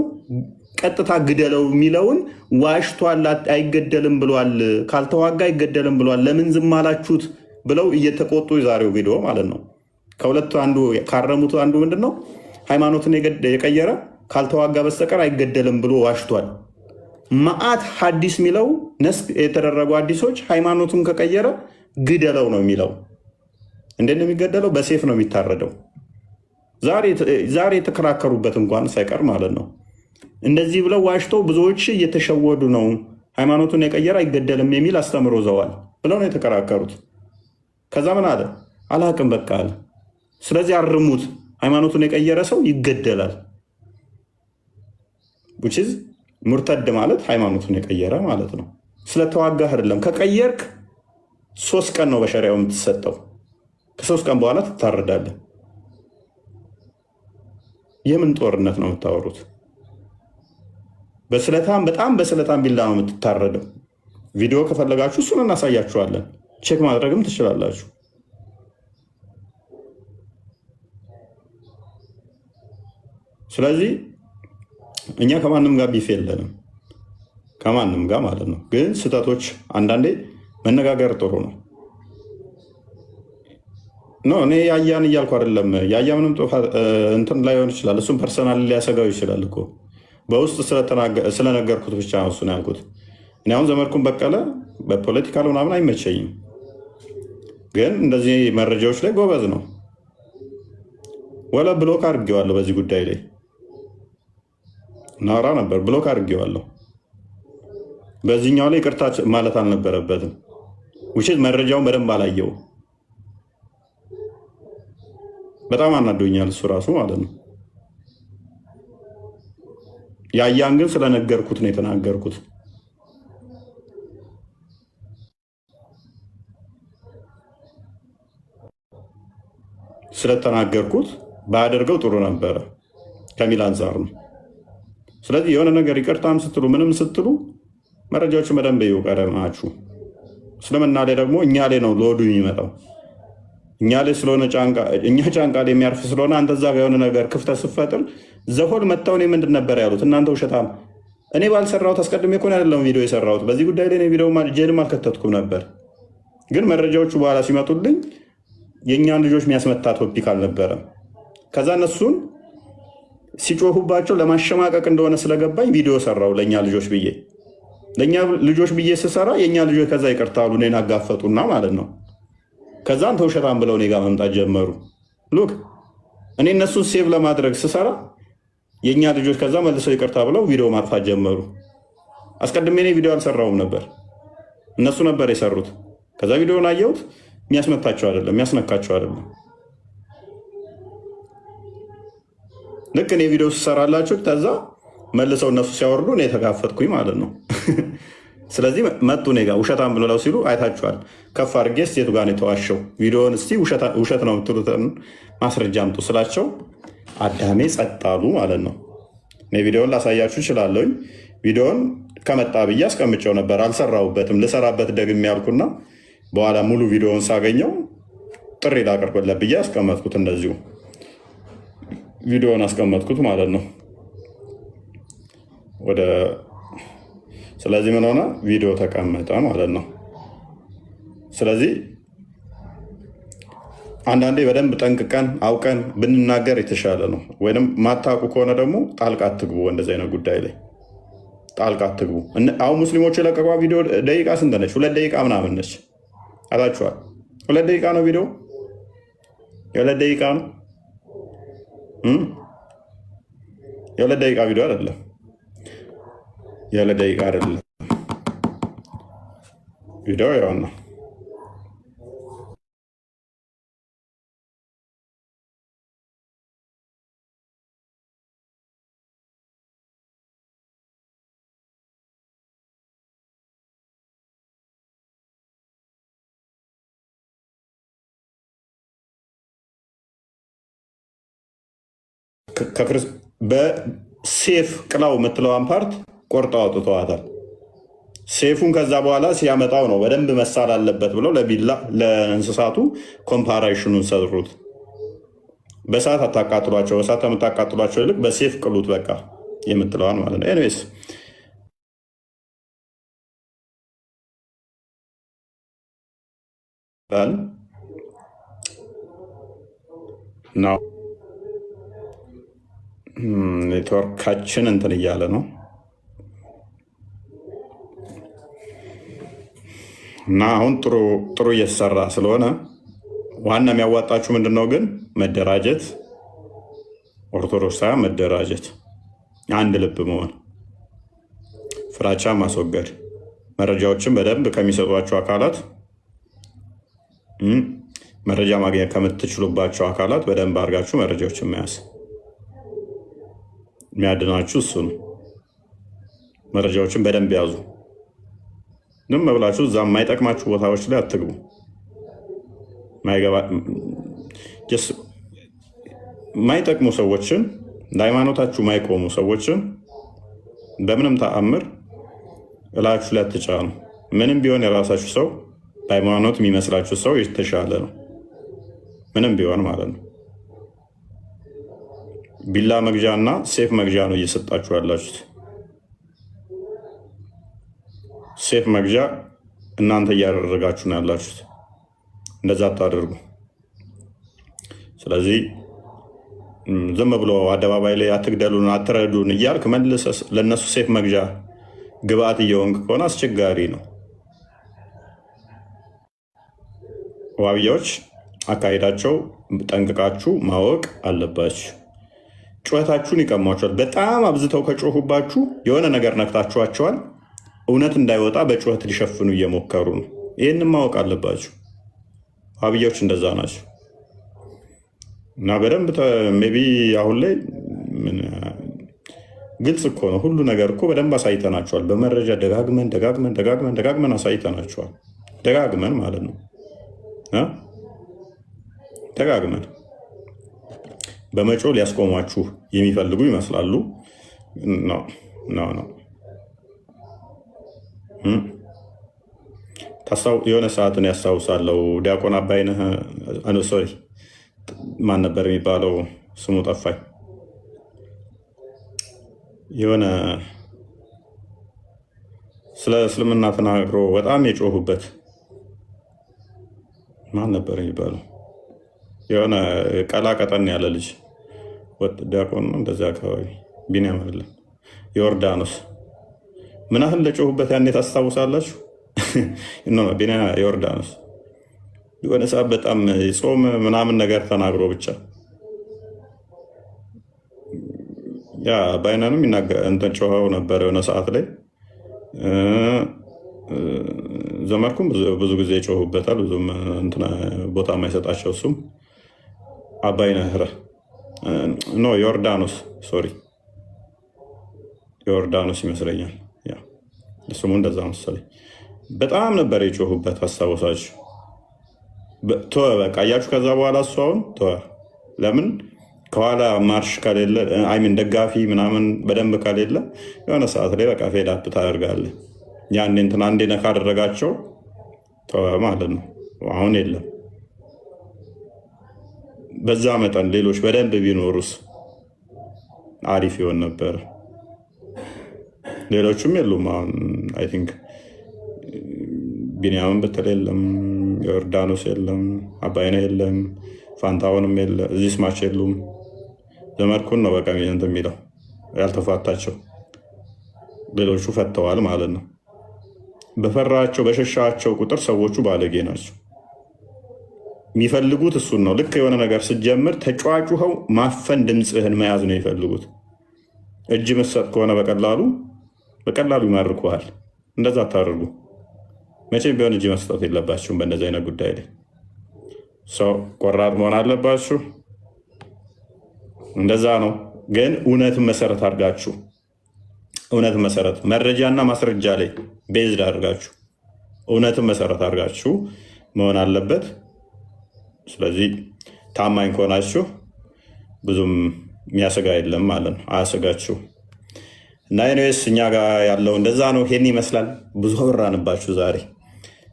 ቀጥታ ግደለው የሚለውን ዋሽቷል፣ አይገደልም ብሏል፣ ካልተዋጋ አይገደልም ብሏል፣ ለምን ዝም አላችሁት ብለው እየተቆጡ የዛሬው ቪዲዮ ማለት ነው። ከሁለቱ አንዱ ካረሙት አንዱ ምንድን ነው? ሃይማኖትን የቀየረ ካልተዋጋ በስተቀር አይገደልም ብሎ ዋሽቷል። መዓት ሐዲስ የሚለው ነስክ የተደረጉ ሐዲሶች ሃይማኖቱን ከቀየረ ግደለው ነው የሚለው። እንዴት ነው የሚገደለው? በሴፍ ነው የሚታረደው። ዛሬ የተከራከሩበት እንኳን ሳይቀር ማለት ነው። እንደዚህ ብለው ዋሽተው ብዙዎች እየተሸወዱ ነው፣ ሃይማኖቱን የቀየረ አይገደልም የሚል አስተምሮ ዘዋል ብለው ነው የተከራከሩት። ከዛ ምን አለ? አላቅም በቃ አለ። ስለዚህ አርሙት፣ ሃይማኖቱን የቀየረ ሰው ይገደላል። ዊችዝ ሙርተድ ማለት ሃይማኖቱን የቀየረ ማለት ነው። ስለተዋጋህ አይደለም። ከቀየርክ 3 ቀን ነው በሸሪያው የምትሰጠው። ከ3 ቀን በኋላ ትታረዳለህ። የምን ጦርነት ነው የምታወሩት? በስለታም በጣም በስለታም ቢላ ነው የምትታረደው። ቪዲዮ ከፈለጋችሁ እሱን እናሳያችኋለን። ቼክ ማድረግም ትችላላችሁ። ስለዚህ እኛ ከማንም ጋር ቢፍ የለንም፣ ከማንም ጋር ማለት ነው። ግን ስህተቶች አንዳንዴ መነጋገር ጥሩ ነው። እኔ ያያን እያልኩ አይደለም። ያያ ምንም እንትን ላይሆን ይችላል። እሱም ፐርሰናል ሊያሰጋው ይችላል እኮ በውስጥ ስለነገርኩት ብቻ ነው እሱን ያልኩት። እኔ አሁን ዘመድኩን በቀለ በፖለቲካል ምናምን አይመቸኝም፣ ግን እንደዚህ መረጃዎች ላይ ጎበዝ ነው። ወላ ብሎክ አድርጌዋለሁ። በዚህ ጉዳይ ላይ ናውራ ነበር፣ ብሎክ አድርጌዋለሁ። በዚህኛው ላይ ይቅርታ ማለት አልነበረበትም። ውሸት መረጃውን በደንብ አላየው። በጣም አናዶኛል እሱ ራሱ ማለት ነው። ያያን ግን ስለነገርኩት ነው የተናገርኩት። ስለተናገርኩት ባያደርገው ጥሩ ነበረ ከሚል አንጻር ነው። ስለዚህ የሆነ ነገር ይቅርታም ስትሉ ምንም ስትሉ መረጃዎችን በደንብ ይውቀረማችሁ። እስልምና ላይ ደግሞ እኛ ላይ ነው ሎዱ የሚመጣው። እኛ ላይ ስለሆነ እኛ ጫንቃ ላይ የሚያርፍ ስለሆነ አንተ እዛ ጋር የሆነ ነገር ክፍተት ስትፈጥር ዘሆል መጥተው እኔ ምንድን ነበር ያሉት እናንተ ውሸታም። እኔ ባልሰራሁት አስቀድሜ እኮ አይደለም ቪዲዮ የሰራሁት። በዚህ ጉዳይ ላይ ቪዲዮ ጄንም አልከተትኩም ነበር። ግን መረጃዎቹ በኋላ ሲመጡልኝ የእኛን ልጆች የሚያስመታ ቶፒክ አልነበረም። ከዛ እነሱን ሲጮሁባቸው ለማሸማቀቅ እንደሆነ ስለገባኝ ቪዲዮ ሰራው ለእኛ ልጆች ብዬ። ለእኛ ልጆች ብዬ ስሰራ የእኛ ልጆች ከዛ ይቅርታሉ እኔን አጋፈጡና ማለት ነው። ከዛ አንተ ውሸታም ብለው እኔ ጋር መምጣት ጀመሩ። ሉክ እኔ እነሱን ሴቭ ለማድረግ ስሰራ የእኛ ልጆች ከዛ መልሰው ይቅርታ ብለው ቪዲዮ ማጥፋት ጀመሩ። አስቀድሜ እኔ ቪዲዮ አልሰራውም ነበር፣ እነሱ ነበር የሰሩት። ከዛ ቪዲዮን አየሁት። የሚያስመታቸው አይደለም፣ የሚያስነካቸው አይደለም። ልክ እኔ ቪዲዮ ስሰራላችሁ ከዛ መልሰው እነሱ ሲያወርዱ እኔ የተጋፈጥኩኝ ማለት ነው። ስለዚህ መጡ እኔ ጋር ውሸታም ብለው ሲሉ አይታችኋል። ከፍ አድርጌ እስቲ የቱ ጋር ነው የተዋሸው ቪዲዮን እስቲ ውሸት ነው የምትሉትን ማስረጃ አምጡ ስላቸው አዳሜ ጸጥ አሉ ማለት ነው። እኔ ቪዲዮን ላሳያችሁ እችላለሁኝ። ቪዲዮን ከመጣ ብዬ አስቀምጨው ነበር፣ አልሰራሁበትም። ልሰራበት ደግሜ ያልኩና በኋላ ሙሉ ቪዲዮን ሳገኘው ጥሪ ላቀርብለት ብዬ አስቀመጥኩት። እንደዚሁ ቪዲዮን አስቀመጥኩት ማለት ነው። ስለዚህ ምን ሆነ? ቪዲዮ ተቀመጠ ማለት ነው። ስለዚህ አንዳንዴ በደንብ ጠንቅቀን አውቀን ብንናገር የተሻለ ነው። ወይም ማታውቁ ከሆነ ደግሞ ጣልቃ አትግቡ። እንደዚህ አይነት ጉዳይ ላይ ጣልቃ አትግቡ። አሁን ሙስሊሞቹ የለቀቋ ቪዲዮ ደቂቃ ስንት ነች? 2 ደቂቃ ምናምን ነች። አላችኋል? 2 ደቂቃ ነው ቪዲዮ፣ የ2 ደቂቃ ነው። የ2 ደቂቃ ቪዲዮ አይደለም፣ የ2 ደቂቃ አይደለም ቪዲዮ ያው ነው። በሴፍ ቅላው የምትለዋን ፓርት ቆርጠው አውጥተዋታል። ሴፉን ከዛ በኋላ ሲያመጣው ነው በደንብ መሳል አለበት ብለው ለእንስሳቱ ኮምፓራሽኑን ሰሩት። በሰዓት አታቃጥሏቸው፣ በሰዓት የምታቃጥሏቸው ይልቅ በሴፍ ቅሉት በቃ የምትለዋን ማለት ነው። ኤኒዌይስ ኔትወርካችን እንትን እያለ ነው እና አሁን ጥሩ እየተሰራ ስለሆነ ዋና የሚያዋጣችሁ ምንድን ነው ግን መደራጀት፣ ኦርቶዶክሳውያን መደራጀት፣ አንድ ልብ መሆን፣ ፍራቻ ማስወገድ፣ መረጃዎችን በደንብ ከሚሰጧቸው አካላት መረጃ ማግኘት ከምትችሉባቸው አካላት በደንብ አድርጋችሁ መረጃዎችን መያዝ። የሚያድናችሁ እሱ ነው። መረጃዎችን በደንብ ያዙ። ዝም ብላችሁ እዛ የማይጠቅማችሁ ቦታዎች ላይ አትግቡ። የማይጠቅሙ ሰዎችን ለሃይማኖታችሁ የማይቆሙ ሰዎችን በምንም ተአምር እላችሁ ላይ አትጫኑ። ምንም ቢሆን የራሳችሁ ሰው በሃይማኖት የሚመስላችሁ ሰው የተሻለ ነው። ምንም ቢሆን ማለት ነው። ቢላ መግዣ እና ሴፍ መግዣ ነው እየሰጣችሁ ያላችሁት። ሴፍ መግዣ እናንተ እያደረጋችሁ ነው ያላችሁት። እንደዛ አታደርጉ። ስለዚህ ዝም ብሎ አደባባይ ላይ አትግደሉን፣ አትረዱን እያልክ መልሰህ ለእነሱ ሴፍ መግዣ ግብአት እየሆንክ ከሆነ አስቸጋሪ ነው። ዋብያዎች አካሄዳቸው ጠንቅቃችሁ ማወቅ አለባችሁ። ጩኸታችሁን ይቀሟቸዋል። በጣም አብዝተው ከጮሁባችሁ የሆነ ነገር ነክታችኋቸዋል። እውነት እንዳይወጣ በጩኸት ሊሸፍኑ እየሞከሩ ነው። ይህንም ማወቅ አለባችሁ። ዋብያዎች እንደዛ ናቸው እና በደንብ ሜይ ቢ አሁን ላይ ግልጽ እኮ ነው ሁሉ ነገር እኮ በደንብ አሳይተናቸዋል። በመረጃ ደጋግመን አሳይተናቸዋል። ደጋግመን ማለት ነው ደጋግመን በመጮ ሊያስቆሟችሁ የሚፈልጉ ይመስላሉ። ነው የሆነ ሰዓትን ያስታውሳለሁ። ዲያቆን አባይነህ ሶሪ ማን ነበር የሚባለው ስሙ ጠፋኝ። የሆነ ስለ እስልምና ተናግሮ በጣም የጮሁበት ማን ነበር የሚባለው? የሆነ ቀላ ቀጠን ያለ ልጅ ዲያቆን ነው እንደዚያ አካባቢ ቢኒያም አይደለም ዮርዳኖስ ምን ያህል ለጮሁበት ያኔ ታስታውሳላችሁ? ቢኒያም ዮርዳኖስ የሆነ ሰዓት በጣም ጾም ምናምን ነገር ተናግሮ ብቻ ያ ባይናንም እንትን ጮኸው ነበር የሆነ ሰዓት ላይ። ዘመርኩም ብዙ ጊዜ ጮሁበታል። ብዙም ቦታ የማይሰጣቸው እሱም አባይነህ ዮርዳኖስ ሶሪ ዮርዳኖስ ይመስለኛል ስሙ እንደዛ መሰለኝ። በጣም ነበር የጮሁበት አስታወሳችሁ። ተወ በቃ አያችሁ። ከዛ በኋላ እሱ አሁን ተወ። ለምን ከኋላ ማርሽ ከሌለ አይሚን ደጋፊ ምናምን በደንብ ከሌለ የሆነ ሰዓት ላይ በቃ ፌድ አፕ ታደርጋለህ። ያኔ እንትን አንዴ ነካ አደረጋቸው ተወ ማለት ነው። አሁን የለም። በዛ መጠን ሌሎች በደንብ ቢኖሩስ አሪፍ ይሆን ነበር። ሌሎቹም የሉም። አሁን አይ ቲንክ ቢኒያምን በተለይ የለም፣ ዮርዳኖስ የለም፣ አባይነህ የለም፣ ፋንታውንም የለ፣ እዚህ ስማች የሉም። ዘመድኩን ነው በቃ እንትን የሚለው ያልተፋታቸው። ሌሎቹ ፈተዋል ማለት ነው። በፈራቸው በሸሻቸው ቁጥር ሰዎቹ ባለጌ ናቸው። የሚፈልጉት እሱን ነው። ልክ የሆነ ነገር ስትጀምር ተጫዋጩኸው ማፈን ድምፅህን መያዝ ነው የሚፈልጉት። እጅ መሰጥ ከሆነ በቀላሉ ይማርኩሃል። እንደዛ አታደርጉ። መቼም ቢሆን እጅ መስጠት የለባችሁም በእነዚህ አይነት ጉዳይ ላይ። ሰው ቆራጥ መሆን አለባችሁ። እንደዛ ነው። ግን እውነትን መሰረት አድርጋችሁ እውነትን መሰረት መረጃና ማስረጃ ላይ ቤዝድ አድርጋችሁ እውነትን መሰረት አድርጋችሁ መሆን አለበት። ስለዚህ ታማኝ ከሆናችሁ ብዙም የሚያሰጋ የለም ማለት ነው። አያሰጋችሁ እና ኒዌስ እኛ ጋር ያለው እንደዛ ነው። ይሄን ይመስላል። ብዙ አወራንባችሁ ዛሬ።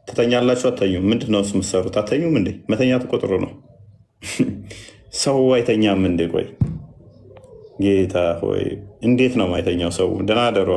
ትተኛላችሁ? አተኙም? ምንድን ነው የምትሰሩት? አተኙም እንዴ? መተኛት እኮ ጥሩ ነው። ሰው አይተኛም እንዴ? ቆይ ጌታ ሆይ እንዴት ነው ማይተኛው ሰው? ደህና ደሩ።